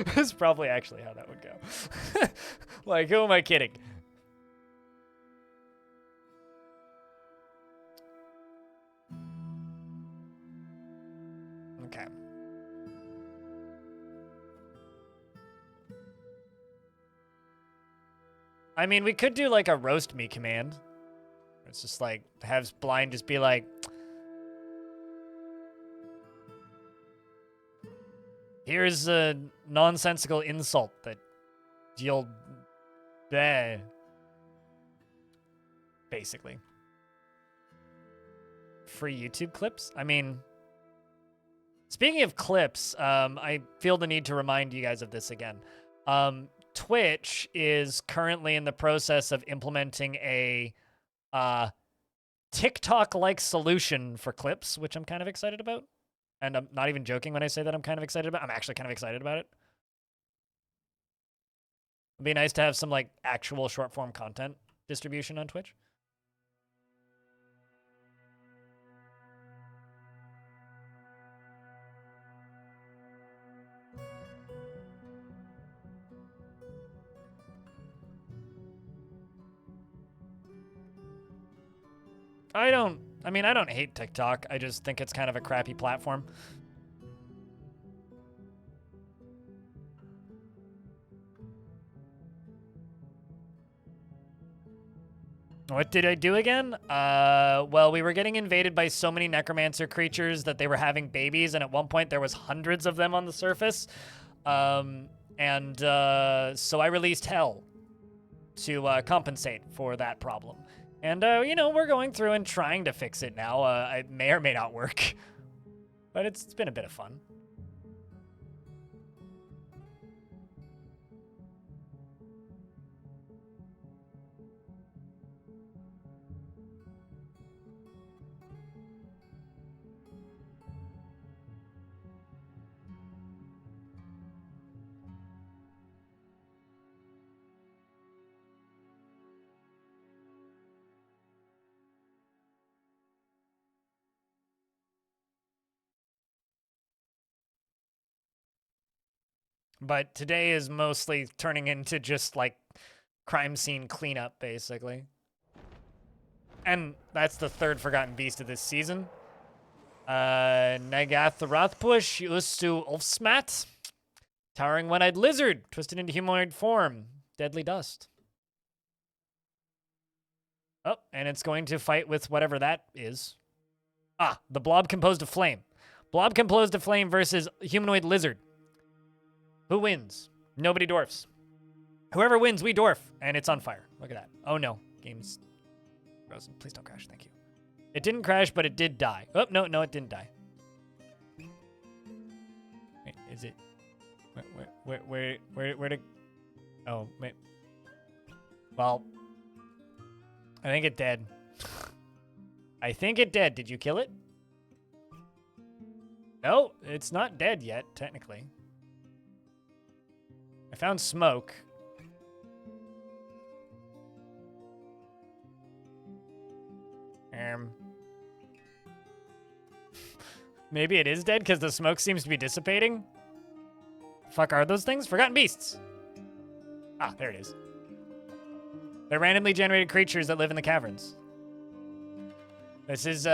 This is probably actually how that would go. Like, who am I kidding? Okay. I mean, we could do like a roast me command. It's just like, have Blind just be like, here's a nonsensical insult that you'll... Basically. Free YouTube clips? I mean... Speaking of clips, I feel the need to remind you guys of this again. Twitch is currently in the process of implementing a TikTok-like solution for clips, which I'm kind of excited about. And I'm not even joking when I say that I'm kind of excited about it. I'm actually kind of excited about it. It'd be nice to have some like actual short-form content distribution on Twitch. I don't hate TikTok. I just think it's kind of a crappy platform. What did I do again? Well, we were getting invaded by so many necromancer creatures that they were having babies, and at one point there was hundreds of them on the surface. So I released Hell to compensate for that problem. And, you know, we're going through and trying to fix it now. It may or may not work, but it's been a bit of fun. But today is mostly turning into just, like, crime scene cleanup, basically. And that's the third Forgotten Beast of this season. Nagath the Rothbush, Ustu Ulfsmat, Towering One-Eyed Lizard, twisted into humanoid form, Deadly Dust. Oh, and it's going to fight with whatever that is. Ah, the Blob Composed of Flame. Blob Composed of Flame versus Humanoid Lizard. Who wins? Nobody dwarfs. Whoever wins, we dwarf. And it's on fire. Look at that. Oh no. Game's frozen. Please don't crash. Thank you. It didn't crash, but it did die. Oh, no, it didn't die. Wait, is it... Where to... Oh, wait. Well... I think it dead. I think it dead. Did you kill it? No, it's not dead yet, technically. I found smoke. Maybe it is dead because the smoke seems to be dissipating. Fuck are those things? Forgotten beasts. Ah, there it is. They're randomly generated creatures that live in the caverns. This is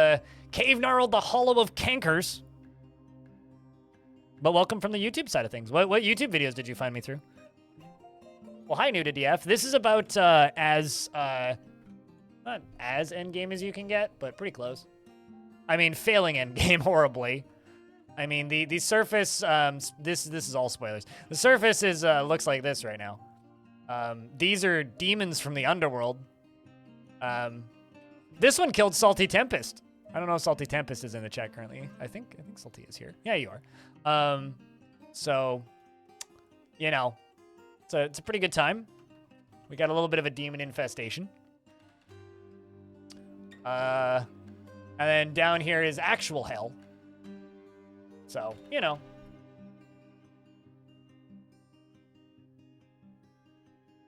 Cave Gnarled, the Hollow of Cankers. But welcome from the YouTube side of things. What YouTube videos did you find me through? Well, hi, new to DF. This is about not as endgame as you can get, but pretty close. I mean, failing endgame horribly. I mean, the surface, this is all spoilers. The surface is looks like this right now. These are demons from the underworld. This one killed Salty Tempest. I don't know if Salty Tempest is in the chat currently. I think Salty is here. Yeah, you are. So, you know, it's a pretty good time. We got a little bit of a demon infestation. And then down here is actual hell. So, you know.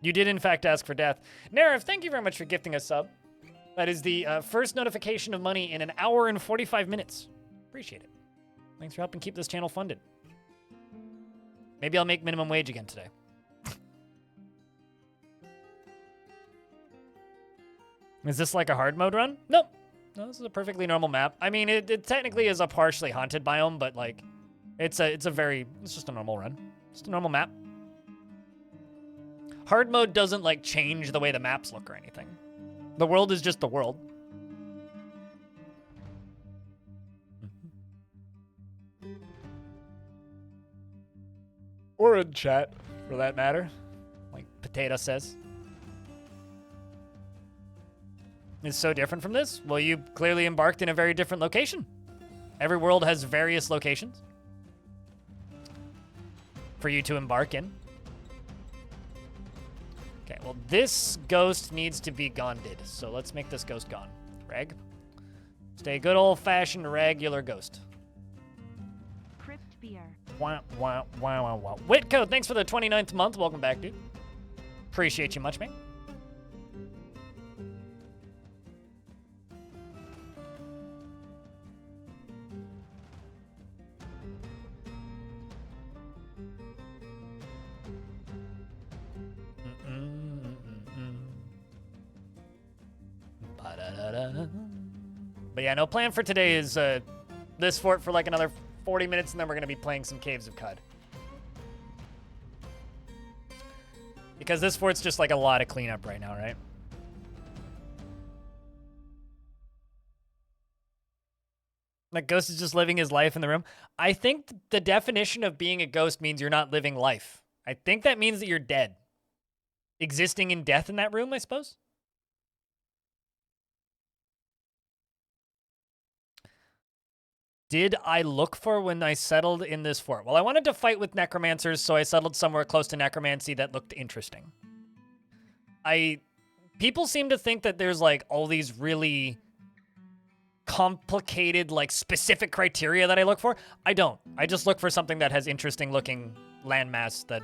You did, in fact, ask for death. Narav, thank you very much for gifting a sub. That is the first notification of money in 1 hour and 45 minutes. Appreciate it. Thanks for helping keep this channel funded. Maybe I'll make minimum wage again today. Is this like a hard mode run? Nope. No, this is a perfectly normal map. I mean, it technically is a partially haunted biome, but like, it's just a normal run. Just a normal map. Hard mode doesn't like change the way the maps look or anything. The world is just the world. Or in chat, for that matter. Like Potato says. It's so different from this? Well, you clearly embarked in a very different location. Every world has various locations for you to embark in. Okay, well, this ghost needs to be gonded, so let's make this ghost gone. Reg. Stay good old-fashioned regular ghost. Crypt beer. Wow, wow, wow, wow, wow. Whitcode, thanks for the 29th month. Welcome back, dude. Appreciate you much, man. But yeah, no plan for today is this fort for like another 40 minutes, and then we're going to be playing some Caves of Cud. Because this fort's just like a lot of cleanup right now, right? Like, ghost is just living his life in the room. I think the definition of being a ghost means you're not living life. I think that means that you're dead. Existing in death in that room, I suppose? Did I look for when I settled in this fort? Well, I wanted to fight with necromancers, so I settled somewhere close to necromancy that looked interesting. People seem to think that there's like all these really complicated, like specific criteria that I look for. I don't. I just look for something that has interesting looking landmass that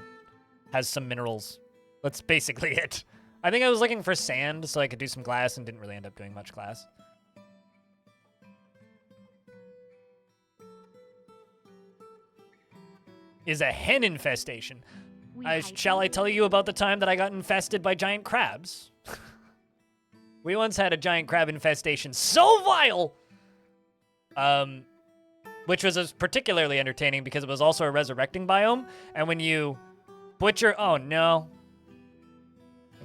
has some minerals. That's basically it. I think I was looking for sand so I could do some glass and didn't really end up doing much glass. Is a hen infestation. Shall I tell you about the time that I got infested by giant crabs? We once had a giant crab infestation so vile! Which was particularly entertaining because it was also a resurrecting biome, and when you butcher... Oh, no.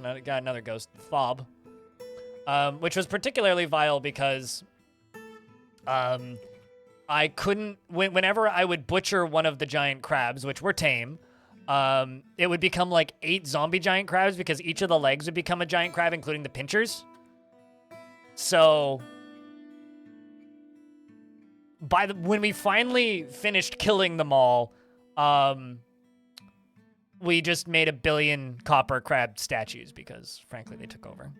Got another ghost. Fob. Which was particularly vile because... I couldn't, whenever I would butcher one of the giant crabs, which were tame, it would become like 8 zombie giant crabs because each of the legs would become a giant crab, including the pinchers. So, when we finally finished killing them all, we just made 1 billion copper crab statues because, frankly, they took over.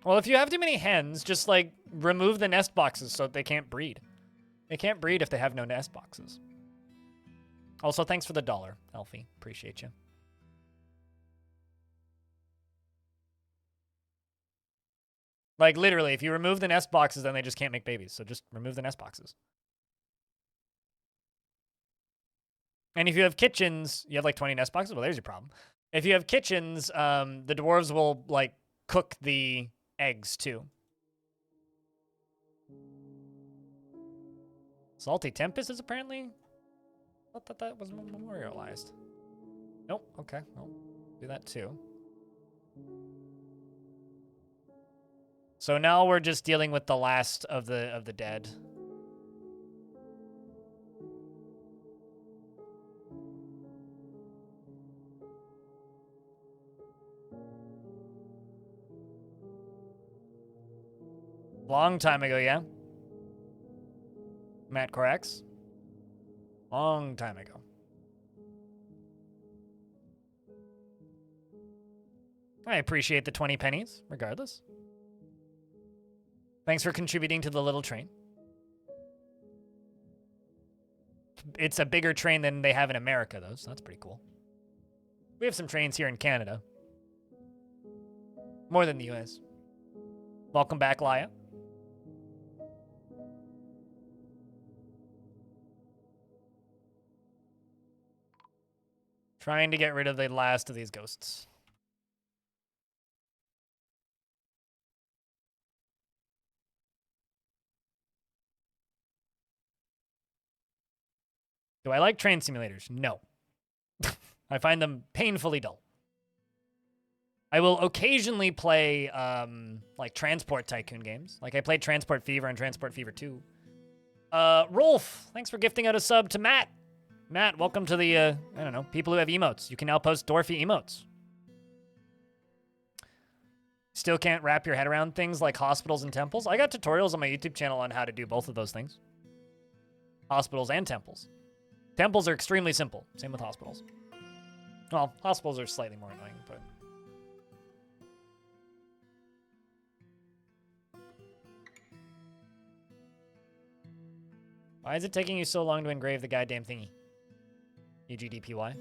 Well, if you have too many hens, just, like, remove the nest boxes so that they can't breed. They can't breed if they have no nest boxes. Also, thanks for the $1, Elfie. Appreciate you. Like, literally, if you remove the nest boxes, then they just can't make babies. So just remove the nest boxes. And if you have kitchens, you have like 20 nest boxes? Well, there's your problem. If you have kitchens, the dwarves will, like, cook the eggs, too. Salty Tempest is apparently... I thought that was memorialized. Nope, okay. Well, do that, too. So now we're just dealing with the last of the dead. Long time ago, yeah? Matt corrects. Long time ago. I appreciate the 20 pennies, regardless. Thanks for contributing to the little train. It's a bigger train than they have in America, though, so that's pretty cool. We have some trains here in Canada. More than the US. Welcome back, Laya. Trying to get rid of the last of these ghosts. Do I like train simulators? No. I find them painfully dull. I will occasionally play, like, Transport Tycoon games. Like, I played Transport Fever and Transport Fever 2. Rolf, thanks for gifting out a sub to Matt. Matt, welcome to the, I don't know, people who have emotes. You can now post Dwarfy emotes. Still can't wrap your head around things like hospitals and temples? I got tutorials on my YouTube channel on how to do both of those things. Hospitals and temples. Temples are extremely simple. Same with hospitals. Well, hospitals are slightly more annoying, but... Why is it taking you so long to engrave the goddamn thingy? UGDPY.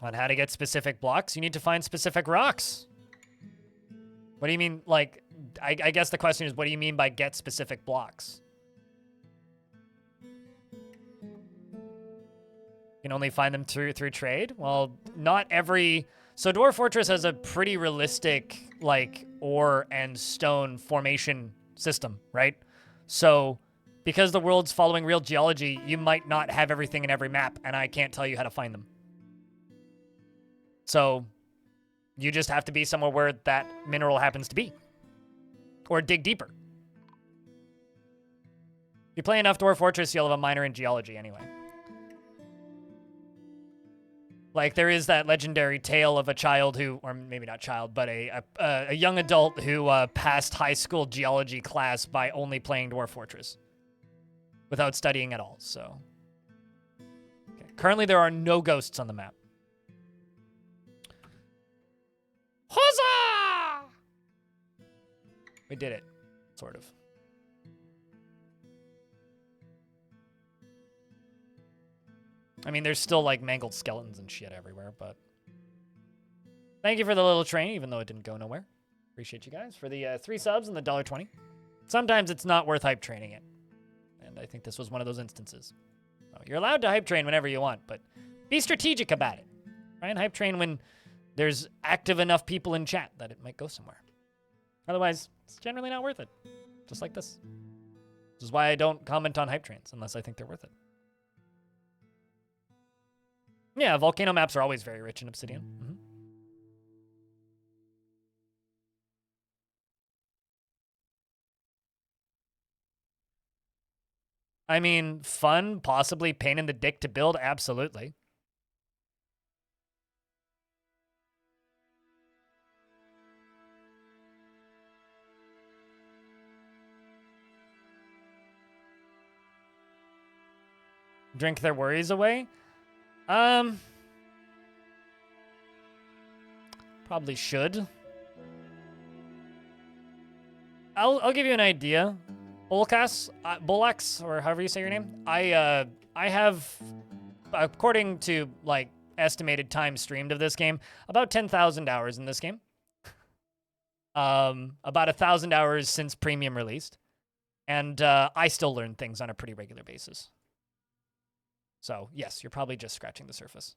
On how to get specific blocks, you need to find specific rocks. What do you mean, like... I guess the question is, what do you mean by get specific blocks? You can only find them through trade? Well, not every... So Dwarf Fortress has a pretty realistic, like, ore and stone formation system, right? So, because the world's following real geology, you might not have everything in every map, and I can't tell you how to find them. So, you just have to be somewhere where that mineral happens to be. Or dig deeper. If you play enough Dwarf Fortress, you'll have a minor in geology anyway. Like, there is that legendary tale of a child who, or maybe not child, but a young adult who passed high school geology class by only playing Dwarf Fortress. Without studying at all, so. Okay. Currently, there are no ghosts on the map. Huzzah! We did it, sort of. I mean, there's still, like, mangled skeletons and shit everywhere, but... Thank you for the little train, even though it didn't go nowhere. Appreciate you guys for the 3 subs and the $1.20. Sometimes it's not worth hype training it. And I think this was one of those instances. So you're allowed to hype train whenever you want, but be strategic about it. Try and hype train when there's active enough people in chat that it might go somewhere. Otherwise, it's generally not worth it. Just like this. This is why I don't comment on hype trains unless I think they're worth it. Yeah, volcano maps are always very rich in obsidian. Mm-hmm. I mean, fun, possibly pain in the dick to build, absolutely. Drink their worries away? Probably should. I'll give you an idea. Bullax, or however you say your name. I have, according to like estimated time streamed of this game, about 10,000 hours in this game. About 1,000 hours since premium released, and I still learn things on a pretty regular basis. So yes, you're probably just scratching the surface.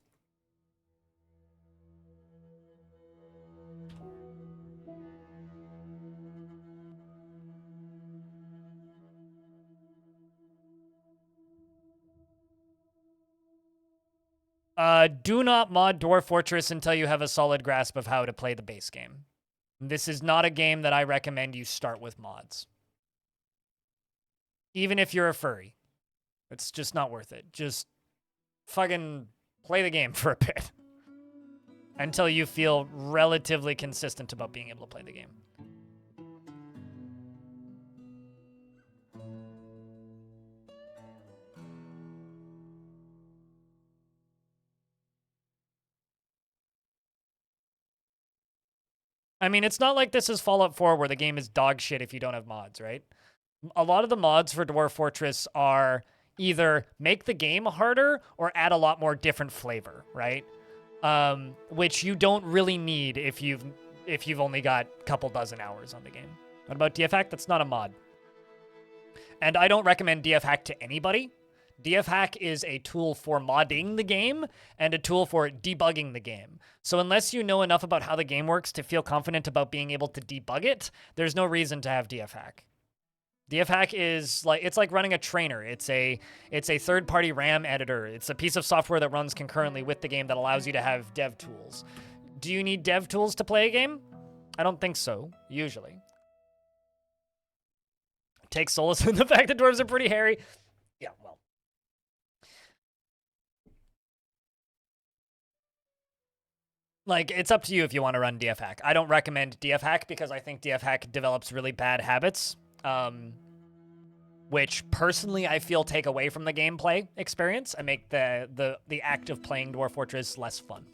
Do not mod Dwarf Fortress until you have a solid grasp of how to play the base game. This is not a game that I recommend you start with mods. Even if you're a furry. It's just not worth it. Just fucking play the game for a bit. Until you feel relatively consistent about being able to play the game. I mean, it's not like this is Fallout 4 where the game is dog shit if you don't have mods, right? A lot of the mods for Dwarf Fortress are either make the game harder or add a lot more different flavor, right? Which you don't really need if you've only got a couple dozen hours on the game. What about DF Hack? That's not a mod. And I don't recommend DF Hack to anybody. DF Hack is a tool for modding the game and a tool for debugging the game. So unless you know enough about how the game works to feel confident about being able to debug it, there's no reason to have DF Hack. DF Hack is like, it's like running a trainer. It's a third-party RAM editor. It's a piece of software that runs concurrently with the game that allows you to have dev tools. Do you need dev tools to play a game? I don't think so, usually. Take solace in the fact that dwarves are pretty hairy. Yeah, well. Like, it's up to you if you want to run DF Hack. I don't recommend DF Hack because I think DF Hack develops really bad habits, which personally I feel take away from the gameplay experience and make the act of playing Dwarf Fortress less fun.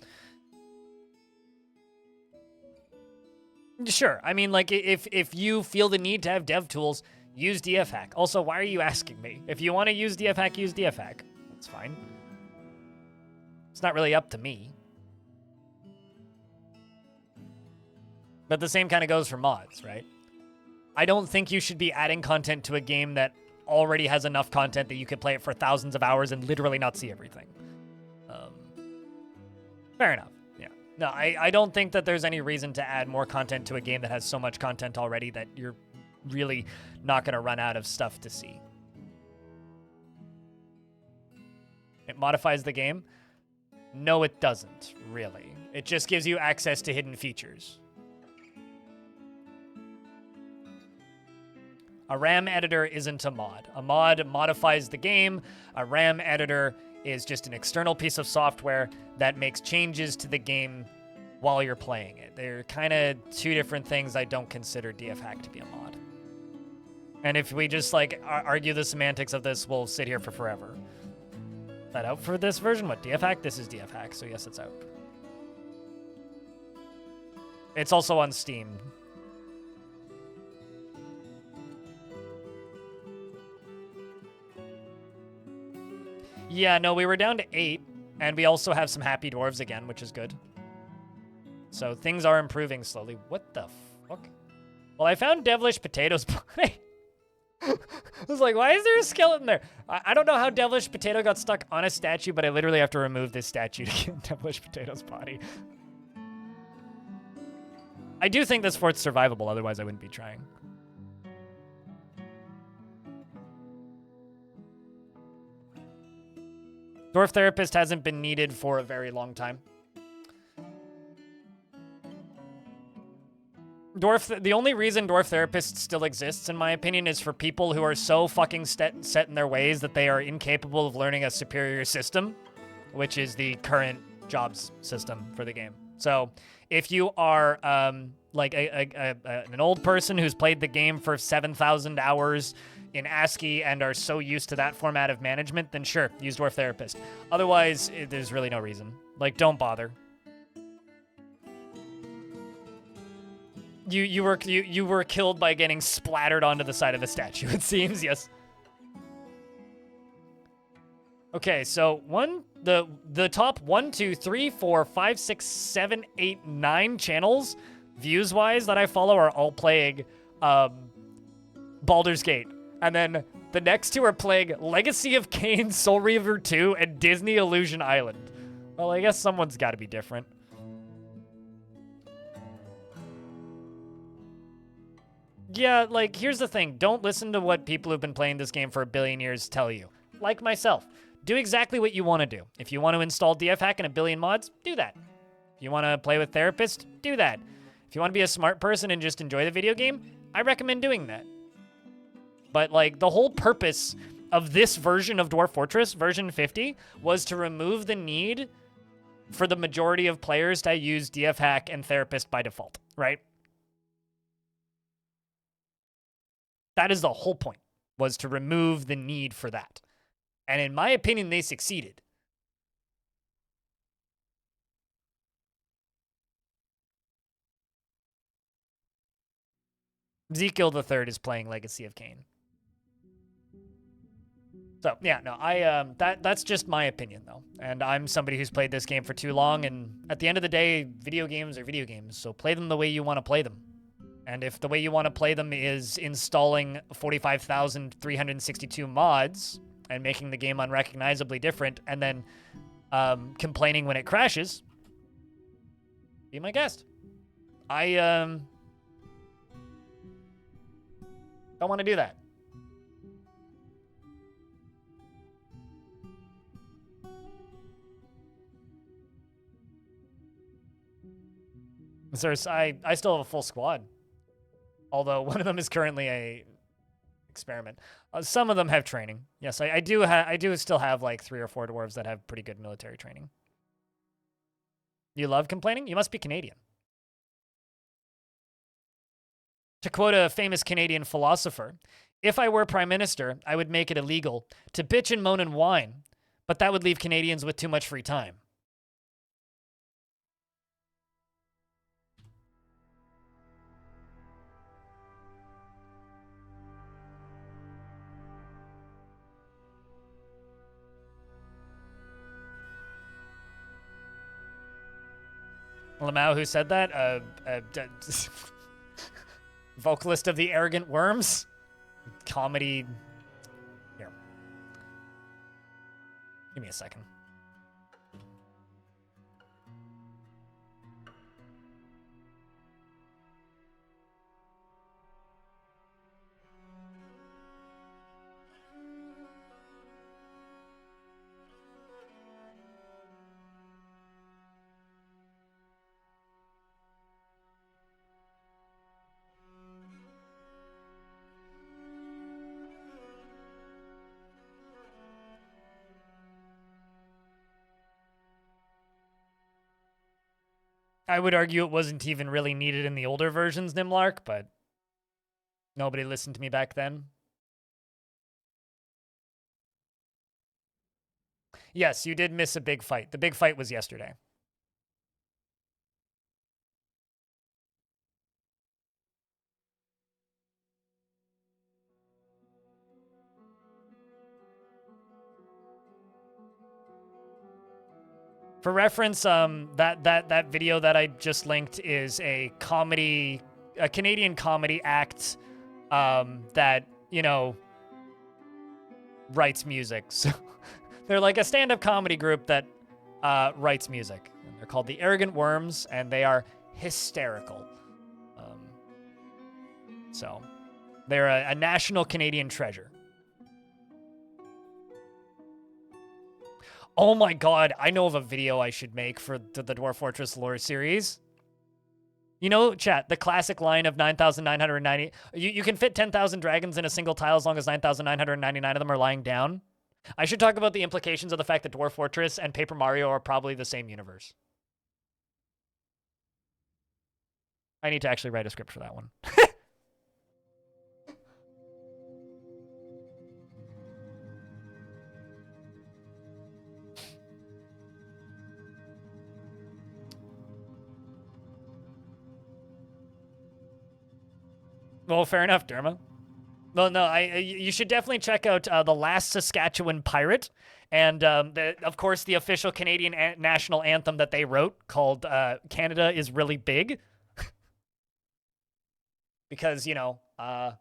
Sure, I mean, like, if you feel the need to have dev tools, use DF Hack. Also, why are you asking me? If you want to use DF Hack, use DF Hack. That's fine. It's not really up to me. But the same kind of goes for mods, right? I don't think you should be adding content to a game that already has enough content that you could play it for thousands of hours and literally not see everything. Fair enough, yeah. No, I don't think that there's any reason to add more content to a game that has so much content already that you're really not going to run out of stuff to see. It modifies the game? No, it doesn't, really. It just gives you access to hidden features. A RAM editor isn't a mod. A mod modifies the game. A RAM editor is just an external piece of software that makes changes to the game while you're playing it. They're kind of two different things. I don't consider DF Hack to be a mod. And if we just like argue the semantics of this, we'll sit here for forever. Is that out for this version? What, DF Hack? This is DF Hack, so yes, it's out. It's also on Steam. Yeah, no, we were down to 8, and we also have some happy dwarves again, which is good. So things are improving slowly. What the fuck? Well, I found devilish potatoes body. I was like, why is there a skeleton there? I don't know how devilish potato got stuck on a statue, but I literally have to remove this statue to get devilish potato's body. I do think this fort's survivable, otherwise I wouldn't be trying. Dwarf Therapist hasn't been needed for a very long time. The only reason Dwarf Therapist still exists, in my opinion, is for people who are so fucking set in their ways that they are incapable of learning a superior system, which is the current jobs system for the game. So if you are like an old person who's played the game for 7,000 hours in ASCII and are so used to that format of management, then sure, use Dwarf Therapist. Otherwise, there's really no reason. Like, don't bother. You were killed by getting splattered onto the side of the statue, it seems, yes. Okay, so the top 1, 2, 3, 4, 5, 6, 7, 8, 9 channels, views-wise, that I follow are all playing Baldur's Gate. And then the next two are playing Legacy of Kain, Soul Reaver 2, and Disney Illusion Island. Well, I guess someone's got to be different. Yeah, like, here's the thing. Don't listen to what people who've been playing this game for a billion years tell you. Like myself. Do exactly what you want to do. If you want to install DF Hack and a billion mods, do that. If you want to play with Therapist, do that. If you want to be a smart person and just enjoy the video game, I recommend doing that. But, like, the whole purpose of this version of Dwarf Fortress, version 50, was to remove the need for the majority of players to use DF Hack and Therapist by default, right? That is the whole point, was to remove the need for that. And in my opinion, they succeeded. Ezekiel the Third is playing Legacy of Kain. So, yeah, no, that's just my opinion, though. And I'm somebody who's played this game for too long, and at the end of the day, video games are video games, so play them the way you want to play them. And if the way you want to play them is installing 45,362 mods and making the game unrecognizably different, and then complaining when it crashes, be my guest. I don't want to do that. I still have a full squad. Although one of them is currently a experiment. Some of them have training. Yes, I do still have like 3 or 4 dwarves that have pretty good military training. You love complaining? You must be Canadian. To quote a famous Canadian philosopher, if I were prime minister, I would make it illegal to bitch and moan and whine, but that would leave Canadians with too much free time. Lamau, who said that? Vocalist of the Arrogant Worms? Comedy. Here. Give me a second. I would argue it wasn't even really needed in the older versions, Nimlark, but nobody listened to me back then. Yes, you did miss a big fight. The big fight was yesterday. For reference, that video that I just linked is a Canadian comedy act that, you know, writes music. So they're like a stand-up comedy group that writes music. And they're called the Arrogant Worms, and they are hysterical. So they're a national Canadian treasure. Oh my god, I know of a video I should make for the Dwarf Fortress lore series. You know, chat, the classic line of 9,990... You can fit 10,000 dragons in a single tile as long as 9,999 of them are lying down. I should talk about the implications of the fact that Dwarf Fortress and Paper Mario are probably the same universe. I need to actually write a script for that one. Well, fair enough, Derma. Well, no, you should definitely check out The Last Saskatchewan Pirate, and of course the official Canadian national anthem that they wrote called Canada is Really Big. Because, you know, our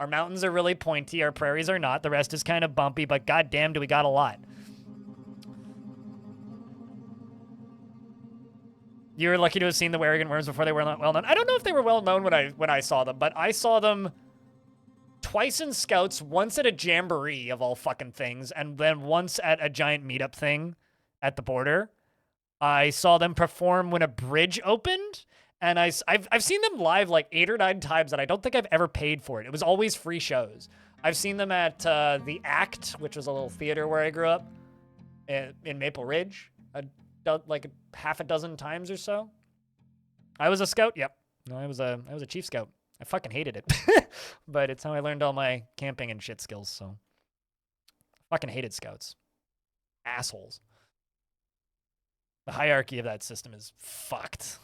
mountains are really pointy, our prairies are not, the rest is kind of bumpy, but goddamn do we got a lot. You were lucky to have seen the Werrigan worms before they were well known. I don't know if they were well known when I saw them, but I saw them twice in Scouts, once at a jamboree of all fucking things, and then once at a giant meetup thing at the border. I saw them perform when a bridge opened, and I've seen them live like 8 or 9 times, and I don't think I've ever paid for it. It was always free shows. I've seen them at the Act, which was a little theater where I grew up in Maple Ridge. Like half a dozen times or so. I was a scout. Yep. No, I was a chief scout. I fucking hated it. But it's how I learned all my camping and shit skills, so. Fucking hated scouts. Assholes. The hierarchy of that system is fucked.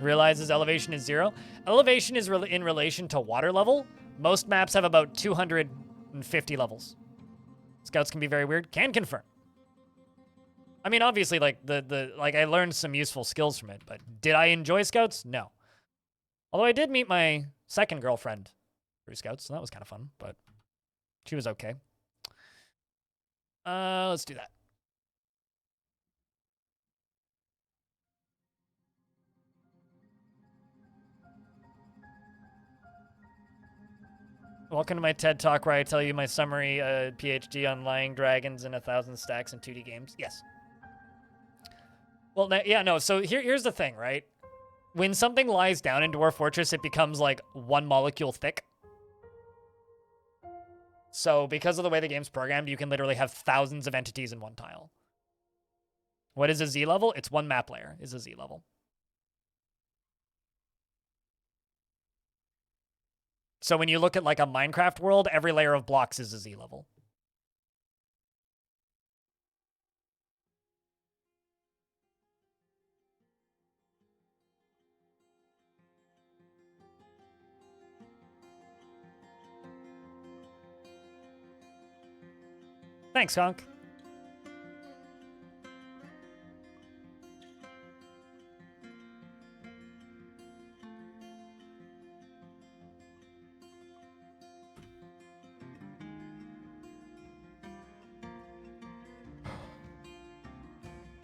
Realizes elevation is 0. Elevation is in relation to water level. Most maps have about 250 levels. Scouts can be very weird. Can confirm. I mean, obviously, like like I learned some useful skills from it, but did I enjoy Scouts? No. Although I did meet my second girlfriend through Scouts, so that was kind of fun, but she was okay. Let's do that. Welcome to my TED Talk where I tell you my summary PhD on lying dragons and 1,000 stacks in 2D games. Yes. Well, yeah, no, so here's the thing, right? When something lies down in Dwarf Fortress, it becomes like 1 molecule thick. So because of the way the game's programmed, you can literally have thousands of entities in one tile. What is a Z level? It's 1 map layer is a Z level. So when you look at like a Minecraft world, every layer of blocks is a Z level. Thanks, Honk.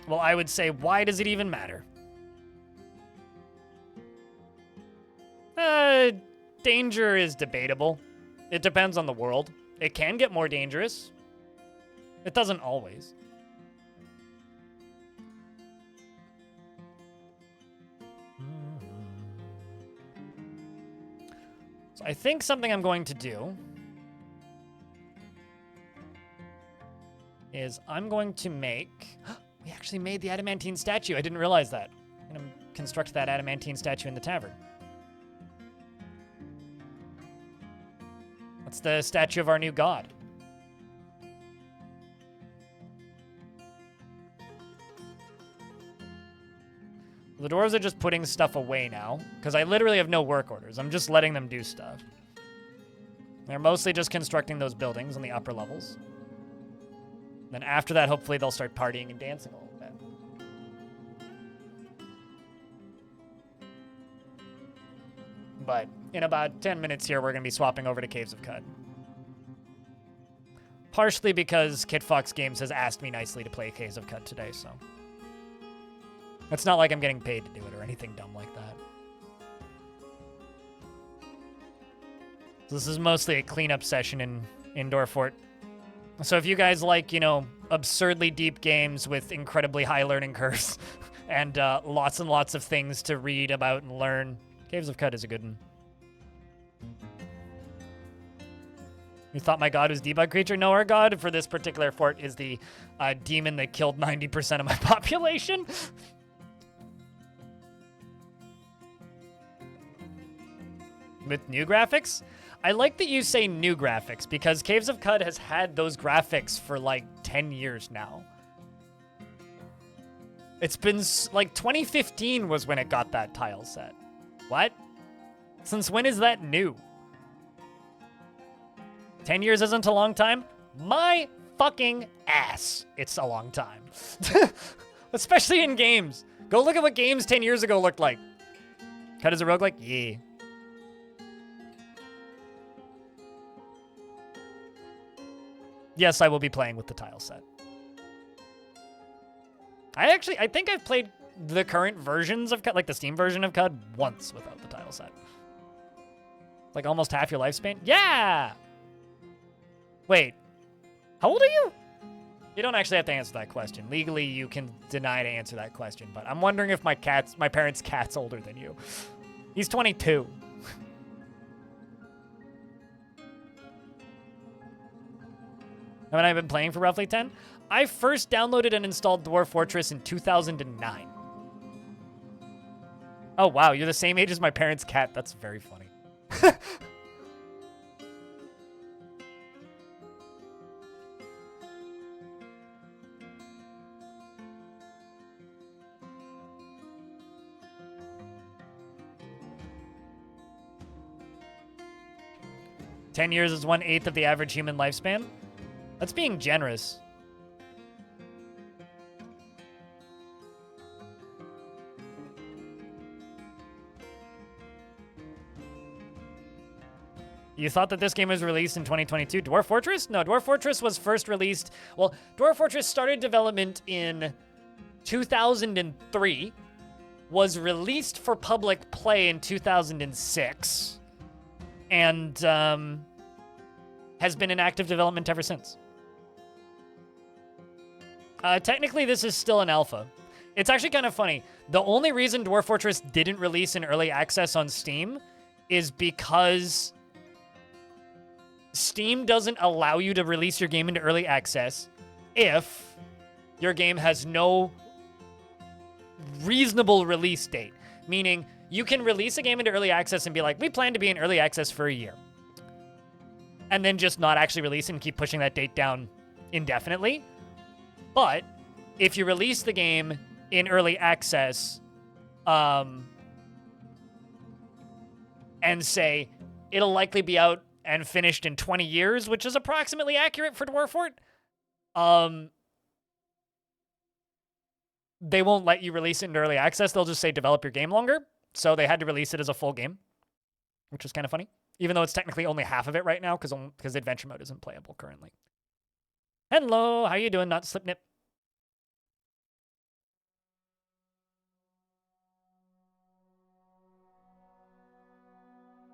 Well, I would say, why does it even matter? Danger is debatable. It depends on the world. It can get more dangerous. It doesn't always. So I think something I'm going to do is I'm going to make... We actually made the adamantine statue. I didn't realize that. I'm going to construct that adamantine statue in the tavern. That's the statue of our new god. The dwarves are just putting stuff away now, because I literally have no work orders. I'm just letting them do stuff. They're mostly just constructing those buildings on the upper levels. Then after that, hopefully they'll start partying and dancing a little bit. But in about 10 minutes here, we're going to be swapping over to Caves of Cud. Partially because Kit Fox Games has asked me nicely to play Caves of Cud today, so... It's not like I'm getting paid to do it or anything dumb like that. So this is mostly a cleanup session in Dwarf Fort. So if you guys like, you know, absurdly deep games with incredibly high learning curves and lots and lots of things to read about and learn, Caves of Cud is a good one. You thought my god was debug creature? No, our god for this particular fort is the demon that killed 90% of my population. With new graphics? I like that you say new graphics, because Caves of Cud has had those graphics for like 10 years now. It's been like 2015 was when it got that tile set. What? Since when is that new? 10 years isn't a long time? My fucking ass. It's a long time. Especially in games. Go look at what games 10 years ago looked like. Cut as a roguelike? Yeah. Yes, I will be playing with the tile set. I think I've played the current versions of CUD, like the Steam version of CUD, once without the tile set. Like almost half your lifespan? Yeah! Wait, how old are you? You don't actually have to answer that question. Legally, you can deny to answer that question, but I'm wondering if my parents' cat's older than you. He's 22. Haven't I been playing for roughly 10? I first downloaded and installed Dwarf Fortress in 2009. Oh, wow, you're the same age as my parents' cat. That's very funny. 10 years is 1/8 of the average human lifespan. That's being generous. You thought that this game was released in 2022? Dwarf Fortress? No, Dwarf Fortress was first released... Well, Dwarf Fortress started development in 2003, was released for public play in 2006, and has been in active development ever since. Technically, this is still an alpha. It's actually kind of funny. The only reason Dwarf Fortress didn't release in early access on Steam is because Steam doesn't allow you to release your game into early access if your game has no reasonable release date. Meaning, you can release a game into early access and be like, we plan to be in early access for a year. And then just not actually release it and keep pushing that date down indefinitely. But if you release the game in early access and say it'll likely be out and finished in 20 years, which is approximately accurate for Dwarf Fort, they won't let you release it in early access. They'll just say develop your game longer. So they had to release it as a full game, which was kind of funny. Even though it's technically only half of it right now because adventure mode isn't playable currently. Hello, how you doing, not Slipnip?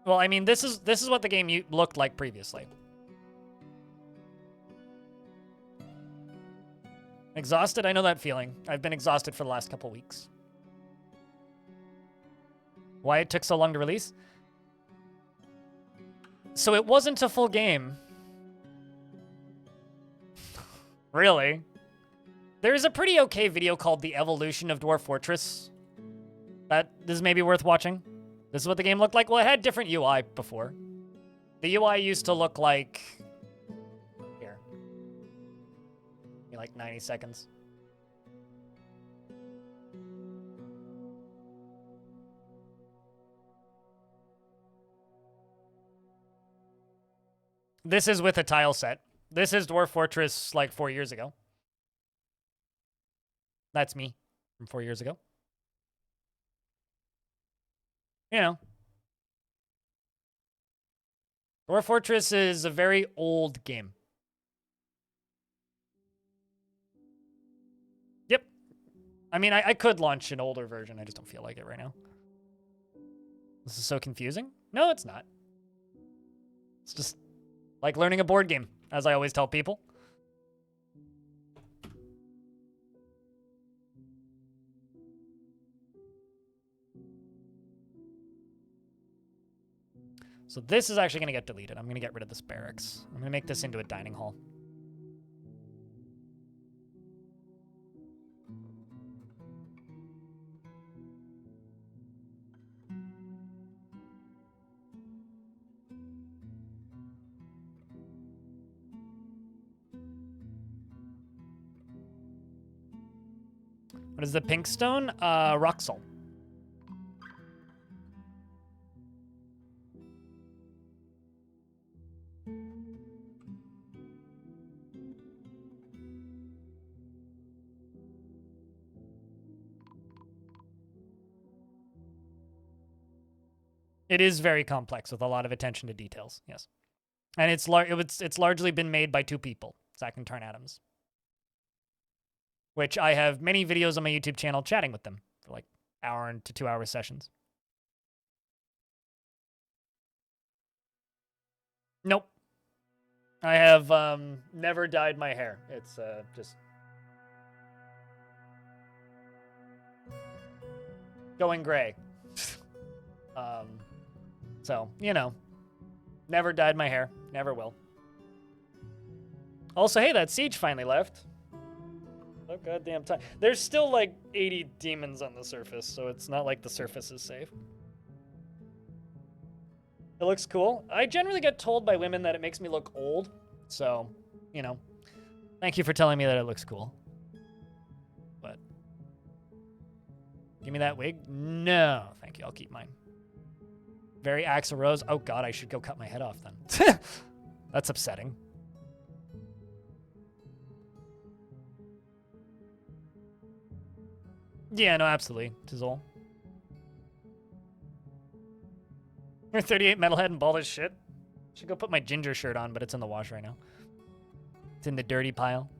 Well, I mean, this is what the game looked like previously. Exhausted? I know that feeling. I've been exhausted for the last couple weeks. Why it took so long to release? So it wasn't a full game. Really? There's a pretty okay video called The Evolution of Dwarf Fortress. This is maybe worth watching. This is what the game looked like. Well, it had different UI before. The UI used to look like... Here. Like 90 seconds. This is with a tile set. This is Dwarf Fortress like 4 years ago. That's me from 4 years ago. You know. Dwarf Fortress is a very old game. Yep. I mean, I could launch an older version. I just don't feel like it right now. This is so confusing. No, it's not. It's just like learning a board game, as I always tell people. So this is actually going to get deleted. I'm going to get rid of this barracks. I'm going to make this into a dining hall. What is the pink stone? Roxel. It is very complex with a lot of attention to details, yes. And it's largely been made by two people, Zach and Tarn Adams. Which I have many videos on my YouTube channel chatting with them for like hour to 2 hour sessions. Nope. I have never dyed my hair. It's just going gray. So, you know, never dyed my hair. Never will. Also, hey, that siege finally left. Oh, goddamn time. There's still like 80 demons on the surface, so it's not like the surface is safe. It looks cool. I generally get told by women that it makes me look old, so, you know, thank you for telling me that it looks cool. But, give me that wig? No, thank you. I'll keep mine. Very Axl Rose. Oh god, I should go cut my head off then. That's upsetting. Yeah, no, absolutely. Tizzle. You're 38 metalhead and bald as shit. Should go put my ginger shirt on, but it's in the wash right now. It's in the dirty pile.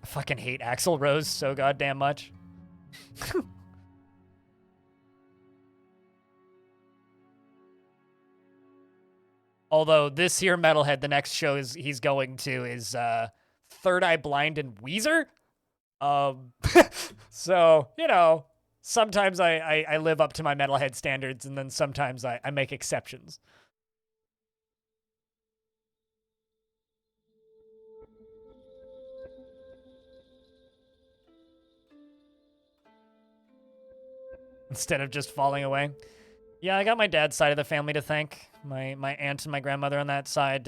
I fucking hate Axl Rose so goddamn much. Although this here metalhead, the next show he's going to is Third Eye Blind and Weezer. So, you know, sometimes I live up to my metalhead standards, and then sometimes I make exceptions. Instead of just falling away. Yeah, I got my dad's side of the family to thank. My aunt and my grandmother on that side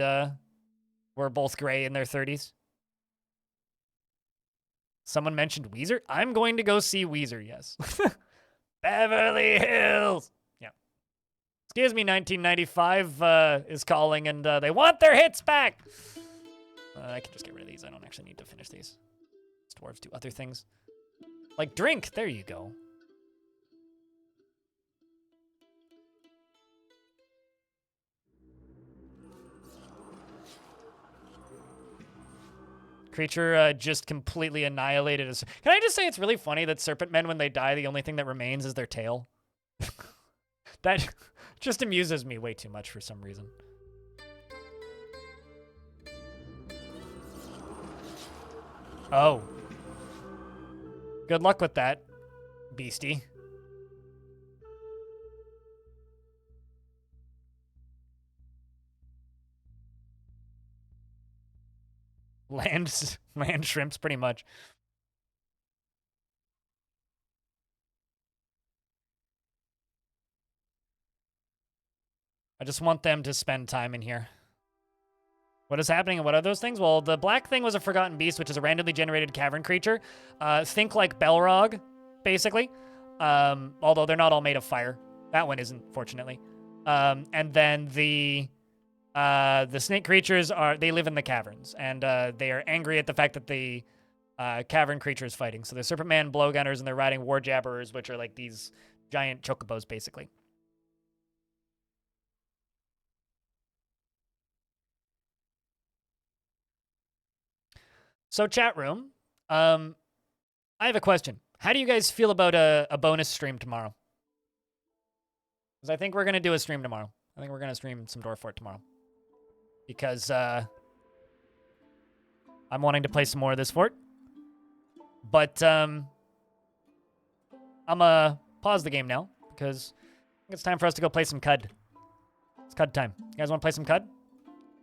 were both gray in their 30s. Someone mentioned Weezer. I'm going to go see Weezer, yes. Beverly Hills! Yeah. Excuse me, 1995 is calling, and they want their hits back! I can just get rid of these. I don't actually need to finish these. Dwarves do other things. Like drink. There you go. Creature just completely annihilated us. Can I just say it's really funny that serpent men, when they die, the only thing that remains is their tail? That just amuses me way too much for some reason. Oh. Good luck with that, beastie. Land shrimps, pretty much. I just want them to spend time in here. What is happening and what are those things? Well, the black thing was a Forgotten Beast, which is a randomly generated cavern creature. Think like Belrog, basically. Although they're not all made of fire. That one isn't, fortunately. And then the snake creatures they live in the caverns, and they are angry at the fact that the cavern creature is fighting. So they're Serpent Man blowgunners, and they're riding war jabberers, which are like these giant chocobos, basically. So chat room, I have a question. How do you guys feel about a bonus stream tomorrow? Because I think we're going to do a stream tomorrow. I think we're going to stream some Dwarf tomorrow. Because I'm wanting to play some more of this fort. But I'm going to pause the game now, because I think it's time for us to go play some Cud. It's Cud time. You guys want to play some Cud?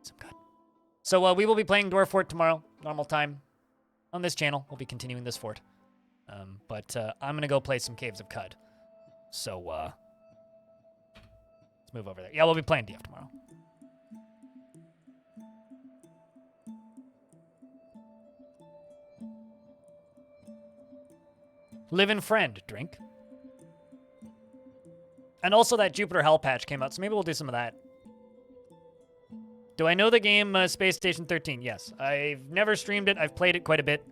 Some Cud. So we will be playing Dwarf Fort tomorrow, normal time. On this channel, we'll be continuing this fort. But I'm going to go play some Caves of Cud. So let's move over there. Yeah, we'll be playing DF tomorrow. Live and friend, drink. And also that Jupiter Hell patch came out, so maybe we'll do some of that. Do I know the game Space Station 13? Yes. I've never streamed it. I've played it quite a bit.